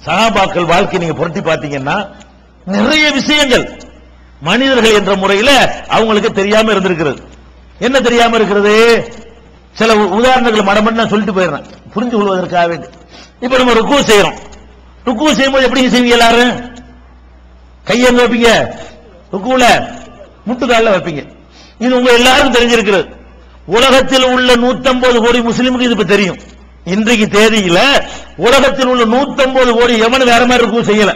சஹாபாக்கள் வாழ்க்கை நீங்க புரட்டி பார்த்தீங்கன்னா நிறைய விஷயங்கள் மனிதர்கள் என்ற முறையில அவங்களுக்கு தெரியாம இருந்திருக்கிறது. என்ன தெரியாம இருக்கிறது? சில உதாரணங்கள் மடமன்னு நான் சொல்லிட்டு போயிடுறேன் புரிந்து கொள்வதற்காக வேண்டி. இப்ப நம்ம ருக்கு செய்யறோம். ருக்கு செய்யும்போது எப்படி செய்வீங்க? எல்லாரும் கையை எங்க வைப்பீங்க? ருக்குல முட்டுக்கால வைப்பீங்க. இது உங்க எல்லாருக்கும் தெரிஞ்சிருக்கிறது. உலகத்தில் உள்ள 150 கோடி முஸ்லிமுக்கு இது இப்ப தெரியும். இன்றைக்கு தேதியில உலகத்தில் உள்ள 150 கோடி எவனு வேற மாதிரி ருக்கு செய்யல.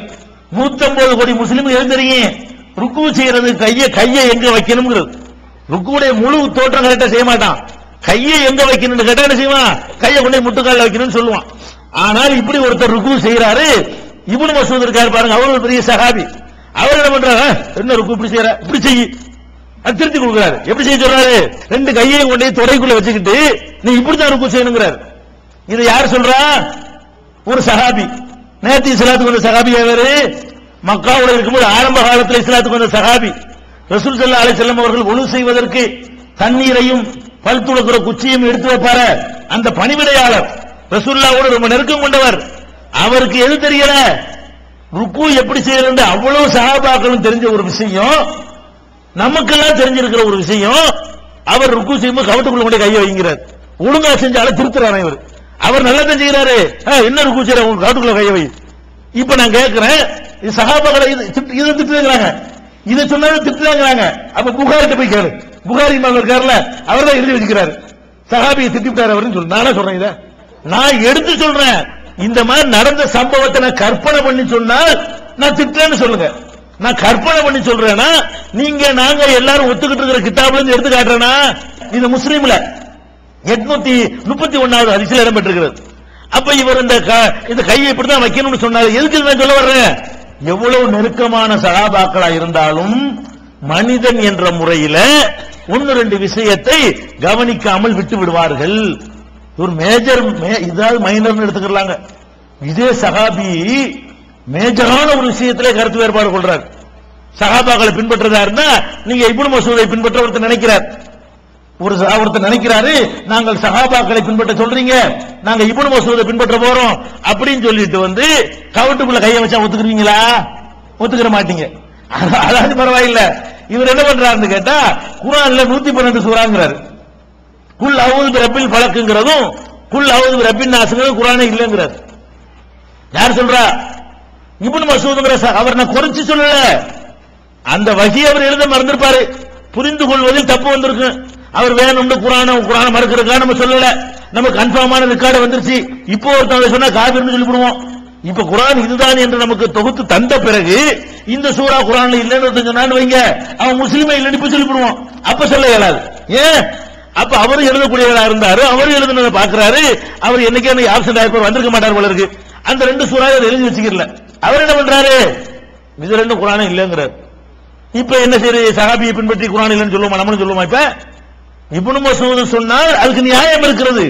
150 கோடி முஸ்லிமுக்கு எது தெரியும்? ருக்கு செய்யறது கையை எங்க வைக்கணும்ங்கிறது. ருக்குடைய முழு தோற்றம் கரெக்டா செய்ய மாட்டான். கையை எங்க வைக்கணும்னு கேட்டா என்ன செய்வான்? கையை கொண்டு முட்டுக்கால வைக்கணும்னு சொல்லுவான். ஆனால் இப்படி ஒருத்தர் ருக்கு செய்யறாரு. இப்னு மஸ்ஊத் இருக்காரு பாருங்க, அவர் ஒரு பெரிய சஹாபி. அவர் என்ன பண்றாரு? என்ன ருக்கு இப்படி செய்யற, இப்படி செய்யி, அது திருத்தி கொடுக்கிறாரு. எப்படி செய்ய சொல்றாரு? 2 கையையும் கொண்டு தொடைக்குள்ள வச்சுக்கிட்டு நீ இப்படித்தான் ருக்கு செய்யணுங்கிறாரு. இதை யார் சொல்றா? ஒரு சஹாபி. நேத்து இஸ்லாத்துக்கு வந்த சஹாபி. அவரு மக்காவுல இருக்கும்போது ஆரம்ப காலத்தில் இஸ்லாத்துக்கு வந்த சஹாபி. ரசூல் ஸல்லல்லாஹு அலைஹி வஸல்லம் அவர்கள் ஒழு செய்வதற்கு தண்ணீரையும் பல் துளக்குற குச்சியும் எடுத்து வைப்பார அந்த பணிவிடையாளர், ரசூலுல்லாஹ்வோட ரொம்ப நெருக்கம் கொண்டவர். அவருக்கு எது தெரியல? ருக்கு எப்படி செய்யறது. அவ்வளவு சஹாபாக்களும் தெரிஞ்ச ஒரு விஷயம், நமக்கெல்லாம் தெரிஞ்சிருக்கிற ஒரு விஷயம். அவர் ருக்கு செய்யும்போது கவட்டுக்குள்ள கொண்டு கையை வைங்கிறார். ஒழுங்கா செஞ்சாலும் திருத்துறாரு இவர். அவர் நல்லதான் செய்யறாரு. என்ன ருக்கு செய்யற, உங்க கவட்டுக்குள்ள கையை வை. இப்ப நான் கேட்கிறேன், இது சஹாபாக்களை இதை திட்டுறாங்க, இதை சொன்னாலும் திட்டுறாங்க. அப்ப புகாரிட்ட போய் கேளு. புகாரி இமாம் இருக்காருல்ல, அவர் தான் எழுதி வச்சுக்கிறாரு. சஹாபியை திட்டிவிட்டார் அவருன்னு சொல்லு. நானே சொல்றேன், இதை நான் எடுத்து சொல்றேன். இந்த மாதிரி நடந்த சம்பவத்தை நான் கற்பனை பண்ணி சொன்னால் நான் திட்டுறேன்னு சொல்லுங்க. நான் கற்பனை பண்ணி சொல்றேன்னா நீங்க நாங்க எல்லாரும் ஒத்துக்கிட்டு இருக்கிற கிதாபுல இருந்து எடுத்து காட்டுறேன்னா, இது முஸ்லீம்ல 831வது ஹதீஸ்ல இடம் பெற்றிருக்கிறது. அப்ப இவர் இந்த கையை இப்படிதான் வைக்கணும்னு சொன்னாரு. எதுக்கு நான் சொல்ல வர்றேன்? எவ்வளவு நெருக்கமான சஹாபாக்களா இருந்தாலும் மனிதன் என்ற முறையில 1-2 விஷயத்தை கவனிக்காமல் விட்டு விடுவார்கள். ஒரு மேஜர் இதாவது மைனர் எடுத்துக்கலாங்க. இதே சஹாபி மேஜரான ஒரு விஷயத்திலே கருத்து வேறுபாடு கொள்றார். சஹாபாக்களை பின்பற்றதா இருந்தா நீங்க இப்னு மஸ்ஊதை பின்பற்ற ஒருத்தர் நினைக்கிறார். ஒருத்தர் நினைக்கிறாரு, நாங்கள் சஹாபாக்களை பின்பற்ற சொல்றீங்க, நாங்க இப்னு மஸ்ஊதை பின்பற்ற போறோம் அப்படின்னு சொல்லிட்டு வந்து கவட்டுக்குள்ள கையை வச்சா ஒத்துக்குறீங்களா? ஒத்துக்கிற மாட்டீங்க. அதாவது பரவாயில்ல. இவர் என்ன பண்றாருன்னு கேட்டா, குர்ஆன்ல 112 சூறாங்கிறாரு. குல் அஊது பிரப்பில் ஃபலக்ங்கிறதும் குல் அஊது பிரப்பின் நாஸ்ங்கிறதும் குர்ஆனே இல்லங்கிறாரு. யார் சொல்றா? இப்னு மஸ்ஊத்ங்கிற அவர் நான் குறைச்சு சொல்லல, அந்த வஹி அவர் எழுத மறந்திருப்பாரு, புரிந்து கொள்வதில் தப்பு வந்திருக்கு. அவர் வேணும்னு குர்ஆனை மறுக்கிறதுக்காக நம்ம சொல்லல, நம்ம கன்ஃபார்மான ரெக்கார்டு வந்துருச்சு. இப்போ ஒருத்தவங்க சொன்னா காபிர்னு சொல்லிவிடுவோம். இப்ப குர்ஆன் இதுதான் என்று நமக்கு தொகுத்து தந்த பிறகு இந்த சூரா குர்ஆன்ல இல்லன்னு சொன்னான்னு வைங்க, அவன் முஸ்லிமே இல்லன்னு இப்ப சொல்லிவிடுவோம். அப்ப சொல்ல இயலாது. ஏன்? அப்ப அவர் எழுதக்கூடியவரா இருந்தாரு, அவர் எழுதுனதை பாக்குறாரு, அவர் என்னைக்கே ஆப்சென்ட் ஆயிருப்பார், வந்திருக்க மாட்டார் போல இருக்கு. அந்த 2 சூறாவை எழுதி வச்சுக்கல. அவர் என்ன பண்றாரு? இது 2 குர்ஆனே இல்லங்கிறார். இப்ப என்ன சரி, சஹாபியை பின்பற்றி குர்ஆன் இல்லன்னு சொல்லுவோமா? நம்மளும் சொல்லுவோமா? இப்ப இப்னு மஸ்ஊத் சொன்னால் அதுக்கு நியாயம் இருக்கிறது.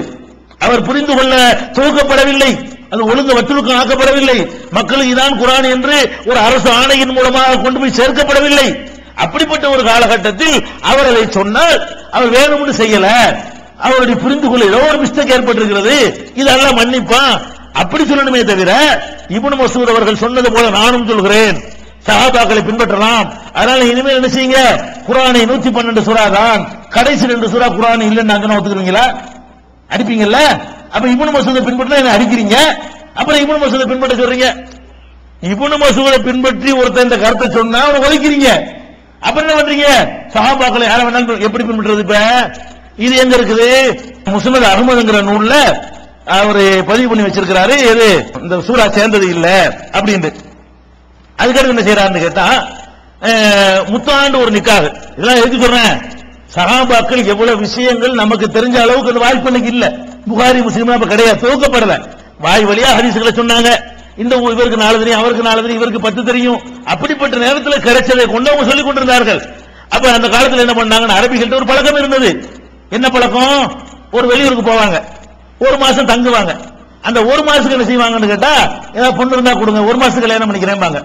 அவர் புரிந்து கொள்ள துவக்கப்படவில்லை, அது ஒழுங்கு வற்றுலுக்கு ஆக்கப்படவில்லை, மக்களுக்கு இதான் குர்ஆன் என்று ஒரு அரசு ஆணையின் மூலமாக கொண்டு போய் சேர்க்கப்படவில்லை. அப்படிப்பட்ட ஒரு காலகட்டத்தில் அவர் அதை சொன்னால் அவர் வேணும்னு செய்யல, அவருடைய புரிந்து கொள்ள ஏதோ ஒரு மிஸ்டேக் ஏற்பட்டிருக்கிறது, இதெல்லாம் மன்னிப்பான் அப்படி சொல்லணுமே தவிர, இப்னு மஸ்ஊத் அவர்கள் சொன்னது போல நானும் சொல்கிறேன், சஹாபாக்களை பின்பற்றலாம், அதனால இனிமேல் என்ன செய்யுங்க, குர்ஆனை 112 சூரா தான், கடைசி 2 சூரா குர்ஆன் இல்லன்னு நாங்க ஒத்துக்குறீங்களா? அடிப்பீங்கல்ல. அப்ப இப்னு மஸ்ஊதை பின்பற்றினா என்ன அடிக்கிறீங்க? அப்புறம் இப்னு மஸ்ஊதை பின்பற்ற சொல்றீங்க. இப்னு மஸ்ஊதை பின்பற்றி ஒருத்தர் இந்த கருத்தை சொன்னா அவரை ஒதுக்கிறீங்க. அப்புறம் என்ன பண்றீங்க? சஹாபாக்களை யார வேணாலும் எப்படி பின்பற்றுறது? இப்ப இது எங்க இருக்குது? முஸ்னத் அஹ்மதுங்கிற நூல்ல அவரு பதிவு பண்ணி வச்சிருக்கிறாரு, எது இந்த சூரா சேர்ந்தது இல்ல அப்படின்னு. அதுக்கடுத்து என்ன செய்யறாருன்னு கேட்டா, முத்தாண்டு ஒரு நிக்காக. இதெல்லாம் எதுக்கு சொல்றேன்? சஹாபாக்கள் எவ்வளவு விஷயங்கள் நமக்கு தெரிஞ்ச அளவுக்கு அந்த வாய்ப்பு இன்னைக்கு இல்ல. புகாரி முஸ்லிம் அப்ப கிடையாது, துவக்கப்படல. வாய் வழியா ஹதீஸ்களை சொன்னாங்க. இந்த இவருக்கு 4 தெரியும், அவருக்கு 4 தெரியும், இவருக்கு 10 தெரியும். அப்படிப்பட்ட நேரத்தில் கிடைச்சதை கொண்டு அவங்க சொல்லிக் கொண்டிருந்தார்கள். அப்ப அந்த காலத்தில் என்ன பண்ணாங்கன்னா, அரபிகள்ட்ட ஒரு பழக்கம் இருந்தது. என்ன பழக்கம்? ஒரு வெளியூருக்கு போவாங்க, 1 மாசம் தங்குவாங்க. அந்த 1 மாசத்துக்கு என்ன செய்வாங்கன்னு கேட்டா, ஏதாவது பொண்ணு இருந்தா கொடுங்க, 1 மாசத்துக்கு கல்யாணம் பண்ணிக்கிறேன்பாங்க.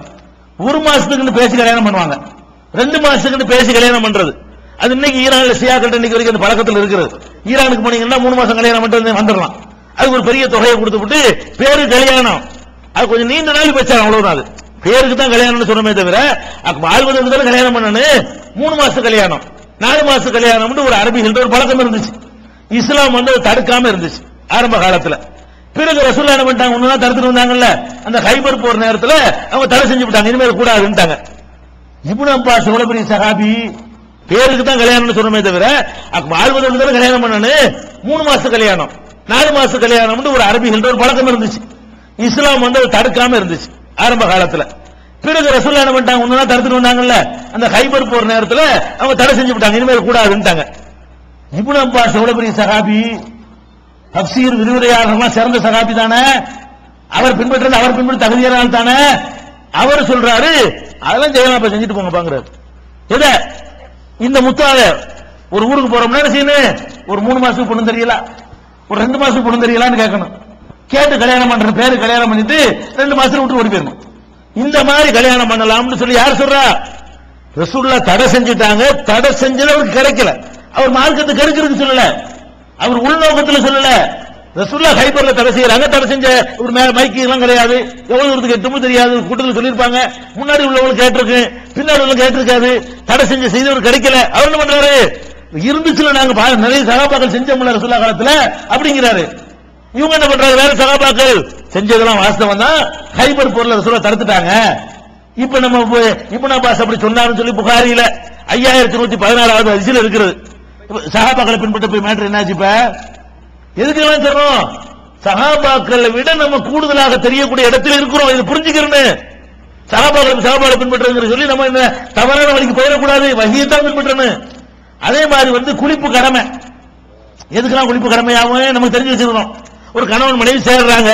1 மாசத்துக்கு பேசி கல்யாணம் பண்ணுவாங்க, 2 மாசத்துக்கு பேசி கல்யாணம் பண்றது. அது இன்னைக்கு ஈரான்ல ஷியாக்கள் இன்னைக்கு வரைக்கும் அந்த பழக்கத்தில் இருக்கிறது. ஈரானுக்கு போனீங்கன்னா 3 மாசம் கல்யாணம் பண்ணிட்டு வந்துடலாம். அதுக்கு ஒரு பெரிய தொகையை கொடுத்துட்டு பேரு கல்யாணம், அது கொஞ்சம் நீண்ட நாள் பேச்சாங்க, அவ்வளவுதான். அது பேருக்கு தான் கல்யாணம்னு சொன்னமே தவிர வாழ்வதற்கு தான் கல்யாணம் பண்ணணும். 3 மாசம் கல்யாணம், 4 மாசம் கல்யாணம் ஒரு அரபிகள்ட்ட ஒரு பழக்கம் இருந்துச்சு. இஸ்லாம் வந்து தடுக்காம இருந்துச்சு ஆரம்ப காலத்துல. பிறகு ரசூலுல்லாஹ் என்ன பண்ணிட்டாங்க, ஒண்ணுதான் தடுத்துட்டு வந்தாங்கல்ல, அந்த ஹைபர் போற நேரத்துல அவங்க தடை செஞ்சு விட்டாங்க, இனிமேல் கூடாதுன்னுட்டாங்க. இப்னு அப்பாஸ் எவ்வளவு பெரிய சஹாபி, பேருக்கு தான் கல்யாணம்னு சொன்னமே தவிர வாழ்வதற்கு தான் கல்யாணம் பண்ணணும். 3 மாசம் கல்யாணம், 4 மாசம் கல்யாணம் ஒரு அரபிகள்ட்ட ஒரு பழக்கம் இருந்துச்சு. இஸ்லாம் வந்து தடுக்காம இருந்துச்சு ஆரம்ப காலத்துல. பிறகு ரசூலுல்லாஹ் என்ன பண்ணிட்டாங்க, ஒண்ணுதான் தடுத்துட்டு வந்தாங்கல்ல, அந்த ஹைபர் போற நேரத்துல அவங்க தடை செஞ்சு விட்டாங்க, இனிமேல் கூடாதுன்னுட்டாங்க. இப்னு அப்பாஸ் எவ்வளவு பெரிய சஹாபி, தஃப்சீர் விரிவுரையாளர்கள் சிறந்த சஹாபி தானே, அவர் பின்பற்றது அவர் பின்பற்ற தகுதியான தானே. அவர் சொல்றாரு, அதெல்லாம் செய்யலாம், செஞ்சுட்டு போங்க பாக்குறாரு. எத இந்த முத்தாத ஒரு ஊருக்கு போறோம்னா என்ன செய்யணும், ஒரு 3 மாசத்துக்கு பொண்ணு தெரியல, ஒரு 2 மாசத்துக்கு பொண்ணு தெரியலான்னு கேட்கணும். கேட்டு கல்யாணம் பண்ற பேரு கல்யாணம் பண்ணிட்டு 2 மாசத்துல விட்டு ஓடி போயிடணும். இந்த மாதிரி கல்யாணம் பண்ணலாம்னு சொல்லி யார் சொல்றா? ரசூலுல்லாஹ் தடை செஞ்சுட்டாங்க. தடை செஞ்சது அவருக்கு கிடைக்கல, அவர் மார்க்கத்தை கெடுக்கிறதுக்கு சொல்லல, அவர் உள்நோக்கத்துல சொல்லல. ரசூலுல்லாஹ் ஹைபர்ல தடை செய்யறாங்க, தடை செஞ்ச ஒரு மைக்கு எல்லாம் கிடையாது, எவ்வளவு தூரத்துக்கு எட்டுமோ தெரியாது, கூட்டத்தில் சொல்லியிருப்பாங்க, முன்னாடி உள்ளவங்க கேட்டிருக்கு, பின்னாடி உள்ள கேட்டிருக்காது, தடை செஞ்ச செய்தவர் கிடைக்கல. அவர் என்ன பண்றாரு, இருந்துச்சுல நாங்க நிறைய சகாபாக்கள் செஞ்சோம்ல ரசூலுல்லாஹ் காலத்துல அப்படிங்கிறாரு. இவங்க என்ன பண்றாங்க, வேற சகாபாக்கள் செஞ்சதெல்லாம் வாஸ்தவம் தான், ஹைபர் போர்ல ரசூலுல்லாஹ் தடுத்துட்டாங்க. இப்ப நம்ம இப்னு அப்பாஸ் அப்படி சொன்னாருன்னு சொல்லி புகாரில 5114வது ஹதீஸ்ல இருக்கிறது. சஹாபாக்களை பின்பற்ற போய் மேட்டர் என்னாச்சு? இப்ப எதுக்கெல்லாம் சொல்றோம், சஹாபாக்களை விட நம்ம கூடுதலாக தெரியக்கூடிய இடத்துல இருக்கிறோம், இது புரிஞ்சுக்கிறேன்னு. சஹாபாக்களை பின்பற்றுங்கிற சொல்லி நம்ம இந்த தவறான வழிக்கு போயிடக்கூடாது, வஹியை தான் பின்பற்றணும். அதே மாதிரி வந்து குளிப்பு கடமை, எதுக்கெல்லாம் குளிப்பு கடமையாகும் நமக்கு தெரிஞ்சு வச்சிருக்கோம். ஒரு கணவன் மனைவி சேர்றாங்க,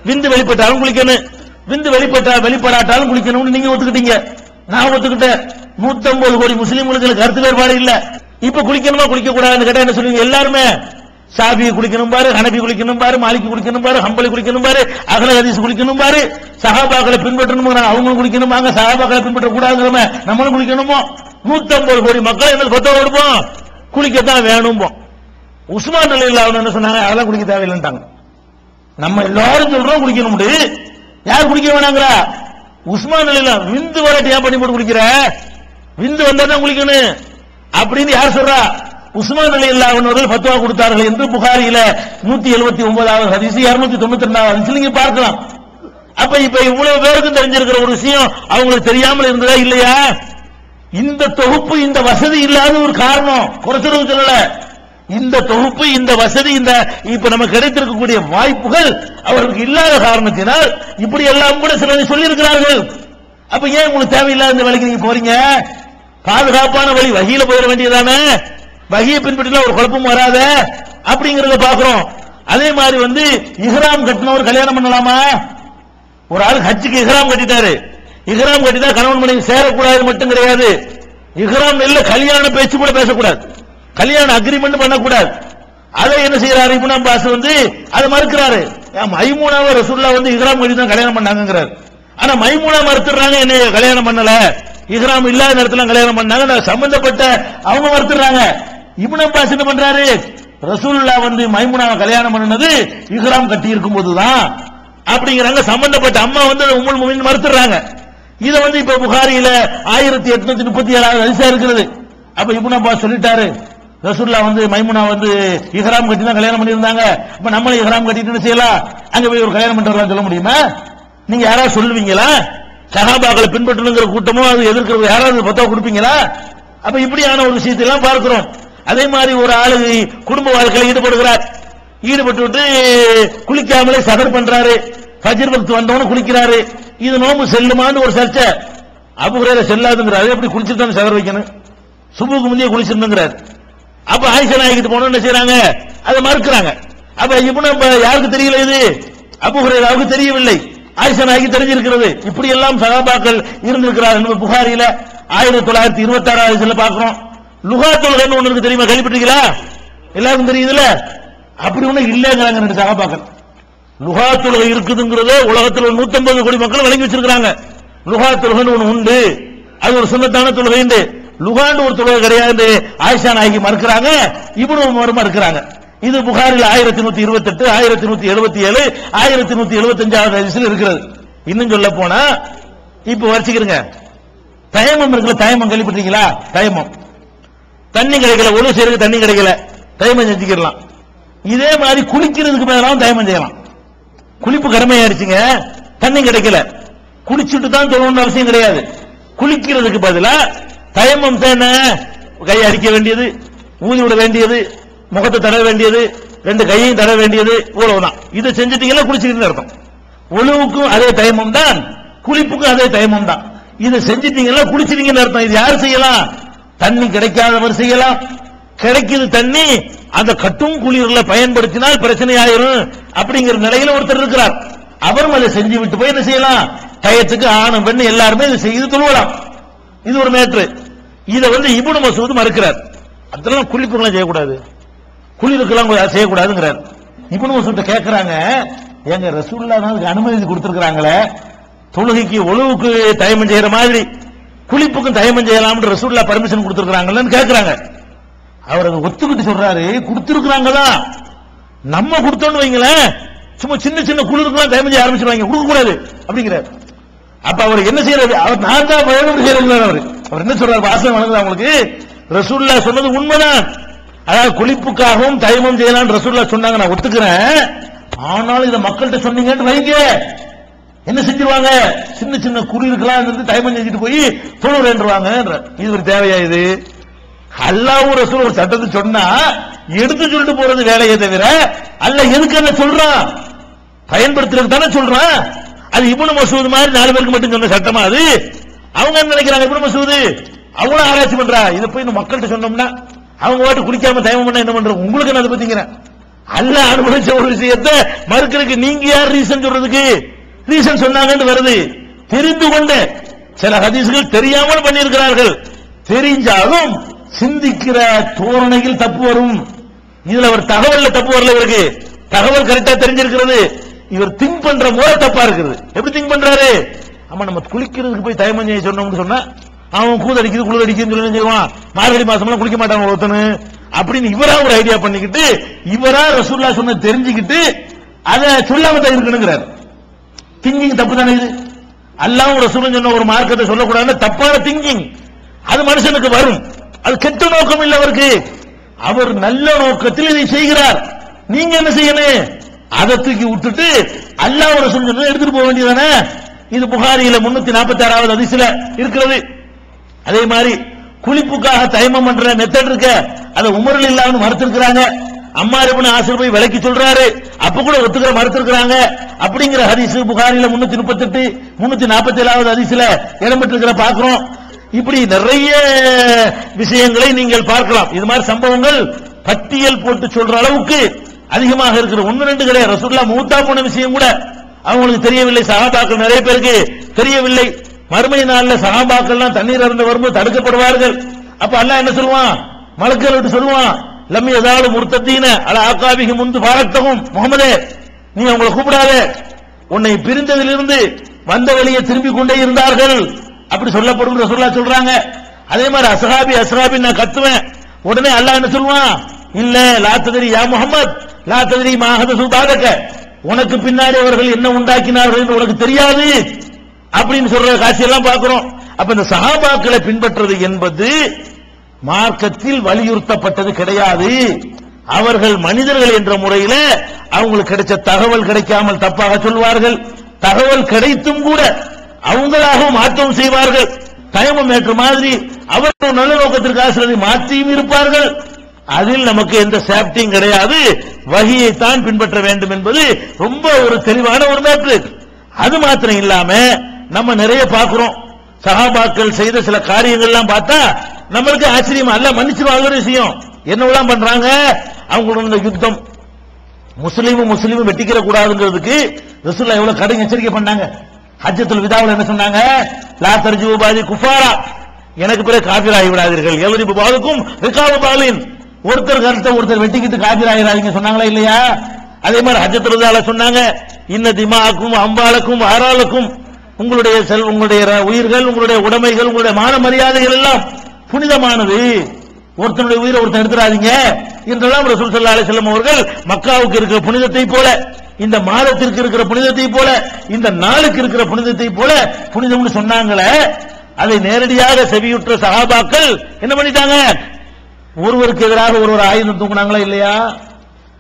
விந்து வெளிப்பட்டாலும் குளிக்கணும், விந்து வெளிப்படாட்டாலும் குளிக்கணும்னு நீங்க ஒத்துக்கிட்டீங்க, நான் ஒத்துக்கிட்டேன். 150 கோடி முஸ்லீம்களுக்கு கருத்து வேறுபாடு இல்ல. இப்ப குளிக்கணுமா குளிக்க கூடாதுன்னு கேட்டா என்ன சொல்லுவீங்க? எல்லாருமே ஷாஃபி குளிக்கணும் பாரு, ஹனபி குளிக்கணும் பாரு, மாலிகி குளிக்கணும் பாரு, ஹம்பலி குளிக்கணும் பாரு, அஹ்ல ஹதீஸ் குளிக்கணும் பாரு, சஹாபாக்களை பின்பற்றணும், அவங்களும் குளிக்கணுமாங்க, சஹாபாக்களை பின்பற்ற கூடாதுங்கிறோமே நம்மளும் குளிக்கணுமோ? 150 கோடி மக்கள் என்ன கொத்த கொடுப்போம், குளிக்கத்தான் வேணும். உஸ்மான் ரலியல்லாஹு அன்ஹு என்ன சொன்னாங்க, அதெல்லாம் குளிக்க தேவையில்லைன்ட்டாங்க. நம்ம எல்லாரும் சொல்றோம் குளிக்கணும், யார் குளிக்க வேணாங்கிறா? உஸ்மான் ரலியல்லாஹு விந்து வரட்டு ஏன் பண்ணி போட்டு குளிக்கிற, விந்து வந்தா தான் குளிக்கணும் அப்படின்னு யார் சொல்றா? உஸ்மான் ரலியல்லாஹு அன்ஹு அவர்கள் ஃபத்வா கொடுத்தார்கள் என்று புகாரியில 179வது ஹதீஸ் 292வது ஹதீஸ் நீங்க பார்க்கலாம். அப்ப இப்ப இவ்வளவு பேருக்கு தெரிஞ்சிருக்கிற ஒரு விஷயம் அவங்களுக்கு தெரியாமல் இருந்ததா இல்லையா? இந்த தொகுப்பு இந்த வசதி இல்லாத ஒரு காரணம், குறைச்சிருக்க சொல்லல. இந்த தொகுப்பு இந்த வசதி இந்த இப்ப நமக்கு கிடைத்திருக்கக்கூடிய வாய்ப்புகள் அவர்களுக்கு இல்லாத காரணத்தினால் இப்படி எல்லாம் கூட சிலர் சொல்லி இருக்கிறார்கள். அப்ப ஏன் உங்களுக்கு தேவையில்லாத இந்த வேலைக்கு நீங்க போறீங்க? பாதுகாப்பான வழி வகியில போயிட வேண்டியதானே, வகியை பின்பற்றினா ஒரு குழப்பம் வராத அப்படிங்கறத பாக்குறோம். அதே மாதிரி இஹ்ராம் கட்டினவர் கல்யாணம் பண்ணலாமா? ஒரு ஆள் ஹஜ்ஜுக்கு இஹ்ராம் கட்டிட்டாரு, இஹ்ராம் கட்டிட்டா கணவன் மனைவி சேரக்கூடாது மட்டும் கிடையாது, இஹ்ராம் இல்ல கல்யாண பேச்சு கூட பேசக்கூடாது, கல்யாண அக்ரிமெண்ட் பண்ணக்கூடாது. அதை என்ன செய்யறாரு இப்னு அப்பாஸ் அதை மறுக்கிறாரு. மைமூனாவை ரசூலுல்லாஹ் இஹ்ராம் கட்டி தான் கல்யாணம் பண்ணாங்கிறாரு. ஆனா மைமூனா மறுத்துறாங்க, என்ன கல்யாணம் பண்ணல, இஹ்ராம் இல்லாத நேரத்துல கல்யாணம் பண்ணாங்க, சம்பந்தப்பட்ட அவங்க மறுத்துறாங்க. இப்னு அப்பாஸ் என்ன பண்றாரு, ரசூலுல்லாஹ் மைமூனாவை கல்யாணம் பண்ணது இஹ்ராம் கட்டி இருக்கும் போதுதான் அப்படிங்கிறாங்க. சம்பந்தப்பட்ட அம்மா உம்முல் முஃமினீன் மறுத்துறாங்க. இத இப்ப புகாரியில 1837வது ஹதீஸா இருக்கிறது. அப்ப இப்னு அப்பாஸ் சொல்லிட்டாரு, ரசூலுல்லாஹ் மைமுனா இஹ்ராம் கட்டி தான் கல்யாணம் பண்ணியிருந்தாங்க, அப்ப நம்மளே இஹ்ராம் கட்டிட்டு என்ன செய்யலாம், அங்க போய் ஒரு கல்யாணம் பண்ணிட்டு வரலாம் சொல்ல முடியுமா? நீங்க யாராவது சொல்லுவீங்களா? சஹாபாக்களை பின்பற்றணுங்கிற கூட்டமும் அது எதிர்க்கிறது யாராவது பத்தா கொடுப்பீங்களா? அப்ப இப்படியான ஒரு விஷயத்தை எல்லாம் பார்க்கிறோம். அதே மாதிரி ஒரு ஆளு குடும்ப வாழ்க்கையில் ஈடுபடுகிறார், ஈடுபட்டு குளிக்காமலே சஹர் பண்றாரு, ஃபஜ்ர் வக்த் வந்தவன குளிக்கிறாரு, இது நோம்பு செல்லுமான்னு ஒரு சர்ச்சை. அபூ ஹுரைரா செல்லாதுங்கிறாரு, எப்படி குளிச்சுட்டு தான் சஹர் வைக்கணும், சுபுக்கு முந்தைய குளிச்சிருந்துங்கிறார். அப்ப ஆயிஷா நாயகிட்ட போனோம் என்ன செய்யறாங்க, அதை மறுக்கிறாங்க. அப்ப இப்னு யாருக்கு தெரியல, இது அபூ ஹுரைராவுக்கு தெரியவில்லை, ஆயிஷா நாயகி தெரிஞ்சிருக்கிறது. இப்படி எல்லாம் சஹாபாக்கள் இருந்திருக்கிறார். நம்ம புகாரியில 1926 பாக்குறோம். லுகா தொழுகைன்னு ஒண்ணு இருக்கு, தெரியுமா, கேள்விப்பட்டீங்களா? எல்லாருக்கும் தெரியுதுல. அப்படி ஒண்ணு இல்லங்கிறாங்க ரெண்டு சஹாபாக்கள். லுகா தொழுகை இருக்குதுங்கிறத உலகத்தில் 150 கோடி மக்கள் வழங்கி வச்சிருக்காங்க. லுகா தொழுகைன்னு ஒண்ணு உண்டு, அது ஒரு சுன்னத்தான தொழுகை. லுகாண்டு ஒரு தொழுகை கிடையாது, ஆயிஷா நாயகி மறுக்கிறாங்க, இப்னு உமர் மறுக்கிறாங்க. இது புகாரில் 1128, 1177, 1175வது ஹதீஸ்ல இருக்கிறது. இன்னும் சொல்ல போனா இப்ப வச்சுக்கிறீங்க, தயமம் இருக்குல்ல, தயமம் கேள்விப்பட்டீங்களா? தயமம், தண்ணி கிடைக்கல, ஒழு செய்யறதுக்கு தண்ணி கிடைக்கல, தயமம் செஞ்சுக்கலாம். இதே மாதிரி குளிக்கிறதுக்கு பதிலாக தயமம் செய்யலாம். குளிப்பு கடமையாயிருச்சுங்க, தண்ணி கிடைக்கல, குளிச்சுட்டு தான் தொழணும்னு அவசியம் கிடையாது. குளிக்கிறதுக்கு பதிலா தயமம் தானே, கை அடிக்க வேண்டியது, ஊதி விட வேண்டியது, முகத்தை தட வேண்டியது, ரெண்டு கையையும் தட வேண்டியது, இவ்வளவுதான். இதை செஞ்சுட்டீங்கன்னா குளிச்சுக்கிட்டு அர்த்தம். ஒழுவுக்கும் அதே தயமம் தான், குளிப்புக்கும் அதே தயமம் தான். இதை செஞ்சுட்டீங்கன்னா குளிச்சிட்டீங்கன்னு அர்த்தம். இது யார் செய்யலாம்? தண்ணி கிடைக்காதவர் செய்யலாம். கிடைக்குது தண்ணி, அந்த கட்டும் குளிர்ல பயன்படுத்தினால் பிரச்சனை ஆயிரும் அப்படிங்கிற நிலையில ஒருத்தர் இருக்கிறார். அவரும் அதை செஞ்சு விட்டு போய் என்ன செய்யலாம், டயத்துக்கு ஆணும் பெண்ணு எல்லாருமே இதை செய்து தொழுவலாம். இது ஒரு மேட்ரு. இதை இப்னு மஸ்ஊத் மறுக்கிறார். அதெல்லாம் குளிப்புக்கெல்லாம் செய்யக்கூடாது, குளிருக்கெல்லாம் செய்யக்கூடாதுங்கிறார். இப்னு மஸ்ஊத் கேட்கிறாங்க, எங்க ரசூலுல்லாஹ் அதுக்கு அனுமதி கொடுத்திருக்கிறாங்களே, தொழுகைக்கு ஒழுவுக்கு தயமம் செய்யற மாதிரி குளிப்புக்கும் தயமம் செய்யலாம்னு ரசூலுல்லாஹ் பர்மிஷன் கொடுத்திருக்கிறாங்கன்னு கேட்கிறாங்க. அவர் அதை ஒத்துக்கிட்டு சொல்றாரு, கொடுத்திருக்கிறாங்கதான், நம்ம கொடுத்தோன்னு வைங்களேன், சும்மா சின்ன சின்ன குளிருக்கெல்லாம் தயமம் செய்ய ஆரம்பிச்சிருவாங்க, கொடுக்க கூடாது அப்படிங்கிறார். அப்ப அவர் என்ன செய்யறாரு, அவர் நான் தான் செய்யறாரு. அவர் என்ன சொல்றாரு, வாசம் வழங்குது அவங்களுக்கு, ரசூலுல்லாஹ் சொன்னது உண்மைதான். அதாவது குளிப்புக்காகவும் தயமம் செய்யலாம் ரசூலுல்லாஹ் சொன்னாங்க, நான் ஒத்துக்கிறேன். ஆனாலும் இதை மக்கள்கிட்ட சொன்னீங்கன்னு வைங்க, என்ன செஞ்சிருவாங்க, சின்ன சின்ன குளிருக்கெல்லாம் தயமம் செஞ்சுட்டு போய் தொழுறேன்றுவாங்க. இது ஒரு தேவையா? இது அல்லாஹ் ரசூல் ஒரு சட்டத்தை சொன்னா எடுத்து சொல்லிட்டு போறது வேலையை தவிர, அல்லாஹ் எதுக்கு என்ன சொல்றான், பயன்படுத்துறது தானே சொல்றான். அது இப்னு மஸ்ஊத் மாதிரி 4 பேருக்கு மட்டும் சொன்ன சட்டமா அது? அவங்க என்ன நினைக்கிறாங்க, இப்னு மஸ்ஊத் அவங்களும் ஆராய்ச்சி பண்றா, இதை போய் மக்கள்கிட்ட சொன்னோம்னா அவங்க வாட்டு குளிக்காம தயமம் பண்ண என்ன பண்றோம், உங்களுக்கு என்ன அதை பத்திங்கிறேன். அல்லாஹ் அனுமதிச்ச ஒரு விஷயத்தை மறுக்கிறதுக்கு நீங்க யார் ரீசன் சொல்றதுக்கு? ரீசன் சொன்னாங்கன்னு வருது. தெரிந்து கொண்டு சில ஹதீஸ்கள் தெரியாமல் பண்ணியிருக்கிறார்கள், தெரிஞ்சாலும் சிந்திக்கிற தோரணையில் தப்பு வரும். இதுல ஒரு தகவல்ல தப்பு வரல, இவருக்கு தகவல் கரெக்டா தெரிஞ்சிருக்கிறது, இவர் திங்க் பண்ற முறை தப்பா இருக்குது. எப்படி திங்க் பண்றாரு, ஆமா நம்ம குளிக்கிறதுக்கு போய் தயமம் செய்ய சொன்னோம்னு சொன்னா அவன் கூதடிக்குது குளிர் அடிக்குதுன்னு சொல்லி செய்வான். மார்கழி மாசம்லாம் குளிக்க மாட்டாங்க ஒருத்தனு, அப்படின்னு இவரா ஒரு ஐடியா பண்ணிக்கிட்டு இவரா ரசூலுல்லாஹ் சொன்ன தெரிஞ்சுக்கிட்டு அதை சொல்லாம தான் இருக்கணுங்கிறார். திங்கிங் தப்பு தானே இது? அல்லாஹ்வும் ரசூலும் சொன்ன ஒரு மார்க்கத்தை சொல்லக்கூடாதுன்னு தப்பான திங்கிங் அது மனுஷனுக்கு வரும். அது கெட்ட நோக்கம் இல்லை அவருக்கு. அவர் நல்ல நோக்கத்தில் இதை செய்கிறார். நீங்க என்ன செய்யணும்? அதை தூக்கி விட்டுட்டு அல்லாஹ் ரசூல் சொன்னதை எடுத்துட்டு போக வேண்டியதானே. இது புகாரியில 346வது ஹதீஸ்ல இருக்கிறது. அதே மாதிரி குளிப்புக்காக தயமம் பண்ற மெத்தட் இருக்க அதை உமரில் இல்லாம மறுத்திருக்கிறாங்க. அம்மார் இப்னு ஆசிர் போய் விளக்கி சொல்றாரு, அப்ப கூட ஒத்துக்கிற மறுத்திருக்கிறாங்க. அப்படிங்கிற ஹதீஸ் புகாரில 338 347வது ஹதீஸ்ல இடம்பெற்றிருக்கிற பார்க்கிறோம். இப்படி நிறைய விஷயங்களை நீங்கள் பார்க்கலாம். இது மாதிரி சம்பவங்கள் பட்டியல் போட்டு சொல்ற அளவுக்கு அதிகமாக இருக்கிற ஒன்னு ரெண்டு கிடையாது. ரசூலுல்லாஹ் மூத்தா போன விஷயம் கூட அவங்களுக்கு தெரியவில்லை. சஹாபாக்கள் நிறைய பேருக்கு தெரியவில்லை. மறுமை நாள்ல சஹாபாக்கள்லாம் தண்ணீர் அருந்த வரும்போது தடுக்கப்படுவார்கள். அப்ப அல்லாஹ் என்ன சொல்லுவான்? மலக்குகள் விட்டு சொல்லுவான், லம் யஸாலு முர்த்ததீன அலா அகாபிஹி முந்து பாரக்தஹும், முஹம்மதே நீ அவங்களை கூப்பிடாதே, உன்னை பிரிந்ததிலிருந்து வந்த வழியை திரும்பிக் கொண்டே இருந்தார்கள் அப்படி சொல்லப்படும் ரசூலுல்லாஹ் சொல்றாங்க. அதே மாதிரி அஸ்ஹாபி நான் கத்துவேன். உடனே அல்லாஹ் என்ன சொல்லுவான்? இல்ல லா தத்ரி யா முஹம்மத் லா தத்ரி மா ஹதஸு பாதக, உனக்கு பின்னாடி அவர்கள் என்ன உண்டாக்கினார்கள் என்று உனக்கு தெரியாது அப்படின்னு சொல்ற காட்சியெல்லாம் பார்க்கிறோம். அப்ப இந்த சஹாபாக்களை பின்பற்றுவது என்பது மார்க்கத்தில் வலியுறுத்தப்பட்டது கிடையாது. அவர்கள் மனிதர்கள் என்ற முறையில் அவங்களுக்கு கிடைச்ச தகவல் கிடைக்காமல் தப்பாக சொல்வார்கள். தகவல் கிடைத்தும் கூட அவங்களாகவும் மாற்றம் செய்வார்கள். தயமம் ஏற்ற மாதிரி அவர்கள் நல்ல நோக்கத்திற்காக சிலரை மாற்றியும் இருப்பார்கள். அதில் நமக்கு எந்த சேஃப்டியும் கிடையாது. வஹியை தான் பின்பற்ற வேண்டும் என்பது ரொம்ப ஒரு தெளிவான ஒரு மேட்ரு. அது மாத்திரம் இல்லாம நம்ம நிறைய பார்க்கிறோம். சஹாபாக்கள் செய்த சில காரியங்கள்லாம் பார்த்தா நம்மளுக்கு ஆச்சரியமா அல்ல மன்னிச்சிருவாங்க. ஒரு விஷயம் என்னவெல்லாம் பண்றாங்க? அவங்களோட யுத்தம் முஸ்லீமும் வெட்டிக்கிற கூடாதுங்கிறதுக்கு ரசூலுல்லாஹ் எவ்வளவு கடும் எச்சரிக்கை பண்ணாங்க. ஹஜ்ஜத்துல் விதாவில் என்ன சொன்னாங்க? லா தர்ஜு பாதி குஃபாரா, எனக்கு பிறகு காபிர் ஆகிவிடாதீர்கள். எவரி பாதுக்கும் ரிகாபு பாலின், ஒருத்தர் கருத்தை ஒருத்தர் வெட்டிக்கிட்டு காபிர் ஆகிறாதீங்க சொன்னாங்களா இல்லையா? அதே மாதிரி ஹஜ்ஜத்துல் விதால சொன்னாங்க, இன்ன திமாக்கும் அம்பாலக்கும் ஆராலுக்கும், உங்களுடைய உங்களுடைய உயிர்கள், உங்களுடைய உடைமைகள், உங்களுடைய மான மரியாதைகள் எல்லாம் புனிதமானது. ஒருத்தனுடைய உயிரை ஒருத்தன் எடுத்துறாதீங்க என்றெல்லாம் ரசூல் ஸல்லல்லாஹு அலைஹி வஸல்லம் அவர்கள் மக்காவுக்கு இருக்கிற புனிதத்தை போல, இந்த மாதத்திற்கு இருக்கிற புனிதத்தை போல, இந்த நாளுக்கு இருக்கிற புனிதத்தை போல புனிதம்னு சொன்னாங்களே, அதை நேரடியாக செவியுற்ற சஹாபாக்கள் என்ன பண்ணிட்டாங்க? ஒருவருக்கு எதிராக ஒருவர் ஆயுதம் தூக்குனாங்களா இல்லையா?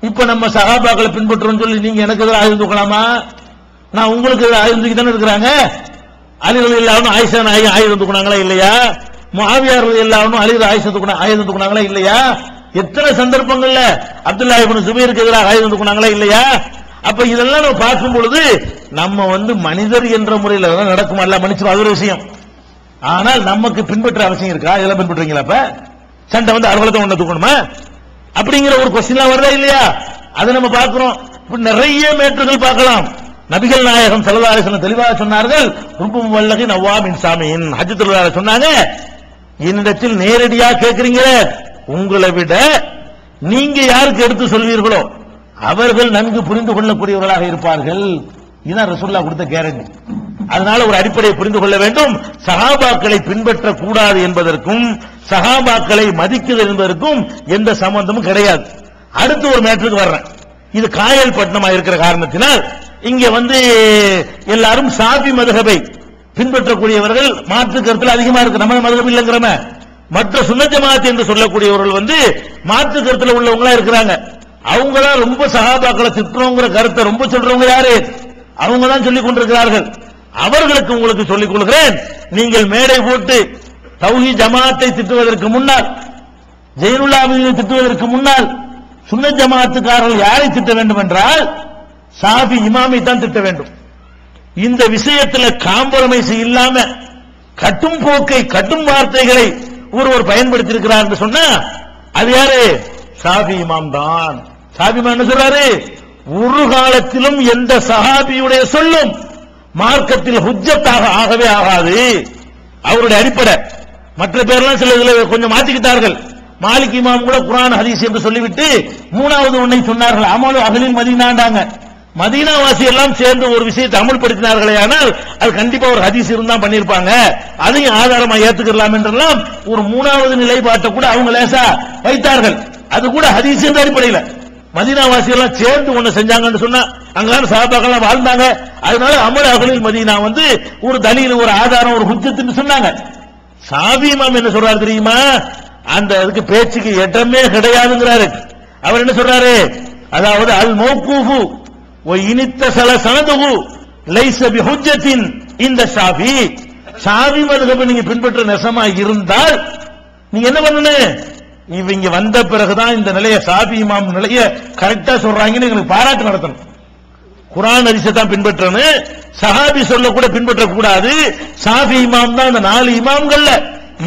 இப்ப நம்ம சஹாபாக்களை பின்பற்றுறோம் சொல்லி நீங்க எனக்கு எதிராக ஆயுதம் தூக்கலாமா? நான் உங்களுக்கு எதிராக ஆயுதம் தூக்கி தானே இருக்கிறாங்க. அலி ரலியல்லாஹு அன்ஹு ஆயிஷா ஆயுதம் தூக்குனாங்களா இல்லையா? முஆவியா ரலியல்லாஹு அன்ஹு அலி ஆயுதம் தூக்குனாங்களா இல்லையா? எத்தனை சந்தர்ப்பங்கள்ல அப்துல்லாஹ் இப்னு சுபைருக்கு எதிராக ஆயுதம் தூக்குனாங்களா இல்லையா? அப்ப இதெல்லாம் நம்ம பார்க்கும் பொழுது நம்ம மனிதர் என்ற முறையில் நடக்கும். அல்ல மன்னிச்சு அது ஒரு விஷயம். ஆனால் நமக்கு பின்பற்ற அவசியம் இருக்கா? இதெல்லாம் பின்பற்றுறீங்களா? அப்ப சண்டை அறுவலத்தை ஒண்ணு தூக்கணுமா அப்படிங்கிற ஒரு கொஸ்டின்லாம் வருதா இல்லையா? அதை நம்ம பார்க்கிறோம். நிறைய மேற்றுகள் பார்க்கலாம். நபிகள் நாயகம் ஸல்லல்லாஹு அலைஹி வஸல்லம் தெளிவாக சொன்னார்கள், ருபும் வல்லகி நவ்வாமின் சாமியின் ஹஜ்ஜத்துல் விதால சொன்னாங்க, என்னிடத்தில் நேரடியா கேட்கிறீங்க, உங்களை விட நீங்க யாருக்கு எடுத்து சொல்வீர்களோ அவர்கள் நன்கு புரிந்து கொள்ளக்கூடியவர்களாக இருப்பார்கள். இதுதான் ரசூலுல்லாஹ் கொடுத்த கேரண்டி. அதனால ஒரு அடிப்படையை புரிந்து கொள்ள வேண்டும். சஹாபாக்களை பின்பற்ற கூடாது என்பதற்கும் சஹாபாக்களை மதிக்குதல் என்பதற்கும் எந்த சம்பந்தமும் கிடையாது. அடுத்து ஒரு மேட்டருக்கு வர்றேன். இது காயல் பட்டணமா இருக்கிற காரணத்தினால் இங்க எல்லாரும் ஷாஃபி மதுஹபை பின்பற்றக்கூடியவர்கள் மாற்று கருத்தில் அதிகமா இருக்கு. நம்ம மதுஹப் இல்லங்கிறம மற்ற சுன்னத் ஜமாஅத் என்று சொல்லக்கூடியவர்கள் மாற்று கருத்தில் உள்ளவங்களா இருக்கிறாங்க. அவங்க தான் ரொம்ப சஹாபாக்களை திட்டுறோங்கிற கருத்தை ரொம்ப சொல்றவங்க யாரு? அவங்க தான் சொல்லிக் கொண்டிருக்கிறார்கள். அவர்களுக்கு உங்களுக்கு சொல்லிக் கொள்கிறேன், நீங்கள் மேடை போட்டு தௌஹீத் ஜமாஅத்தை திட்டுவதற்கு முன்னால், ஜெயினுல்லாஹ்வை திட்டுவதற்கு முன்னால் சுன்னத் ஜமாஅத்துக்காரர்கள் யாரை திட்ட வேண்டும் என்றால் ஷாஃபி இமாமை தான் திட்ட வேண்டும். இந்த விஷயத்தில் காம்ப்ரமைஸ் இல்லாம கட்டும் போக்கை கட்டும் வார்த்தைகளை ஒருவர் பயன்படுத்தி இருக்கிறார் என்று சொன்னா அது யாரு? ஷாஃபி இமாம் தான். ஷாஃபி இமாம் என்ன சொல்றாரு? ஒரு காலத்திலும் எந்த சஹாபியுடைய சொல்லும் மார்க்கத்தில் ஹுஜ்ஜத்தாக ஆகவே ஆகாது. அவருடைய அடிப்படை. மற்ற பேர்லாம் சில இதுல கொஞ்சம் மாத்திக்கிட்டார்கள். மாலிக் இமாம் கூட குர்ஆன் ஹதீஸ் என்று சொல்லிவிட்டு மூணாவது ஒன்றை சொன்னார்கள், அமலு அஹ்லில் மதீனாண்டாங்க. மதீனாவாசி எல்லாம் சேர்ந்து ஒரு விஷயத்தை அமல்படுத்தினார்களே, ஆனால் அது கண்டிப்பா ஒரு ஹதீஸ் இருந்தா பண்ணிருப்பாங்க, அதையும் ஆதாரமா ஏத்துக்கலாம் என்றெல்லாம் ஒரு மூணாவது நிலைப்பாட்டை கூட அவங்க லேசா வைத்தார்கள். அது கூட ஹதீஸ் என்ற அடிப்படையில் மதீனா வாசிகள் சேர்ந்து ஒண்ணு செஞ்சாங்கன்னு சொன்னா அங்கதான் சஹாபாக்கள் வாழ்ந்தாங்க. அதனால அமல் அகலில் மதீனா வந்து ஒரு தலீல், ஒரு ஆதாரம், ஒரு ஹுஜ்ஜத்துன்னு சொன்னாங்க. ஷாஃபி இமாம் என்ன சொல்றாரு தெரியுமா? அந்த அதுக்கு பேச்சுக்கு இடமே கிடையாதுங்கிறாரு. அவர் என்ன சொல்றாரு? அதாவது அல் மௌகூஃபு வ இனித்தஸல சனதுஹு லைஸ பிஹுஜ்ஜத்தின் இந்த ஷாஃபி. ஷாஃபி மذஹபை நீங்க பின்பற்ற நெசமா இருந்தால் நீங்க என்ன பண்ணணும்? இவங்க வந்த பிறகுதான் இந்த நிலைய ஷாஃபி இமாம் நிலைய கரெக்டா சொல்றாங்கன்னு உங்களுக்கு பாராட்டு நடத்தணும். குர்ஆன் ஹதீஸை தான் பின்பற்றணும், சஹாபி சொல்ல கூட பின்பற்ற கூடாது. ஷாஃபி இமாம் தான் இந்த 4 இமாம்கள்ல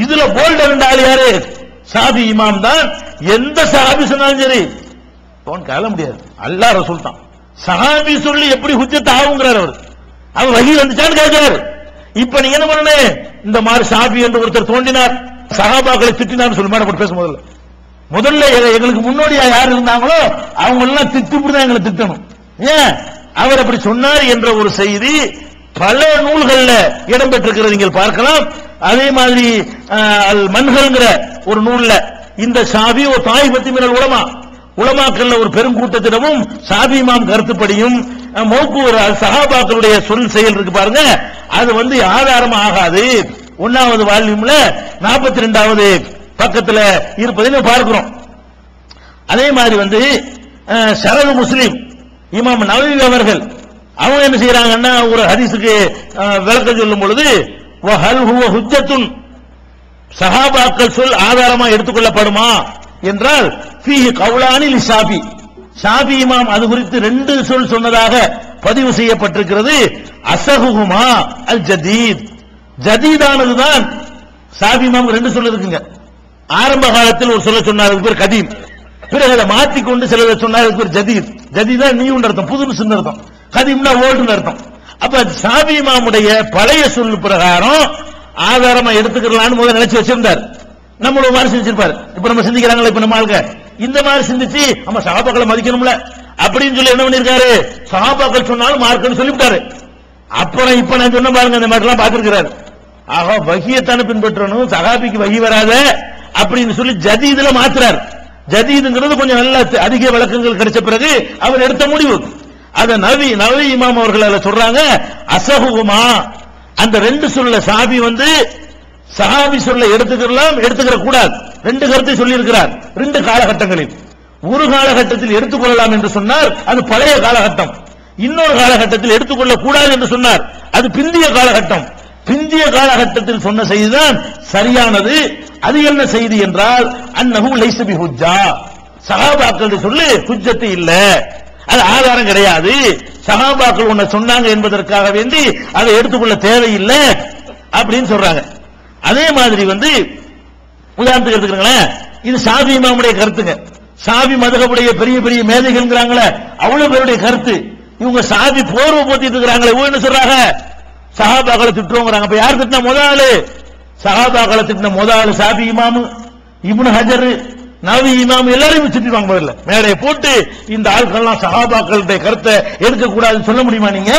இதுல போல்ட் இருந்தால் யாரு? ஷாஃபி இமாம் தான். எந்த சஹாபி சொன்னாலும் சரி கேள முடியாது, அல்லாஹ் ரசூல் தான். சஹாபி சொல்லி எப்படி ஹுஜ்ஜத் ஆகுங்கிறார் அவர். அவர் வஹி வந்துச்சான்னு கேட்கிறார். இப்ப நீங்க என்ன பண்ணணும்? இந்த மாதிரி ஷாஃபி என்று ஒருத்தர் தோன்றினார், சஹாபாக்களை திட்டினார் சொல்லி மேடம் பேச முதல்ல எங்களுக்கு முன்னோடியா யார் இருந்தாங்களோ அவங்க எல்லாம் திட்டுதான் எங்களை திட்டணும். ஏன் அவர் அப்படி சொன்னார் என்ற ஒரு செய்தி பல நூல்கள்ல இடம்பெற்றிருக்கிறது நீங்கள் பார்க்கலாம். அதே மாதிரி அல் மன்ஹல்ங்கிற ஒரு நூல்ல இந்த ஷாஃபி ஒரு தாயிபத்தி மினல் உலமா, உலமாக்கள்ல ஒரு பெருங்கூட்டத்திடமும் ஷாஃபி இமாம் கருத்துப்படியும் மௌகூர் சஹாபாக்களுடைய சொல் செயல் இருக்கு பாருங்க, அது வந்து ஆதாரம் ஆகாது. 1வது வால்யூம்ல 42வது பக்கத்துல இருப்பதை பார்க்கிறோம். அதே மாதிரி வந்து ஷரஹ் முஸ்லிம் இமாம் நவவி அவர்கள் அவங்க என்ன செய்யறாங்கன்னா ஒரு ஹதீஸுக்கு விளக்கம் சொல்லும் பொழுது வஹல் ஹுவ ஹுஜ்ஜத்துன், சஹாபாக்கள் சொல் ஆதாரமா எடுத்துக்கொள்ளப்படுமா என்றால் ஃபீஹி கௌலானி லிஷாஃபி, ஷாஃபி இமாம் அது குறித்து 2 சொல் சொன்னதாக பதிவு செய்யப்பட்டிருக்கிறது. அஸஹுஹுமா அல் ஜதீத், ஜதீதானதுதான். ஷாஃபி இமாம் 2 சொல் இருக்குங்க. ஆரம்ப காலத்தில் ஒரு சொல்ல சொன்னார், அதுக்கு பேர் கதீம். பிறகு அதை மாற்றிக்கொண்டு சிலரை சொன்னார், அதுக்கு பேர் ஜதீத். ஜதீதா நியூன்னு அர்த்தம், புதுசுன்னு அர்த்தம். கதீம்னா ஓல்டுன்னு அர்த்தம். அப்ப ஷாஃபி இமாமுடைய பழைய சொல் பிரகாரம் ஆதாரமா எடுத்துக்கலாம்னு முதல்ல நினைச்சு வச்சிருந்தார். நம்மளோட மாதிரி செஞ்சிருப்பாரு. இப்ப நம்ம சிந்திக்கிறாங்களா, இப்ப நம்ம ஆளுங்க இந்த மாதிரி சிந்திச்சு நம்ம சஹாபாக்களை மதிக்கணும்ல அப்படின்னு சொல்லி என்ன பண்ணிருக்காரு? சஹாபாக்கள் சொன்னாலும் மார்க்கன்னு சொல்லிவிட்டாரு. அப்புறம் இப்ப நான் சொன்ன பாருங்க, இந்த மாதிரி எல்லாம் பார்த்திருக்கிறாரு. ஆக வஹியத்தான பின்பற்றணும், சஹாபிக்கு வஹி வராத அப்படின்னு சொல்லி ஜதீதுல மாத்துறாரு. ஜதீதுங்கிறது கொஞ்சம் நல்ல அதிக விளக்கங்கள் கிடைச்ச பிறகு அவர் எடுத்த முடிவு. அத நவி இமாம் அவர்கள் சொல்றாங்க அஸஹுஹுமா, அந்த 2 சொல்ல ஷாஃபி வந்து சஹாபி சொல்ல எடுத்துக்கலாம், எடுத்துக்கிற கூடாது. 2 கருத்தை சொல்லி இருக்கிறார் 2 காலகட்டங்களில். ஒரு காலகட்டத்தில் எடுத்துக்கொள்ளலாம் என்று சொன்னார், அது பழைய காலகட்டம். இன்னொரு காலகட்டத்தில் எடுத்துக்கொள்ள கூடாது என்று சொன்னார், அது பிந்திய காலகட்டம். பிந்திய காலகட்டத்தில் சொன்ன செய்திதான் சரியானது. அது என்ன செய்தி என்றால் அன்னஹு லைஸ பிஹுஜ்ஜா, சஹாபாக்கள் சொல்லு ஹுஜ்ஜத் இல்ல, அது ஆதாரம் கிடையாது. சஹாபாக்கள் ஒன்ன சொன்னாங்க என்பதற்காக வேண்டி அதை எடுத்துக்கொள்ள தேவையில்லை அப்படின்னு சொல்றாங்க. அதே மாதிரி வந்து உதாரணத்துக்கு எடுத்துக்கிறீங்களேன், இது ஷாஃபி இமாமுடைய கருத்துங்க. ஷாஃபி மதுஹபுடைய பெரிய பெரிய மேதைகள்ங்கறாங்களே, அவ்வளவு பேருடைய கருத்து. இவங்க ஷாஃபி போர்வை போத்திட்டு இருக்காங்களே, இவங்க என்ன சொல்றாங்க? சஹாபாக்களை திட்டுறோங்கிறாங்க. அப்ப யார் திட்டினா முதலாளு? சஹாபாக்களை திட்டின முதலாளு ஷாஃபி இமாம், இப்னு ஹஜர், நவவி இமாம் எல்லாரையும் திட்டுவாங்க. முதல்ல மேடையை போட்டு இந்த ஆட்கள்லாம் சஹாபாக்களுடைய கருத்தை எடுக்க கூடாதுன்னு சொல்ல முடியுமா? நீங்க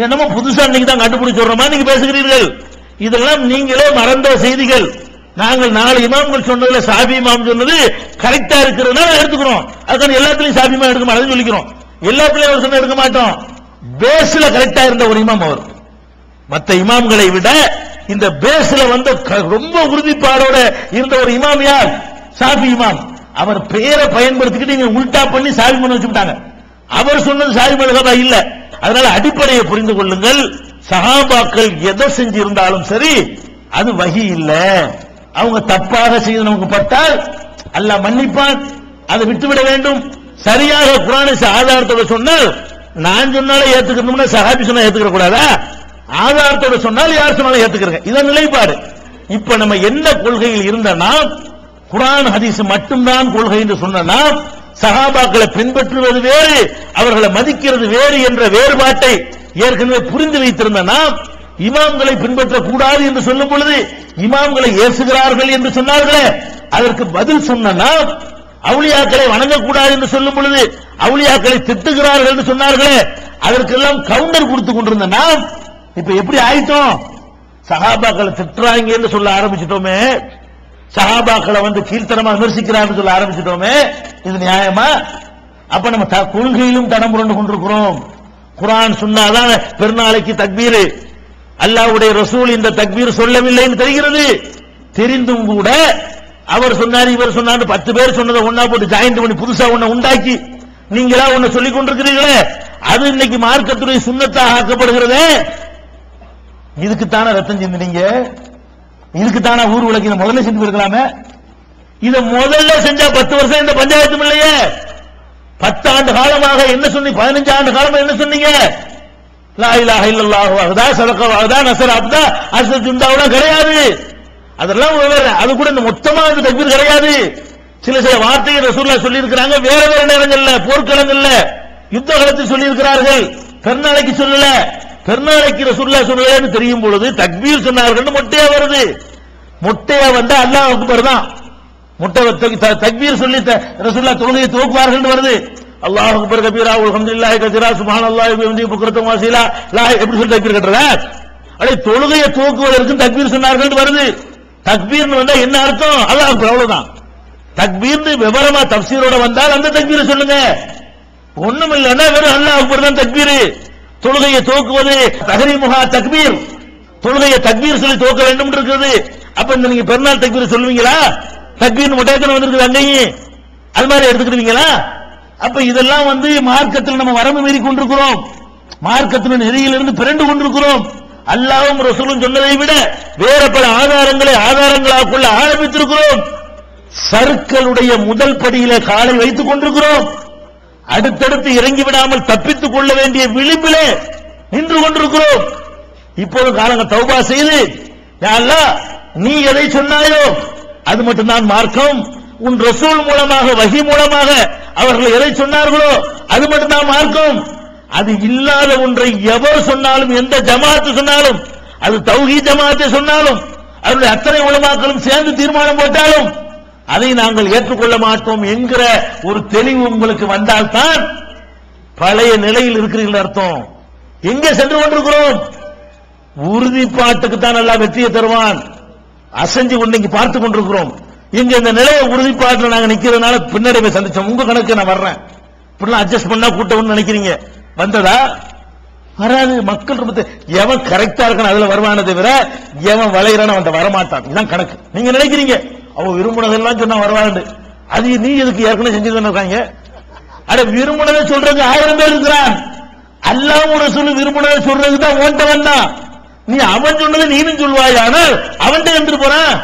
என்னமோ புதுசா நீங்க தான் கண்டுபிடிச்சு சொல்றோமா நீங்க பேசுகிறீர்கள். இதெல்லாம் நீங்களே மறந்த செய்திகள். நாங்கள் 4 இமாம்கள் சொன்னதுல ஷாஃபி இமாம் சொன்னது கரெக்டா இருக்கிறதுனால எடுத்துக்கிறோம். அதுக்கான எல்லாத்துலயும் ஷாஃபி இமாம் எடுக்க மாட்டோம் சொல்லிக்கிறோம். எல்லாத்துலயும் அவர் சொன்ன எடுக்க மாட்டோம். பேஸ்ல கரெக்டா இருந்த ஒரு இமாம் அவர். மற்ற இமாம்களை விட இந்த பேஸ்ல வந்து ரொம்ப உறுதிப்பாடோட இருந்த ஒரு இமாம் யார்? ஷாஃபி இமாம். அவர் பேரை பயன்படுத்திக்கிட்டு நீங்க உல்டா பண்ணி ஷாஃபி இமாம் வச்சுட்டாங்க. அவர் சொன்னது ஷாஃபி மதுஹபா இல்ல. அதனால அடிப்படையை புரிந்து கொள்ளுங்கள். சஹாபாக்கள் எதை செஞ்சிருந்தாலும் சரி அது வஹி இல்ல. அவங்க தப்பாக செய்து நமக்கு பட்டால் அல்லாஹ் மன்னிப்பான், அதை விட்டுவிட வேண்டும். சரியாக குர்ஆனை ஆதாரத்தோட சொன்னால் நான் சொன்னாலே ஏத்துக்கணும்னா சஹாபி சொன்னா ஏத்துக்க கூடாதா? ஆதாரத்தோட சொன்னால் யார் சொன்னாலும் ஏத்துக்கிறங்க. இதான் நிலைப்பாடு. இப்ப நம்ம என்ன கொள்கையில் இருந்தனா குர்ஆன் ஹதீஸ் மட்டும்தான் கொள்கை என்று சொன்னா சஹாபாக்களை பின்பற்றுவது வேறு, அவர்களை மதிக்கிறது வேறு என்ற வேறுபாட்டை ஏற்கனவே புரிந்து வைத்திருந்தனா இமாம்களை பின்பற்ற கூடாது என்று சொல்லும் பொழுது இமாம்களை ஏசுகிறார்கள் என்று சொன்னார்களே, அதற்கு பதில் சொன்னா அவுலியாக்களை வணங்கக்கூடாது என்று சொல்லும் பொழுது அவுலியாக்களை திட்டுகிறார்கள் என்று சொன்னார்களே, அதற்கெல்லாம் கவுண்டர் கொடுத்து கொண்டிருந்தனா இப்ப எப்படி ஆயிட்டோம்? சஹாபாக்களை திட்டுறாங்க என்று சொல்ல ஆரம்பிச்சிட்டோமே. சஹாபாக்களை வந்து கீழ்த்தனமா விமர்சிக்கிறான்னு சொல்ல ஆரம்பிச்சிட்டோமே, இது நியாயமா? அப்ப நம்ம கொள்கையிலும் தடம் புரண்டு கொண்டிருக்கிறோம். குர்ஆன் சொன்னாதான் பெருநாளைக்கு தக்பீர், அல்லாஹ்வுடைய ரசூல் இந்த தக்பீர் சொல்லவில்லைன்னு தெரிகிறது. தெரிந்தும் கூட அவர் சொன்னார் இவர் சொன்னார் 10 பேர் சொன்னதை ஒன்னா போட்டு ஜாயிண்ட் பண்ணி புதுசா ஒண்ணு உண்டாக்கி நீங்களா ஒண்ணு சொல்லிக் கொண்டிருக்கிறீங்களே, அது இன்னைக்கு மார்க்கத்துடைய சுன்னத்தாக ஆக்கப்படுகிறதே. இதுக்குத்தான ரத்தம் சிந்தினீங்க, இதுக்குத்தான ஊர் உலகின முதல்ல செஞ்சு இருக்கலாமே. இதை முதல்ல செஞ்சா 10 வருஷம் இந்த பஞ்சாயத்து இல்லையே. 10 ஆண்டு காலமாக என்ன சொன்னீங்க? 15 ஆண்டு காலமா என்ன சொன்னீங்க? லா இலாஹ இல்லல்லாஹு வஹ்தா ஸதக வஹ்தா நஸர அப்தா அஸ்ஸ ஜுந்தாவுல கிடையாது. அதெல்லாம் அது கூட இந்த மொத்தமா இந்த தக்பீர் கிடையாது. சில வார்த்தையை ரசூலுல்லாஹ் சொல்லி இருக்கிறாங்க, வேற வேற நேரங்கள்ல, போர்க்களங்கள்ல, யுத்த காலத்தில் சொல்லி இருக்கிறார்கள். பெருநாளைக்கு சொல்லல. பெருநாளைக்கு ரசூலுல்லாஹ் சொல்லலன்னு தெரியும் பொழுது தக்பீர் சொன்னார்கள் மொட்டையா வருது. மொட்டையா வந்தா அல்லாஹ் அக்பர் தான். முட்டை தக்பீர் சொல்லி ரசூலுல்லாஹ் தொழுகையை துவக்குவார்கள் வருது. அல்லாஹ் அக்பர் கபீரா அல்ஹம்துலில்லாஹி கஸீரா சுப்ஹானல்லாஹி வபிஹம்திஹி புக்ரத்தன் வஸீலா லா எப்படி சொல்லி தக்பீர் கட்டறதா? அடே தொழுகையை துவக்குவதற்கு தக்பீர் சொன்னார்கள் வருது. தக்பீர்னு வந்தா என்ன அர்த்தம்? அல்லாஹ் அக்பர், அவ்வளவுதான். தக்பீர்னு விவரமா தஃப்சீரோட வந்தால் அந்த தக்பீரை சொல்லுங்க. ஒண்ணும் இல்லன்னா வெறும் அல்லாஹ் அக்பர் தான் தக்பீர். தொழுகையை துவக்குவது தஹ்ரீமுஹா தக்பீர், தொழுகையை தக்பீர் சொல்லி துவக்க வேண்டும் இருக்குது. அப்ப நீங்க பெருநாள் தக்பீர் சொல்லுவீங்களா? தக்பீர் முட்டாயத்தனம் வந்திருக்குது அங்கேயும், அது மாதிரி எடுத்துக்கிடுவீங்களா? அப்ப இதெல்லாம் வந்து மார்க்கத்தில் நம்ம வரம்பு மீறி கொண்டிருக்கிறோம். மார்க்கத்தின் நெறியிலிருந்து பிறண்டு கொண்டிருக்கிறோம். அல்லாஹ்வும் ரசூலும் சொன்னதை விட வேற பல ஆதாரங்களாக கொள்ள ஆரம்பித்திருக்கிறோம். சர்க்கலுடைய முதல் படியில காலை வைத்துக் கொண்டிருக்கிறோம். அடுத்தடுத்து இறங்கி விடாமல் தப்பித்துக் கொள்ள வேண்டிய விளிம்பிலே நின்று கொண்டிருக்கிறோம். இப்போது காலங்கள் தௌபா செய்து, யா அல்லாஹ் நீ எதை சொன்னாயோ அது மட்டும்தான் மார்க்கம், உன் ரசூல் மூலமாக வஹி மூலமாக அவர்கள் எதை சொன்னார்களோ அது மட்டும்தான் மார்க்கம். அது இல்லாத ஒன்றை எவர் சொன்னாலும், எந்த ஜமாத்து சொன்னாலும், அது தௌஹீத் ஜமாத்தை சொன்னாலும், அவருடைய அத்தனை உலமாக்களும் சேர்ந்து தீர்மானம் போட்டாலும் அதை நாங்கள் ஏற்றுக்கொள்ள மாட்டோம் என்கிற ஒரு தெளிவு உங்களுக்கு வந்தால்தான் பழைய நிலையில் இருக்கிறீர்கள் அர்த்தம். எங்கே சென்று கொண்டிருக்கிறோம்? உறுதிப்பாட்டுக்கு தான் நல்லா வெற்றியை தருவான். அசைஞ்சு கொண்டு பார்த்து கொண்டிருக்கிறோம். இங்க இந்த நிலையை உறுதிப்பாட்டில் நாங்க நிக்கிறதுனால பின்னடைவை சந்திச்சோம். உங்க கணக்கு நான் வர்றேன், இப்படிலாம் அட்ஜஸ்ட் பண்ணா கூட்டம்னு நினைக்கிறீங்க, வந்ததா? வராது. மக்கள் ரொம்ப எவன் கரெக்டா இருக்கான அதுல வருவானே தவிர எவன் வளையறான அவன் வரமாட்டான். இதுதான் கணக்கு. நீங்க நினைக்கிறீங்க அவன் விரும்பினதெல்லாம் சொன்னா வருவாங்க, அது நீ எதுக்கு ஏற்கனவே செஞ்சுதான் இருக்காங்க. அட விரும்பினதை சொல்றதுக்கு 1000 பேர் இருக்கிறான். அல்லாஹ் ரசூல் விரும்பினதை சொல்றதுக்கு தான் ஓட்ட வந்தான். நீ அவன் சொன்னதை நீனும் சொல்வாய், ஆனால் அவன்கிட்ட வந்துட்டு போறான்,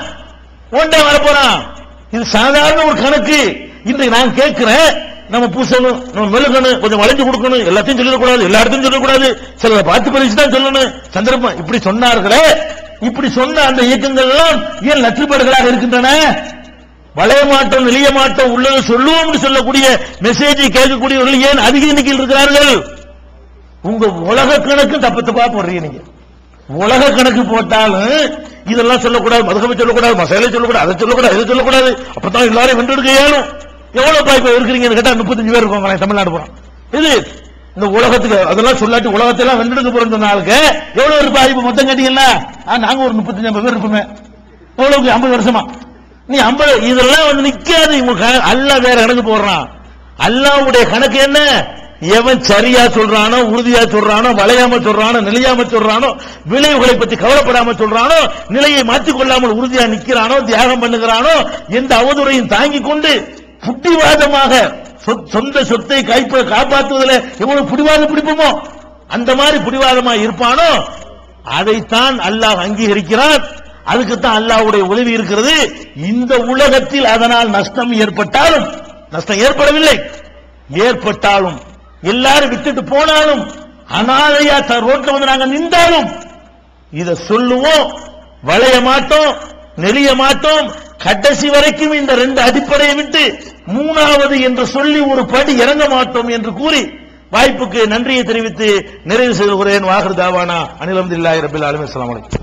ஓண்ட வர போறான். இது சாதாரண ஒரு கணக்கு. இன்றைக்கு நான் கேட்கிறேன், நம்ம பூசணும், நம்ம மெழுகணும், கொஞ்சம் வளைஞ்சு கொடுக்கணும், எல்லாத்தையும் சொல்லிடக்கூடாது, எல்லா இடத்தையும் சொல்லக்கூடாது, சில பார்த்து பறிச்சு தான் சொல்லணும். சந்தர்ப்பம் இப்படி சொன்னார்களே, இப்படி சொன்ன அந்த இயக்கங்கள் எல்லாம் ஏன் லட்சப்பாடுகளாக இருக்கின்றன? வளைய மாட்டோம், நெளிய மாட்டோம், உள்ளது சொல்லுவோம் சொல்லக்கூடிய மெசேஜை கேட்கக்கூடியவர்கள் ஏன் அதிக எண்ணிக்கையில் இருக்கிறார்கள்? உங்க உலக கணக்கு தப்பு தப்பா போடுறீங்க. நீங்க உலக கணக்கு போட்டாலும் இதெல்லாம் சொல்லக்கூடாது, மதுகபை சொல்லக்கூடாது, மசாலை சொல்லக்கூடாது, அதை சொல்லக்கூடாது, இதை சொல்லக்கூடாது, அப்பதான் எல்லாரும் வென்றெடுக்க இயலும். எவ்வளவு பாய்ப்பு இருக்கிறீங்கன்னு கேட்டா 35 பேர் இருக்கோங்க தமிழ்நாடு போறோம். இது இந்த உலகத்துக்கு அதெல்லாம் சொல்லாட்டி உலகத்தெல்லாம் வென்றெடுக்க போறோம் சொன்னாலுக்கு எவ்வளவு இருப்பா? இப்ப மொத்தம் கேட்டீங்கன்னா நாங்க ஒரு 35-50 பேர் இருப்போமே. எவ்வளவுக்கு 50 வருஷமா நீ 50 இதெல்லாம் வந்து நிக்காது. அல்லாஹ் வேற கணக்கு போடுறான். அல்லாஹ்வுடைய கணக்கு என்ன? எவன் சரியா சொல்றானோ, உறுதியா சொல்றானோ, வளையாம சொல்றானோ, நிலையாம சொல்றானோ, விளைவுகளை பற்றி கவலைப்படாம சொல்றானோ, நிலையை மாற்றிக் கொள்ளாமல் உறுதியா நிக்கிறானோ, தியாகம் பண்ணுகிறானோ, எந்த அவதுறையும் தாங்கிக் கொண்டு புத்திவாதமாக சொந்த சொத்தை காப்பாற்றுவதில் எவ்வளவு புடிவாதம் பிடிப்போமோ அந்த மாதிரி புடிவாதமா இருப்பானோ அதைத்தான் அல்லாஹ் அங்கீகரிக்கிறான். அதுக்குத்தான் அல்லாஹ்வுடைய உதவி இருக்கிறது. இந்த உலகத்தில் அதனால் நஷ்டம் ஏற்பட்டாலும், நஷ்டம் ஏற்படவில்லை, ஏற்பட்டாலும் எல்லாரும் விட்டுட்டு போனாலும், அனாதையா ரோட்ல வந்து நாங்க நின்றாலும் இத சொல்லுவோம், வளைய மாட்டோம், நெளிய மாட்டோம். கடைசி வரைக்கும் இந்த 2 அடிப்படையை விட்டு 3வது என்று சொல்லி ஒரு படி இறங்க மாட்டோம் என்று கூறி வாய்ப்புக்கு நன்றியை தெரிவித்து நிறைவு செய்கிறேன். வாஹிர் தாவானா அனில் ஹம்துலில்லாஹி ரப்பில் ஆலமீன். அஸ்ஸலாமு அலைக்கும்.